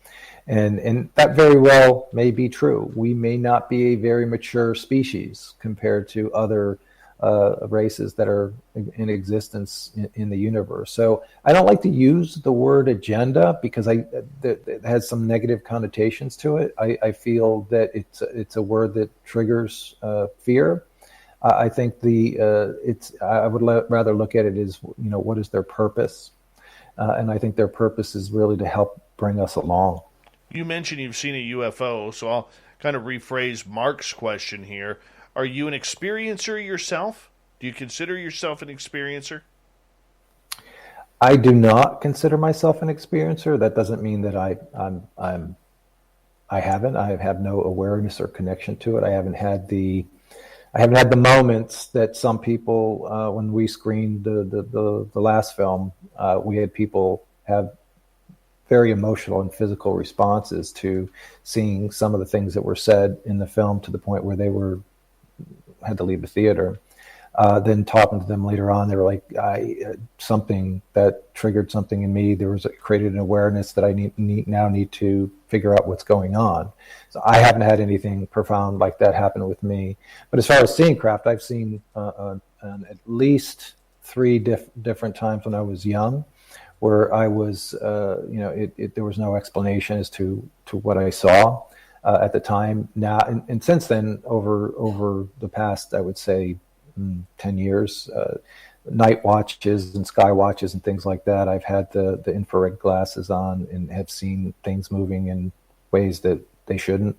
Speaker 2: And that very well may be true. We may not be a very mature species compared to other races that are in existence in the universe. So I don't like to use the word agenda because it has some negative connotations to it. I feel that it's a word that triggers fear. I think I would rather look at it as, what is their purpose? And I think their purpose is really to help bring us along.
Speaker 1: You mentioned you've seen a UFO, so I'll kind of rephrase Mark's question here. Are you an experiencer yourself? Do you consider yourself an experiencer?
Speaker 2: I do not consider myself an experiencer. That doesn't mean that I have no awareness or connection to it. I haven't had the I haven't had the moments that some people, when we screened the last film, we had people have very emotional and physical responses to seeing some of the things that were said in the film, to the point where they had to leave the theater. Then talking to them later on, they were like, something that triggered something in me. Created an awareness that I now need to figure out what's going on. So I haven't had anything profound like that happen with me. But as far as seeing craft, I've seen at least three different times when I was young, where I was, there was no explanation as to what I saw at the time. Now, and since then, over the past, I would say, 10 years, night watches and sky watches and things like that, I've had the infrared glasses on and have seen things moving in ways that they shouldn't.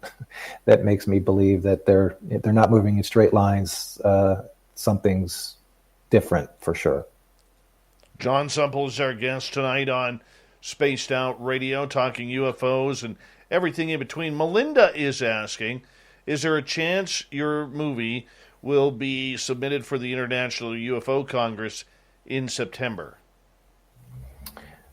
Speaker 2: That makes me believe that they're not moving in straight lines. Something's different for sure.
Speaker 1: Jon Sumple is our guest tonight on Spaced Out Radio, talking UFOs and everything in between. Melinda is asking, is there a chance your movie will be submitted for the International UFO Congress in September?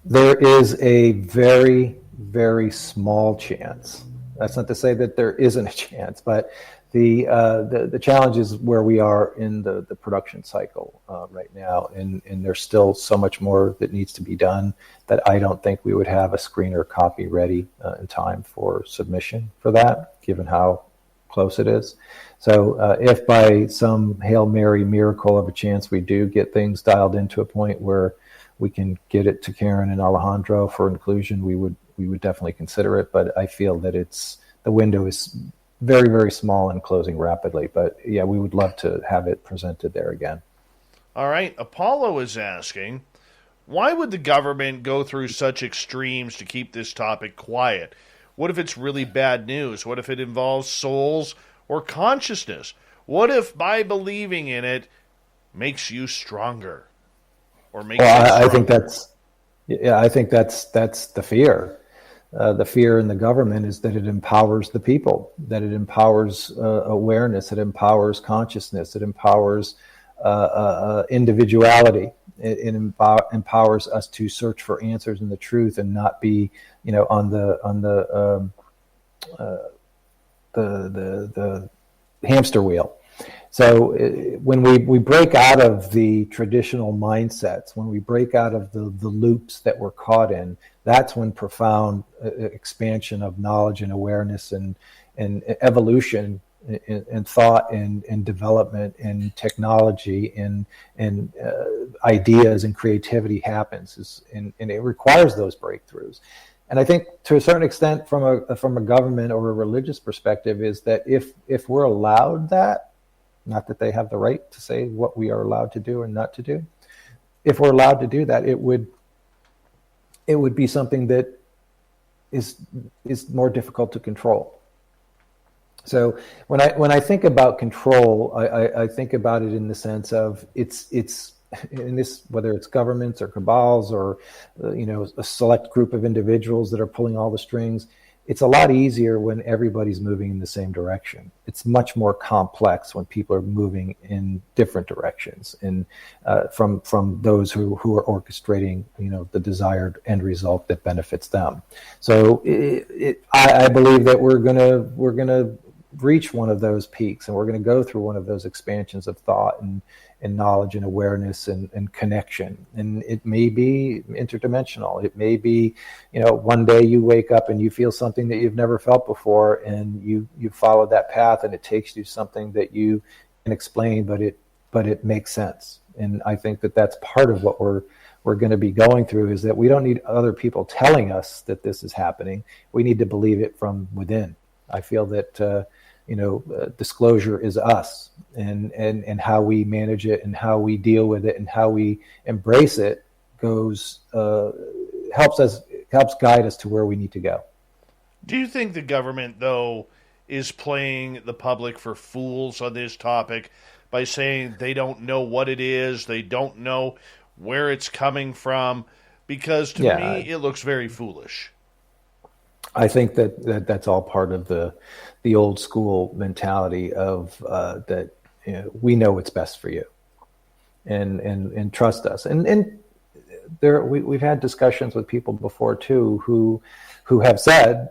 Speaker 2: There is a very, very small chance. That's not to say that there isn't a chance, but the challenge is where we are in the production cycle right now, and there's still so much more that needs to be done that I don't think we would have a screener copy ready in time for submission for that, given how close it is. So if by some Hail Mary miracle of a chance we do get things dialed into a point where we can get it to Karen and Alejandro for inclusion, we would definitely consider it. But I feel that the window is very, very small and closing rapidly. But yeah, we would love to have it presented there again.
Speaker 1: All right. Apollo is asking, why would the government go through such extremes to keep this topic quiet? What if it's really bad news? What if it involves souls or consciousness? What if by believing in it makes you stronger? Or makes you stronger?
Speaker 2: I think that's the fear. The fear in the government is that it empowers the people, that it empowers awareness, it empowers consciousness, it empowers individuality. It empowers us to search for answers and the truth, and not be, on the hamster wheel. So when we break out of the traditional mindsets, when we break out of the loops that we're caught in, that's when profound expansion of knowledge and awareness and evolution and thought and development and technology and ideas and creativity happens, and it requires those breakthroughs. And I think to a certain extent, from a government or a religious perspective, is that if we're allowed that, not that they have the right to say what we are allowed to do and not to do, if we're allowed to do that, it would be something that is more difficult to control. So when I think about control, I think about it in the sense of it's in this, whether it's governments or cabals or a select group of individuals that are pulling all the strings. It's a lot easier when everybody's moving in the same direction. It's much more complex when people are moving in different directions, and from those who are orchestrating, the desired end result that benefits them. So I believe that we're gonna reach one of those peaks, and we're going to go through one of those expansions of thought and knowledge and awareness and connection. And it may be interdimensional. It may be, one day you wake up and you feel something that you've never felt before, and you follow that path, and it takes you something that you can explain, but it makes sense. And I think that that's part of what we're going to be going through, is that we don't need other people telling us that this is happening. We need to believe it from within. I feel that disclosure is us, and how we manage it and how we deal with it and how we embrace it helps guide us to where we need to go.
Speaker 1: Do you think the government, though, is playing the public for fools on this topic by saying they don't know what it is, they don't know where it's coming from? Because to me, it looks very foolish.
Speaker 2: I think that that's all part of the old school mentality of that we know what's best for you, and trust us. And there we've had discussions with people before too who have said,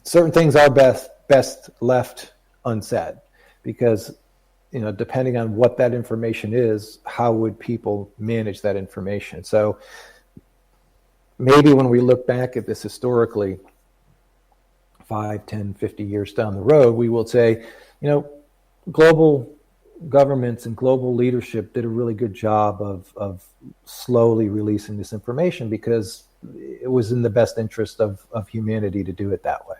Speaker 2: certain things are best left unsaid, because depending on what that information is, how would people manage that information? So maybe when we look back at this historically, 5, 10, 50 years down the road, we will say, global governments and global leadership did a really good job of slowly releasing this information because it was in the best interest of humanity to do it that way.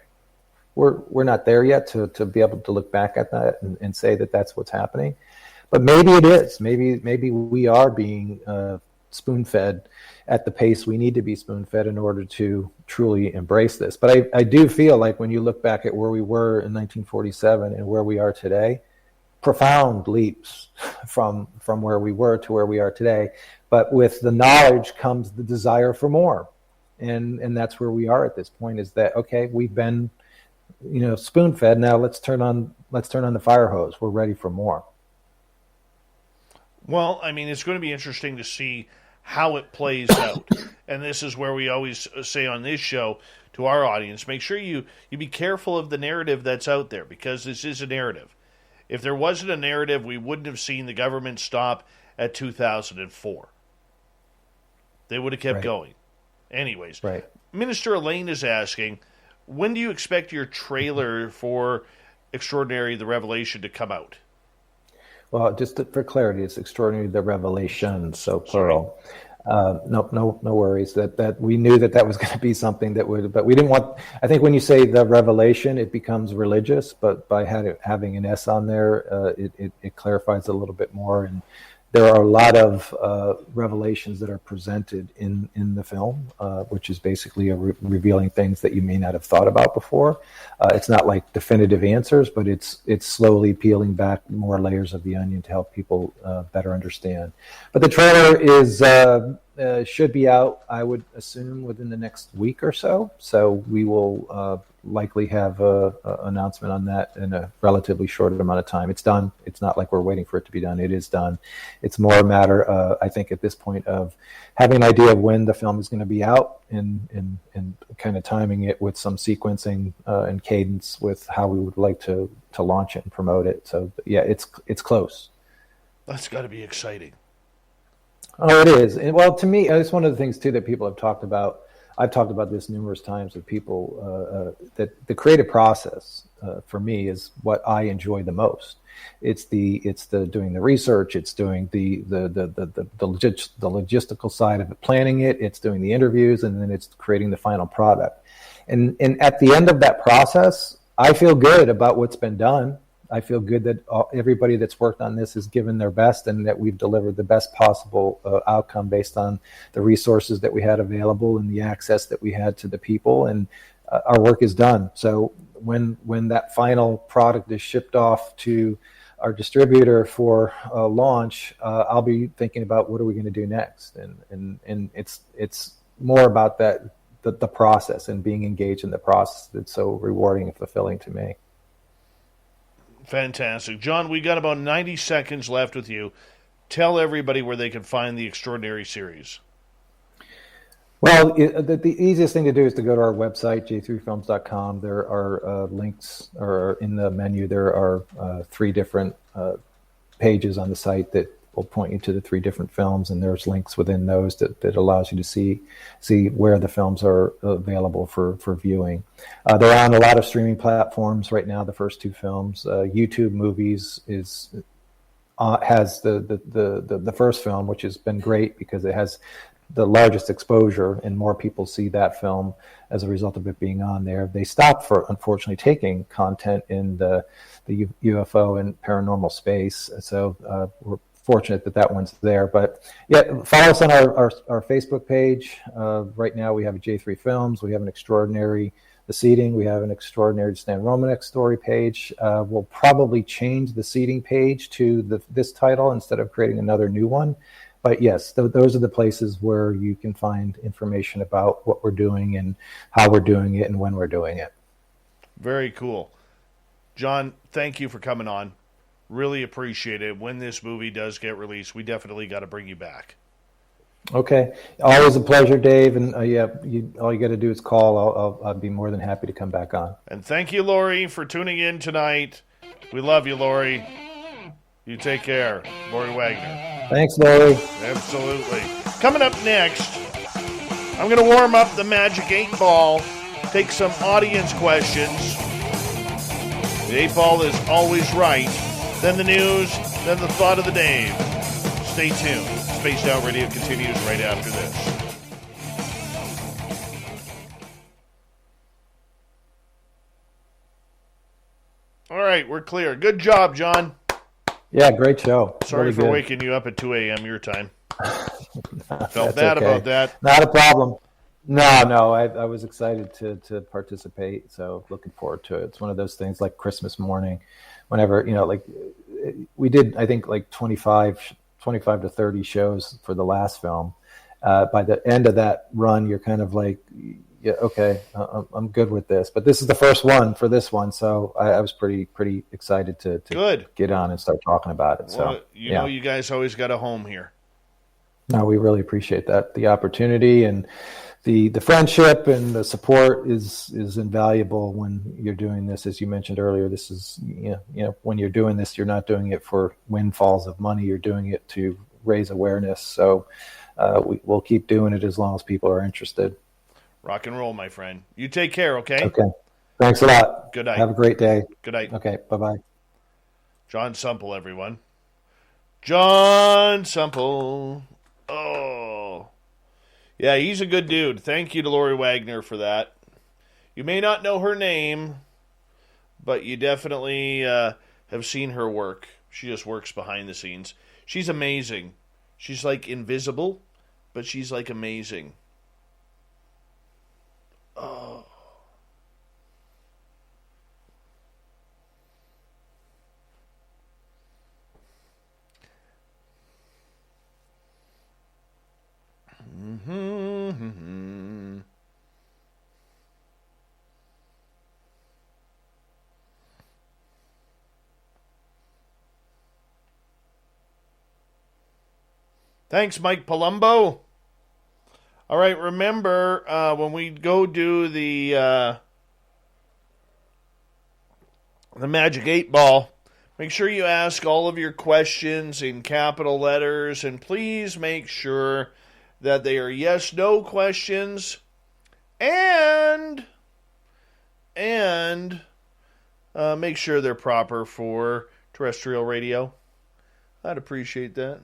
Speaker 2: We're not there yet to be able to look back at that and say that that's what's happening, but maybe it is. Maybe we are being spoon-fed at the pace we need to be spoon-fed in order to truly embrace this. But I do feel like when you look back at where we were in 1947 and where we are today, profound leaps from where we were to where we are today. But with the knowledge comes the desire for more, and that's where we are at this point. Is that okay? We've been spoon-fed. Now let's turn on the fire hose. We're ready for more.
Speaker 1: Well, I mean, it's going to be interesting to see how it plays out. And this is where we always say on this show to our audience, make sure you be careful of the narrative that's out there, because this is a narrative. If there wasn't a narrative, we wouldn't have seen the government stop at 2004. They would have kept going. Anyways, Minister Elaine is asking, when do you expect your trailer for Extraordinary the Revelation to come out?
Speaker 2: Well, just for clarity, it's Extraordinary the Revelation, so plural. No worries. That we knew that was going to be something that would, but we didn't want. I think when you say the Revelation, it becomes religious, but by having an S on there, it clarifies a little bit more. And there are a lot of revelations that are presented in the film, which is basically revealing things that you may not have thought about before. It's not like definitive answers, but it's slowly peeling back more layers of the onion to help people better understand. But the trailer should be out, I would assume, within the next week or so. So we will likely have an announcement on that in a relatively short amount of time. It's done. It's not like we're waiting for it to be done. It is done. It's more a matter, I think, at this point of having an idea of when the film is going to be out and kind of timing it with some sequencing and cadence with how we would like to launch it and promote it. So yeah, it's close.
Speaker 1: That's got to be exciting.
Speaker 2: Oh, it is. And, well, to me, it's one of the things too that people have talked about. I've talked about this numerous times with people, that the creative process for me is what I enjoy the most. It's the doing the research. It's doing the logistical side of it, planning it. It's doing the interviews, and then it's creating the final product. And at the end of that process, I feel good about what's been done. I feel good that everybody that's worked on this has given their best, and that we've delivered the best possible outcome based on the resources that we had available and the access that we had to the people, and our work is done. So when that final product is shipped off to our distributor for launch, I'll be thinking about what are we going to do next, and it's more about that the process and being engaged in the process that's so rewarding and fulfilling to me.
Speaker 1: Fantastic. Jon, we got about 90 seconds left with you. Tell everybody where they can find the Extraordinary series.
Speaker 2: Well, the easiest thing to do is to go to our website, j3films.com. There are links, or in the menu, there are 3 different pages on the site that will point you to the 3 different films, and there's links within those that allows you to see where the films are available for viewing. They're on a lot of streaming platforms right now, the first 2 films. YouTube Movies has the first film, which has been great because it has the largest exposure and more people see that film as a result of it being on there. They stopped unfortunately taking content in the UFO and paranormal space, so we're fortunate that one's there. But yeah, follow us on our Facebook page. Right now we have a J3 Films. We have an Extraordinary The Seating. We have an Extraordinary Stan Romanek story page. We'll probably change the seating page to this title instead of creating another new one. But yes, those are the places where you can find information about what we're doing and how we're doing it and when we're doing it.
Speaker 1: Very cool. John, thank you for coming on. Really appreciate it. When this movie does get released, we definitely got to bring you back.
Speaker 2: Okay. Always a pleasure, Dave. And all you got to do is call. I'll be more than happy to come back on.
Speaker 1: And thank you, Lori, for tuning in tonight. We love you, Lori. You take care. Lori Wagner.
Speaker 2: Thanks, Lori.
Speaker 1: Absolutely. Coming up next, I'm going to warm up the Magic 8 Ball, take some audience questions. The 8 Ball is always right. Then the news, then the thought of the day. Stay tuned. Spaced Out Radio continues right after this. All right, we're clear. Good job, John.
Speaker 2: Yeah, great show.
Speaker 1: Sorry
Speaker 2: really
Speaker 1: for
Speaker 2: good.
Speaker 1: waking you up at 2 a.m. your time. Felt
Speaker 2: That's
Speaker 1: bad
Speaker 2: okay.
Speaker 1: about that.
Speaker 2: Not a problem. No, I was excited to participate, so looking forward to it. It's one of those things like Christmas morning, whenever, like we did, I think like 25 to 30 shows for the last film. By the end of that run, you're kind of like, yeah, okay, I'm good with this. But this is the first one for this one, so I was pretty excited to
Speaker 1: Good.
Speaker 2: Get on and start talking about it.
Speaker 1: Well,
Speaker 2: so
Speaker 1: you know, you guys always got a home here.
Speaker 2: No, we really appreciate that. The opportunity and the friendship and the support is invaluable when you're doing this. As you mentioned earlier, this is, when you're doing this, you're not doing it for windfalls of money. You're doing it to raise awareness. So we'll keep doing it as long as people are interested.
Speaker 1: Rock and roll, my friend. You take care, okay?
Speaker 2: Okay. Thanks a lot.
Speaker 1: Good night.
Speaker 2: Have a great day.
Speaker 1: Good night.
Speaker 2: Okay. Bye-bye.
Speaker 1: Jon Sumple, everyone. Jon Sumple. Oh. Yeah, he's a good dude. Thank you to Lori Wagner for that. You may not know her name, but you definitely have seen her work. She just works behind the scenes. She's amazing. She's like invisible, but she's like amazing. Oh. Mm-hmm. Thanks, Mike Palumbo. All right, remember when we go do the Magic 8 Ball, make sure you ask all of your questions in capital letters, and please make sure that they are yes/no questions, and make sure they're proper for terrestrial radio. I'd appreciate that.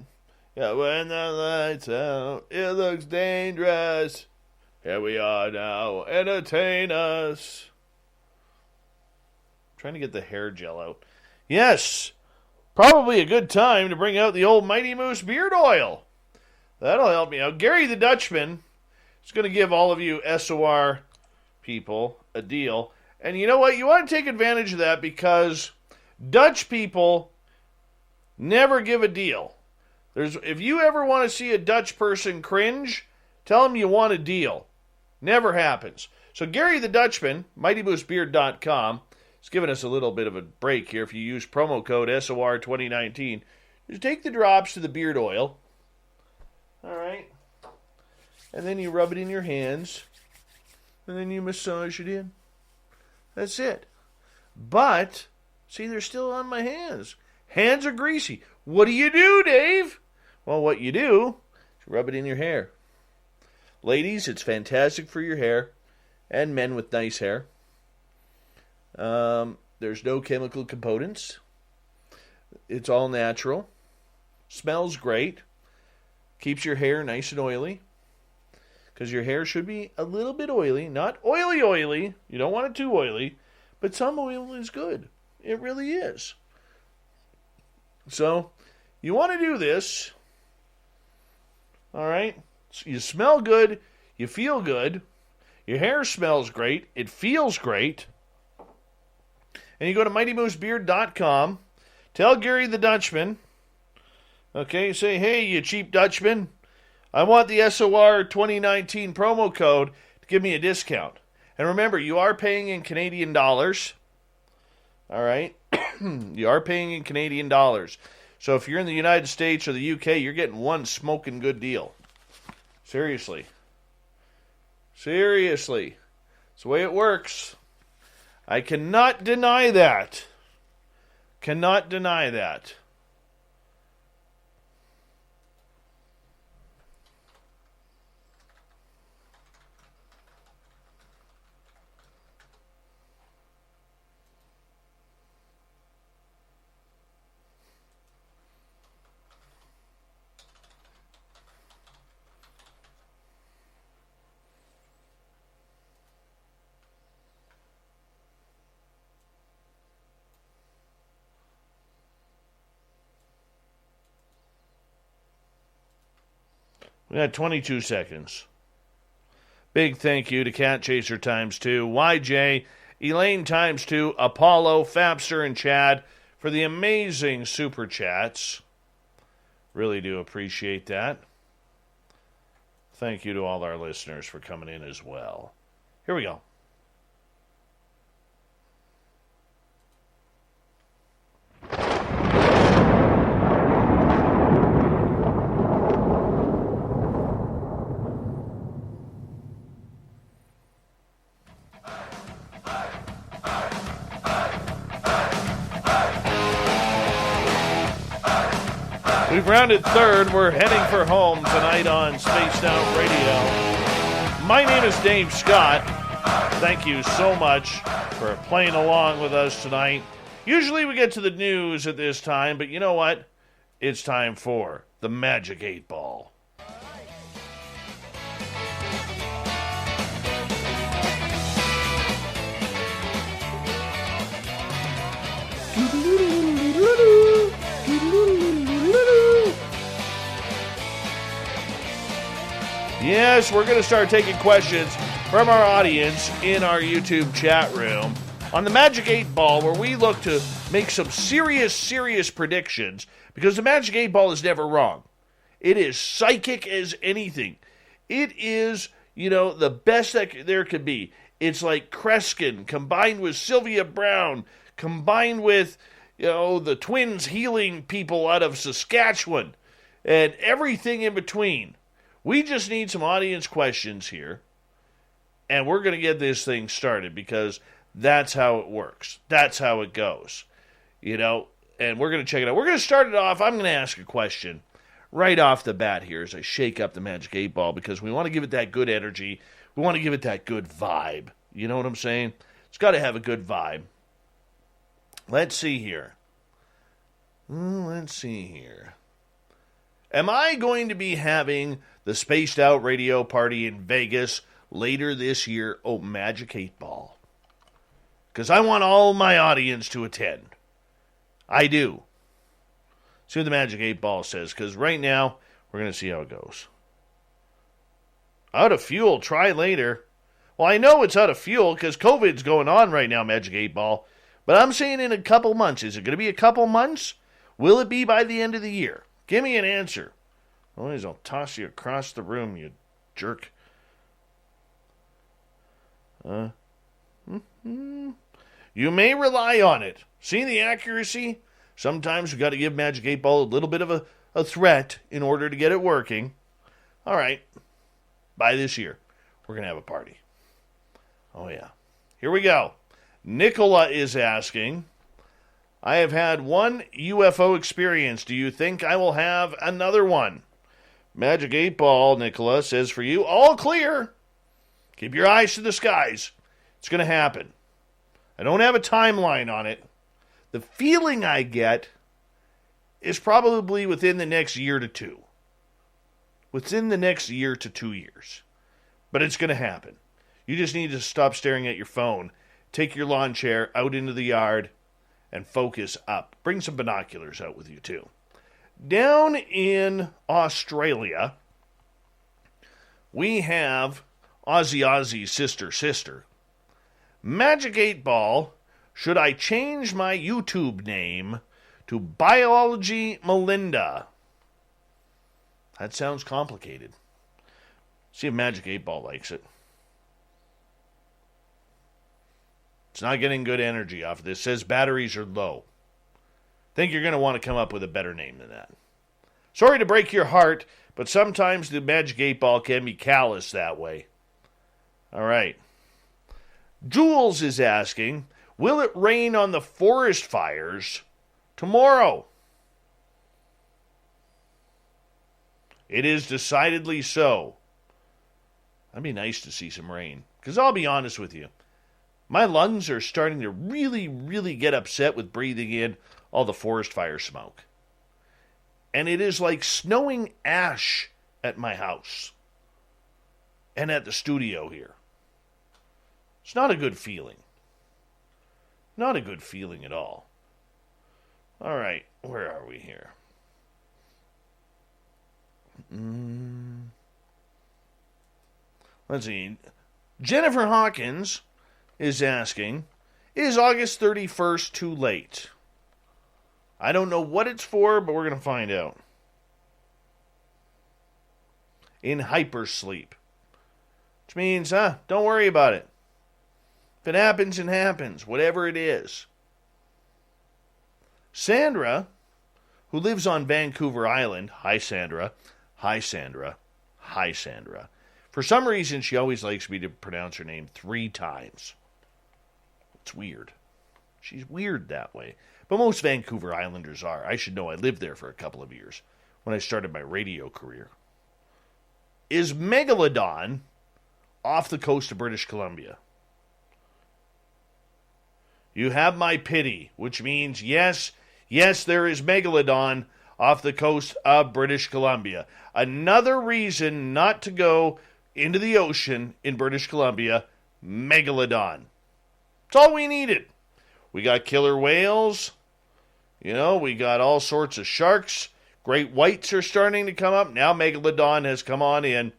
Speaker 1: Yeah, when the lights out, it looks dangerous. Here we are now, entertain us. I'm trying to get the hair gel out. Yes, probably a good time to bring out the old Mighty Moose beard oil. That'll help me out. Gary the Dutchman is going to give all of you SOR people a deal. And you know what? You want to take advantage of that because Dutch people never give a deal. If you ever want to see a Dutch person cringe, tell them you want a deal. Never happens. So Gary the Dutchman, MightyMooseBeard.com, is giving us a little bit of a break here. If you use promo code SOR2019, just take the drops to the beard oil. All right. And then you rub it in your hands. And then you massage it in. That's it. But, see, they're still on my hands. Hands are greasy. What do, Dave? Well, what you do is rub it in your hair. Ladies, it's fantastic for your hair. And men with nice hair. There's no chemical components. It's all natural. Smells great. Keeps your hair nice and oily. Because your hair should be a little bit oily. Not oily. You don't want it too oily. But some oil is good. It really is. So, you want to do this. All right? You smell good. You feel good. Your hair smells great. It feels great. And you go to MightyMooseBeard.com. Tell Gary the Dutchman. Okay, say, hey, you cheap Dutchman. I want the SOR 2019 promo code to give me a discount. And remember, you are paying in Canadian dollars. All right? You are paying in Canadian dollars. So if you're in the United States or the UK, you're getting one smoking good deal. Seriously. Seriously. It's the way it works. I cannot deny that. Cannot deny that. We got 22 seconds. Big thank you to Cat Chaser ×2, YJ, Elaine ×2, Apollo, Fapster, and Chad for the amazing super chats. Really do appreciate that. Thank you to all our listeners for coming in as well. Here we go. We've rounded third. We're heading for home tonight on Spaced Out Radio. My name is Dave Scott. Thank you so much for playing along with us tonight. Usually we get to the news at this time, but you know what? It's time for the Magic 8 Ball. Yes, we're going to start taking questions from our audience in our YouTube chat room on the Magic 8 Ball, where we look to make some serious predictions, because the Magic 8 Ball is never wrong. It is psychic as anything. It is, the best that there could be. It's like Kreskin combined with Sylvia Brown, combined with, the twins healing people out of Saskatchewan, and everything in between. We just need some audience questions here, and we're going to get this thing started, because that's how it works. That's how it goes, and we're going to check it out. We're going to start it off. I'm going to ask a question right off the bat here as I shake up the Magic 8 Ball, because we want to give it that good energy. We want to give it that good vibe. You know what I'm saying? It's got to have a good vibe. Let's see here. Am I going to be having the Spaced Out Radio party in Vegas later this year? Oh, Magic 8 Ball. Because I want all my audience to attend. I do. See what the Magic 8 Ball says, because right now, we're going to see how it goes. Out of fuel, try later. Well, I know it's out of fuel because COVID's going on right now, Magic 8 Ball. But I'm saying in a couple months. Is it going to be a couple months? Will it be by the end of the year? Give me an answer. Otherwise, I'll toss you across the room, you jerk. You may rely on it. See the accuracy? Sometimes we've got to give Magic 8 Ball a little bit of a threat in order to get it working. All right. By this year, we're going to have a party. Oh, yeah. Here we go. Nicola is asking, I have had one UFO experience. Do you think I will have another one? Magic 8 Ball, Nicola, says for you, all clear. Keep your eyes to the skies. It's going to happen. I don't have a timeline on it. The feeling I get is probably within the next year to two. Within the next year to 2 years. But it's going to happen. You just need to stop staring at your phone. Take your lawn chair out into the yard and focus up. Bring some binoculars out with you, too. Down in Australia, we have Ozzy's sister. Magic 8 Ball, should I change my YouTube name to Biology Melinda? That sounds complicated. See if Magic 8 Ball likes it. It's not getting good energy off of this. It says batteries are low. Think you're going to want to come up with a better name than that. Sorry to break your heart, but sometimes the Magic 8 Ball can be callous that way. All right. Jules is asking, will it rain on the forest fires tomorrow? It is decidedly so. That'd be nice to see some rain. Because I'll be honest with you, my lungs are starting to really, really get upset with breathing in all the forest fire smoke. And it is like snowing ash at my house and at the studio here. It's not a good feeling. Not a good feeling at all. All right, where are we here? Let's see. Jennifer Hawkins is asking, is August 31st too late? I don't know what it's for, but we're going to find out. In hypersleep. Which means, don't worry about it. If it happens, it happens. Whatever it is. Sandra, who lives on Vancouver Island. Hi, Sandra. Hi, Sandra. Hi, Sandra. For some reason, she always likes me to pronounce her name 3 times. It's weird. She's weird that way. But most Vancouver Islanders are. I should know. I lived there for a couple of years when I started my radio career. Is Megalodon off the coast of British Columbia? You have my pity, which means yes, there is Megalodon off the coast of British Columbia. Another reason not to go into the ocean in British Columbia, Megalodon. That's all we needed. We got killer whales. We got all sorts of sharks. Great whites are starting to come up. Now Megalodon has come on in.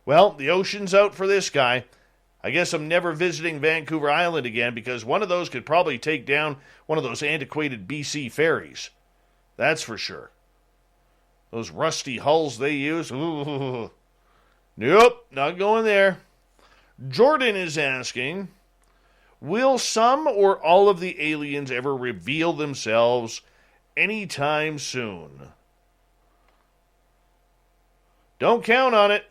Speaker 1: Well, the ocean's out for this guy. I guess I'm never visiting Vancouver Island again because one of those could probably take down one of those antiquated BC ferries. That's for sure. Those rusty hulls they use. Ooh. Nope, not going there. Jordan is asking, will some or all of the aliens ever reveal themselves anytime soon? Don't count on it.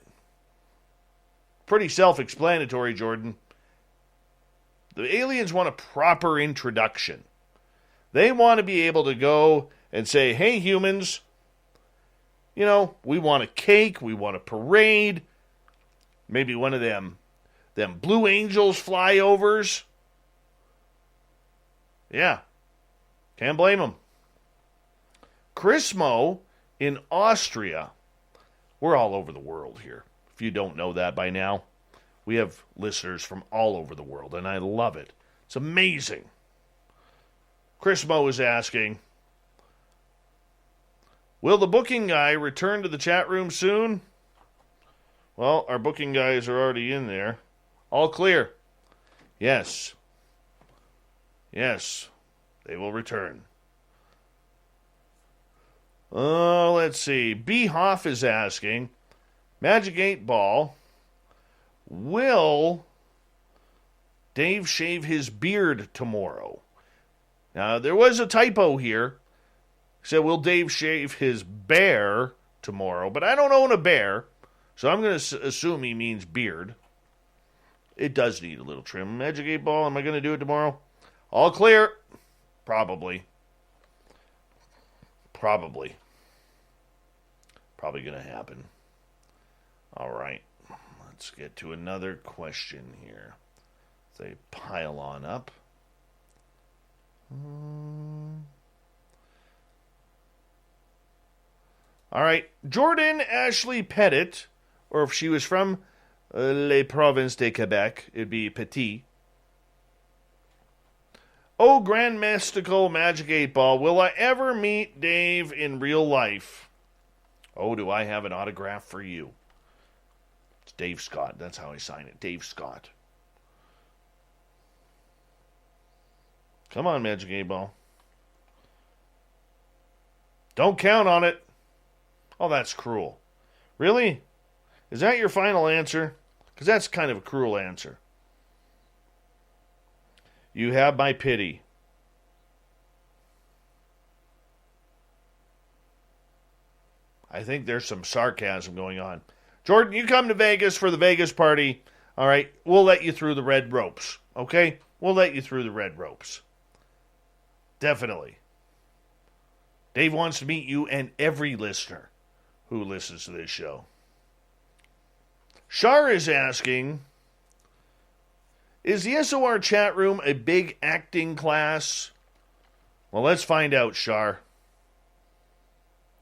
Speaker 1: Pretty self-explanatory, Jordan. The aliens want a proper introduction. They want to be able to go and say, hey, humans, we want a cake, we want a parade, maybe one of them Blue Angels flyovers. Yeah, can't blame them. Chrismo in Austria. We're all over the world here. If you don't know that by now, we have listeners from all over the world, and I love it. It's amazing. Chrismo is asking, will the booking guy return to the chat room soon? Well, our booking guys are already in there. All clear. Yes. Yes, they will return. Let's see. B. Hoff is asking, Magic 8 Ball, will Dave shave his beard tomorrow? Now, there was a typo here. He said, will Dave shave his bear tomorrow? But I don't own a bear, so I'm going to assume he means beard. It does need a little trim. Magic 8 Ball, am I going to do it tomorrow? All clear. Probably going to happen. All right. Let's get to another question here. They pile on up. All right. Jordan Ashley Pettit, or if she was from Les Provinces de Quebec, it'd be Petit. Oh, Grand Mystical Magic 8 Ball, will I ever meet Dave in real life? Oh, do I have an autograph for you? It's Dave Scott. That's how I sign it. Dave Scott. Come on, Magic 8 Ball. Don't count on it. Oh, that's cruel. Really? Is that your final answer? Because that's kind of a cruel answer. You have my pity. I think there's some sarcasm going on. Jordan, you come to Vegas for the Vegas party. All right, we'll let you through the red ropes. Okay? We'll let you through the red ropes. Definitely. Dave wants to meet you and every listener who listens to this show. Shar is asking, is the SOR chat room a big acting class? Well, let's find out, Shar.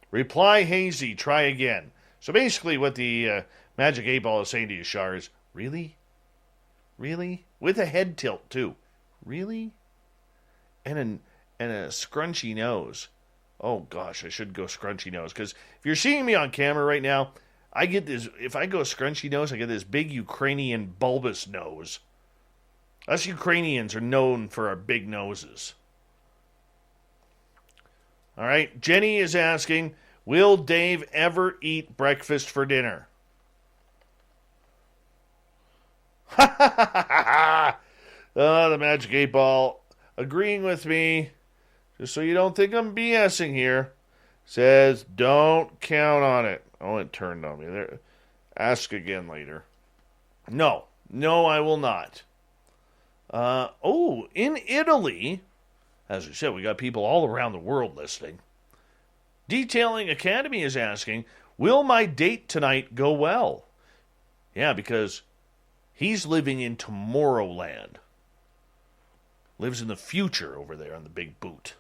Speaker 1: Reply hazy, try again. So basically what the Magic 8 Ball is saying to you, Shar, is, really? Really? With a head tilt, too. Really? And a scrunchy nose. Oh, gosh, I should go scrunchy nose. Because if you're seeing me on camera right now, I get this, if I go scrunchy nose, I get this big Ukrainian bulbous nose. Us Ukrainians are known for our big noses. All right, Jenny is asking, will Dave ever eat breakfast for dinner? Ha ha ha ha ha! The Magic 8 Ball agreeing with me, just so you don't think I'm BSing here, says don't count on it. Oh, it turned on me. There. Ask again later. No, I will not. In Italy, as we said, we got people all around the world listening. Detailing Academy is asking, will my date tonight go well? Yeah, because he's living in Tomorrowland. Lives in the future over there on the big boot.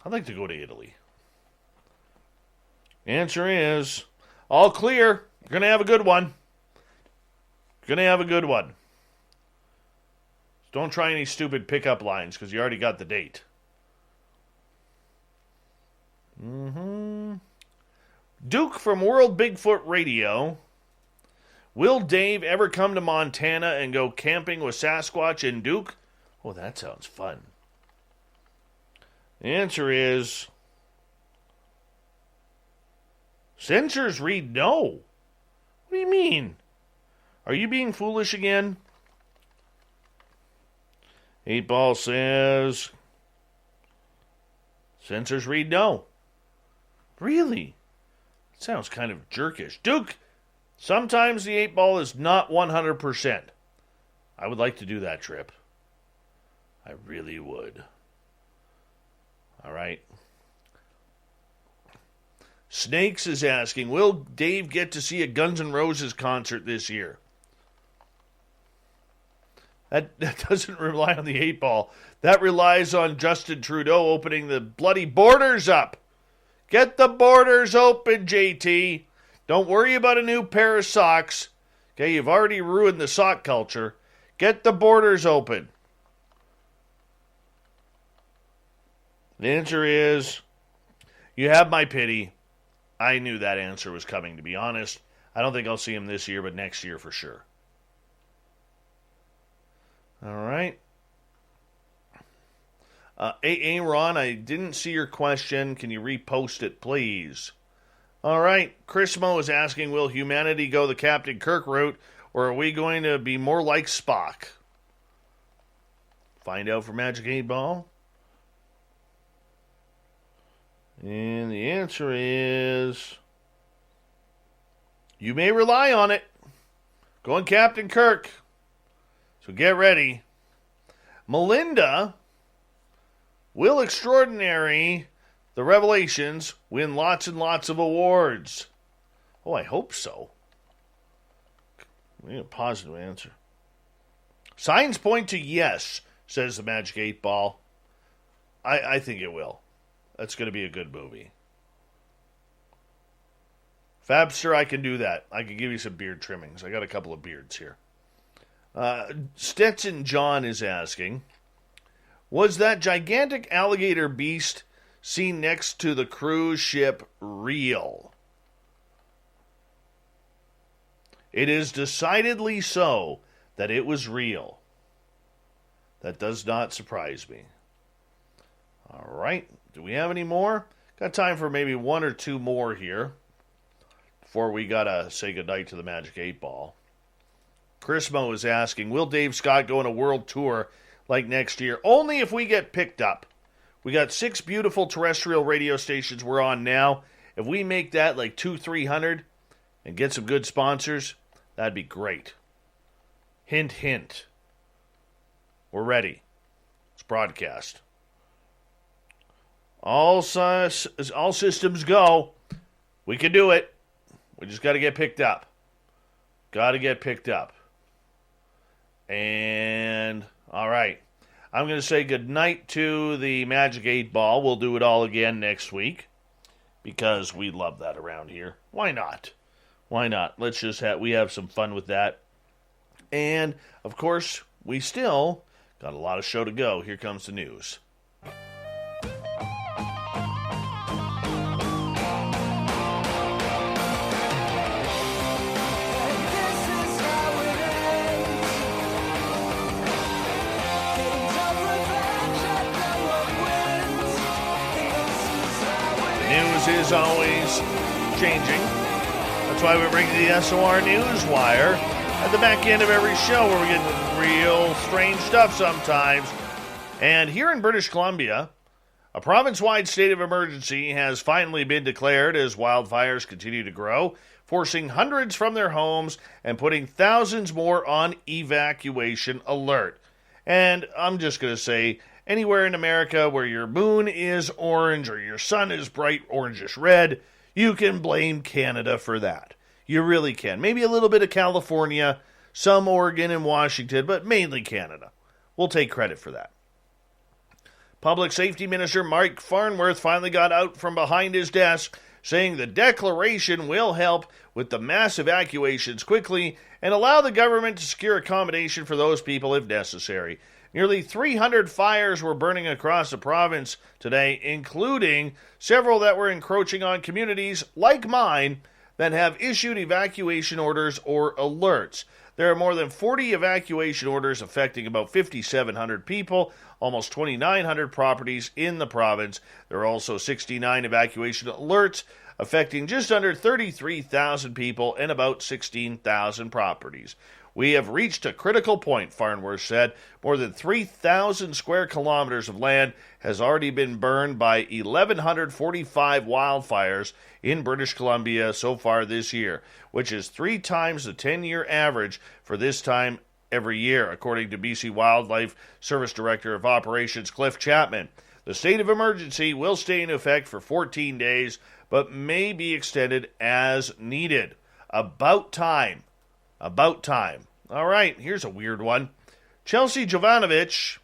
Speaker 1: I'd like to go to Italy. Answer is, all clear. You're going to have a good one. You're going to have a good one. Don't try any stupid pickup lines because you already got the date. Duke from World Bigfoot Radio. Will Dave ever come to Montana and go camping with Sasquatch and Duke? Oh, that sounds fun. The answer is, censors read no. What do you mean? Are you being foolish again? 8 Ball says, censors read no. Really? Sounds kind of jerkish. Duke, sometimes the 8 Ball is not 100%. I would like to do that trip. I really would. All right. Snakes is asking, will Dave get to see a Guns N' Roses concert this year? That doesn't rely on the 8 Ball. That relies on Justin Trudeau opening the bloody borders up. Get the borders open, JT. Don't worry about a new pair of socks. Okay, you've already ruined the sock culture. Get the borders open. The answer is, you have my pity. I knew that answer was coming, to be honest. I don't think I'll see him this year, but next year for sure. All right. Ron, I didn't see your question. Can you repost it, please? All right. Chris Mo is asking, will humanity go the Captain Kirk route, or are we going to be more like Spock? Find out for Magic 8 Ball. And the answer is, you may rely on it. Going Captain Kirk. So get ready. Melinda, will Extraordinary, the Revelations, win lots and lots of awards? Oh, I hope so. We need a positive answer. Signs point to yes, says the Magic 8 Ball. I think it will. That's going to be a good movie. Fabster, I can do that. I can give you some beard trimmings. I got a couple of beards here. Stetson John is asking, was that gigantic alligator beast seen next to the cruise ship real? It is decidedly so that it was real. That does not surprise me. All right. Do we have any more? Got time for maybe one or two more here before we got to say goodnight to the Magic 8 Ball. Chris Mo is asking, will Dave Scott go on a world tour like next year, only if we get picked up. We got 6 beautiful terrestrial radio stations we're on now. If we make that like 200-300 and get some good sponsors, that'd be great. Hint, hint. We're ready. Let's broadcast. All systems go. We can do it. We just got to get picked up. Got to get picked up. And, all right. I'm going to say goodnight to the Magic 8 Ball. We'll do it all again next week because we love that around here. Why not? Why not? Let's just have some fun with that. And, of course, we still got a lot of show to go. Here comes the news. News is always changing. That's why we bring the SOR Newswire at the back end of every show where we get real strange stuff sometimes. And here in British Columbia, a province-wide state of emergency has finally been declared as wildfires continue to grow, forcing hundreds from their homes and putting thousands more on evacuation alert. And I'm just going to say, anywhere in America where your moon is orange or your sun is bright orangish red, you can blame Canada for that. You really can. Maybe a little bit of California, some Oregon and Washington, but mainly Canada. We'll take credit for that. Public Safety Minister Mike Farnworth finally got out from behind his desk, saying the declaration will help with the mass evacuations quickly and allow the government to secure accommodation for those people if necessary. Nearly 300 fires were burning across the province today, including several that were encroaching on communities like mine that have issued evacuation orders or alerts. There are more than 40 evacuation orders affecting about 5,700 people, almost 2,900 properties in the province. There are also 69 evacuation alerts affecting just under 33,000 people and about 16,000 properties. We have reached a critical point, Farnworth said. More than 3,000 square kilometers of land has already been burned by 1,145 wildfires in British Columbia so far this year, which is 3 times the 10-year average for this time every year, according to BC Wildlife Service Director of Operations Cliff Chapman. The state of emergency will stay in effect for 14 days, but may be extended as needed. About time. About time. All right, here's a weird one. Chelsea Jovanovic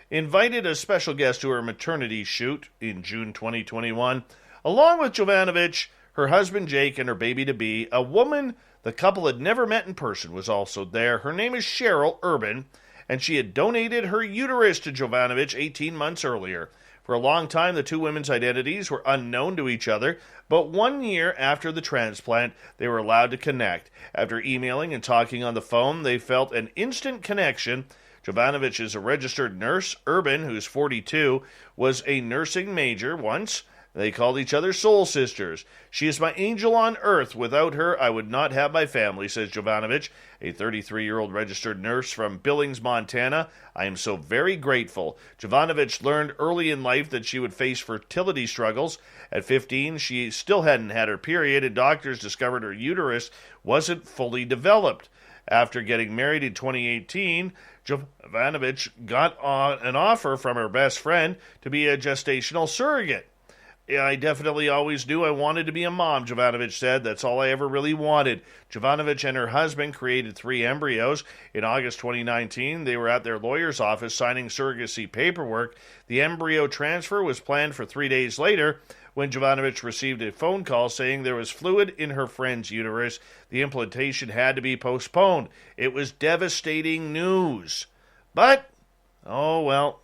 Speaker 1: invited a special guest to her maternity shoot in June 2021. Along with Jovanovic, her husband Jake, and her baby-to-be, a woman the couple had never met in person was also there. Her name is Cheryl Urban, and she had donated her uterus to Jovanovic 18 months earlier. For a long time, the two women's identities were unknown to each other, but 1 year after the transplant, they were allowed to connect. After emailing and talking on the phone, they felt an instant connection. Jovanovic is a registered nurse. Urban, who's 42, was a nursing major once. They called each other soul sisters. She is my angel on earth. Without her, I would not have my family, says Jovanovic, a 33-year-old registered nurse from Billings, Montana. I am so very grateful. Jovanovic learned early in life that she would face fertility struggles. At 15, she still hadn't had her period, and doctors discovered her uterus wasn't fully developed. After getting married in 2018, Jovanovic got an offer from her best friend to be a gestational surrogate. I definitely always knew I wanted to be a mom, Jovanovic said. That's all I ever really wanted. Jovanovic and her husband created 3 embryos. In August 2019, they were at their lawyer's office signing surrogacy paperwork. The embryo transfer was planned for 3 days later when Jovanovic received a phone call saying there was fluid in her friend's uterus. The implantation had to be postponed. It was devastating news. But, oh well,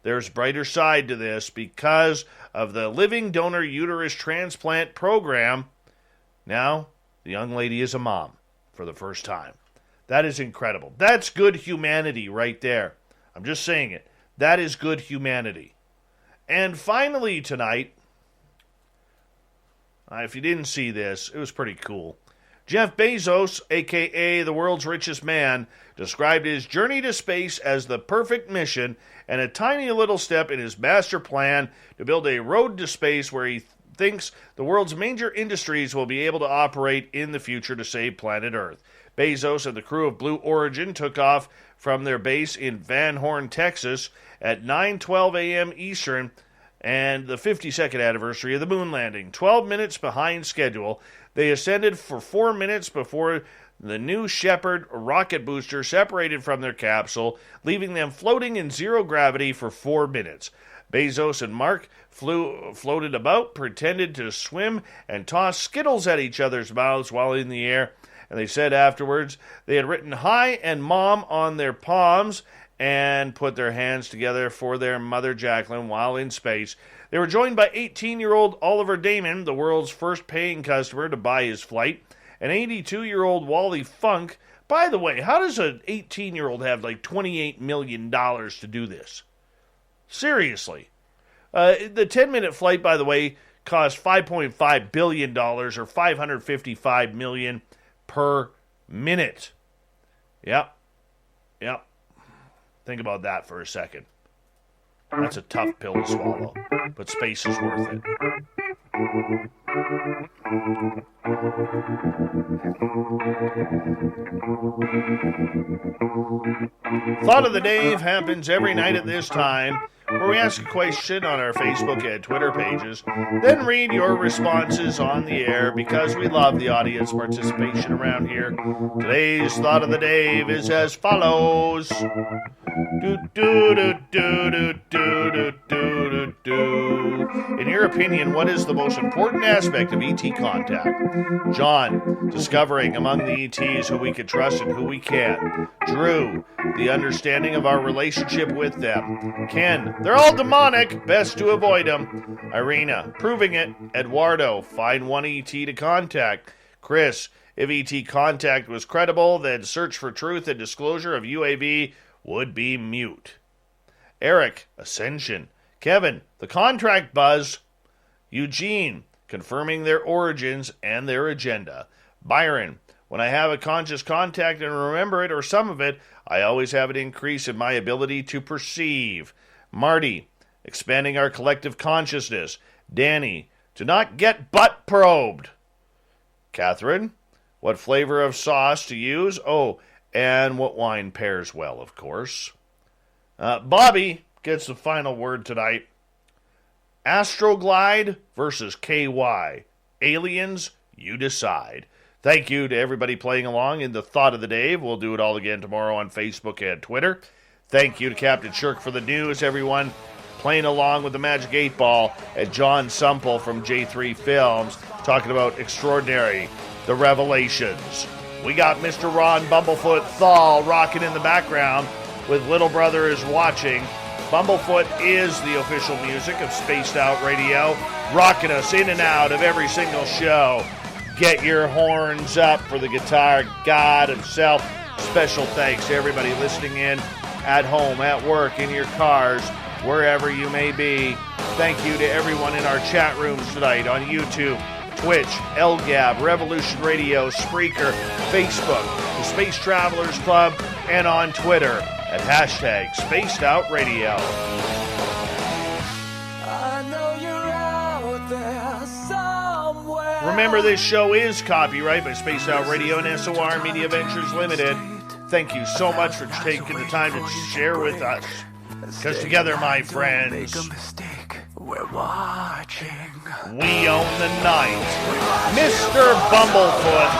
Speaker 1: there's a brighter side to this. Because of the Living Donor Uterus Transplant Program, now the young lady is a mom for the first time. That is incredible. That's good humanity right there. I'm just saying it. That is good humanity. And finally tonight, if you didn't see this, it was pretty cool. Jeff Bezos, a.k.a. the world's richest man, described his journey to space as the perfect mission and a tiny little step in his master plan to build a road to space where he thinks the world's major industries will be able to operate in the future to save planet Earth. Bezos and the crew of Blue Origin took off from their base in Van Horn, Texas at 9:12 a.m. Eastern and the 52nd anniversary of the moon landing. 12 minutes behind schedule, they ascended for 4 minutes before the New Shepard rocket booster separated from their capsule, leaving them floating in zero gravity for 4 minutes. Bezos and Mark floated about, pretended to swim, and tossed Skittles at each other's mouths while in the air. And they said afterwards they had written "Hi" and "Mom" on their palms and put their hands together for their mother Jacqueline while in space. They were joined by 18-year-old Oliver Damon, the world's first paying customer to buy his flight, and 82-year-old Wally Funk. By the way, how does an 18-year-old have like $28 million to do this? Seriously. The 10-minute flight, by the way, cost $5.5 billion or $555 million per minute. Yep. Think about that for a second. That's a tough pill to swallow, but space is worth it. Thought of the Day happens every night at this time, where we ask a question on our Facebook and Twitter pages, then read your responses on the air because we love the audience participation around here. Today's Thought of the Day is as follows. In your opinion, what is the most important aspect of ET contact? John, discovering among the ETs who we can trust and who we can't. Drew, the understanding of our relationship with them. Ken, they're all demonic, best to avoid them. Irina, proving it. Eduardo, find one ET to contact. Chris, if ET contact was credible, then search for truth and disclosure of UAV would be mute. Eric, Ascension. Kevin, the contract buzz. Eugene, confirming their origins and their agenda. Byron, when I have a conscious contact and remember it or some of it, I always have an increase in my ability to perceive. Marty, expanding our collective consciousness. Danny, to not get butt probed. Catherine, what flavor of sauce to use? Oh, and what wine pairs well, of course. Bobby gets the final word tonight. Astroglide versus KY. Aliens, you decide. Thank you to everybody playing along in the Thought of the Day. We'll do it all again tomorrow on Facebook and Twitter. Thank you to Captain Shirk for the news, everyone playing along with the Magic 8 Ball, and Jon Sumple from J3 Films talking about Extraordinary, The Revelations. We got Mr. Ron Bumblefoot Thal rocking in the background with Little Brother is Watching. Bumblefoot is the official music of Spaced Out Radio, rocking us in and out of every single show. Get your horns up for the guitar god himself. Special thanks to everybody listening in at home, at work, in your cars, wherever you may be. Thank you to everyone in our chat rooms tonight on YouTube, Twitch, LGAB, Revolution Radio, Spreaker, Facebook, the Space Travelers Club, and on Twitter at hashtag Spaced Out Radio.
Speaker 4: I know you're out there somewhere.
Speaker 1: Remember, this show is copyright by Spaced Out Radio and SOR Media Ventures Limited. Thank you so much for taking the time to share with us. Because together, my friends,
Speaker 4: we're watching.
Speaker 1: we own the night. Mr. Bumblefoot,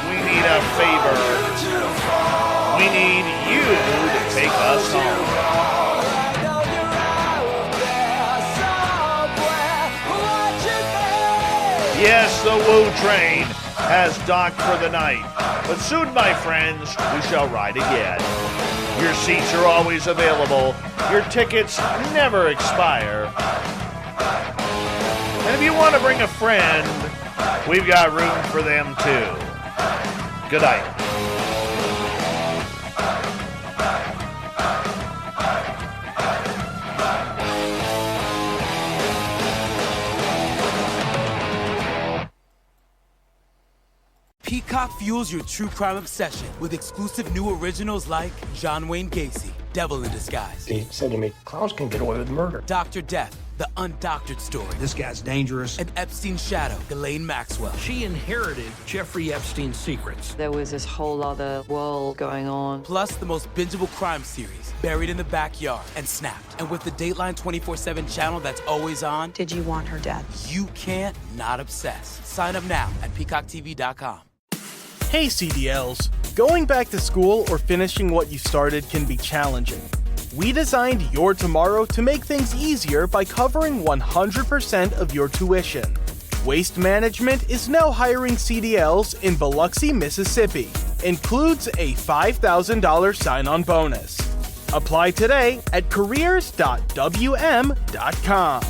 Speaker 1: we need a favor. We need you to take us home. Yes, the Woo Train has docked for the night. But soon, my friends, we shall ride again. Your seats are always available. Your tickets never expire. And if you want to bring a friend, we've got room for them too. Good night.
Speaker 5: fuels your true crime obsession with exclusive new originals like John Wayne Gacy, Devil in Disguise.
Speaker 6: He said to me, clowns can get away with murder.
Speaker 5: Dr. Death, the undoctored story.
Speaker 7: This guy's dangerous.
Speaker 5: And Epstein's shadow, Ghislaine Maxwell.
Speaker 7: She inherited Jeffrey Epstein's secrets.
Speaker 8: There was this whole other world going on.
Speaker 5: Plus the most bingeable crime series, Buried in the Backyard and Snapped. And with the Dateline 24/7 channel that's always on.
Speaker 9: Did you want her dead?
Speaker 5: You can't not obsess. Sign up now at peacocktv.com.
Speaker 10: Hey CDLs, going back to school or finishing what you started can be challenging. We designed Your Tomorrow to make things easier by covering 100% of your tuition. Waste Management is now hiring CDLs in Biloxi, Mississippi. Includes a $5,000 sign-on bonus. Apply today at careers.wm.com.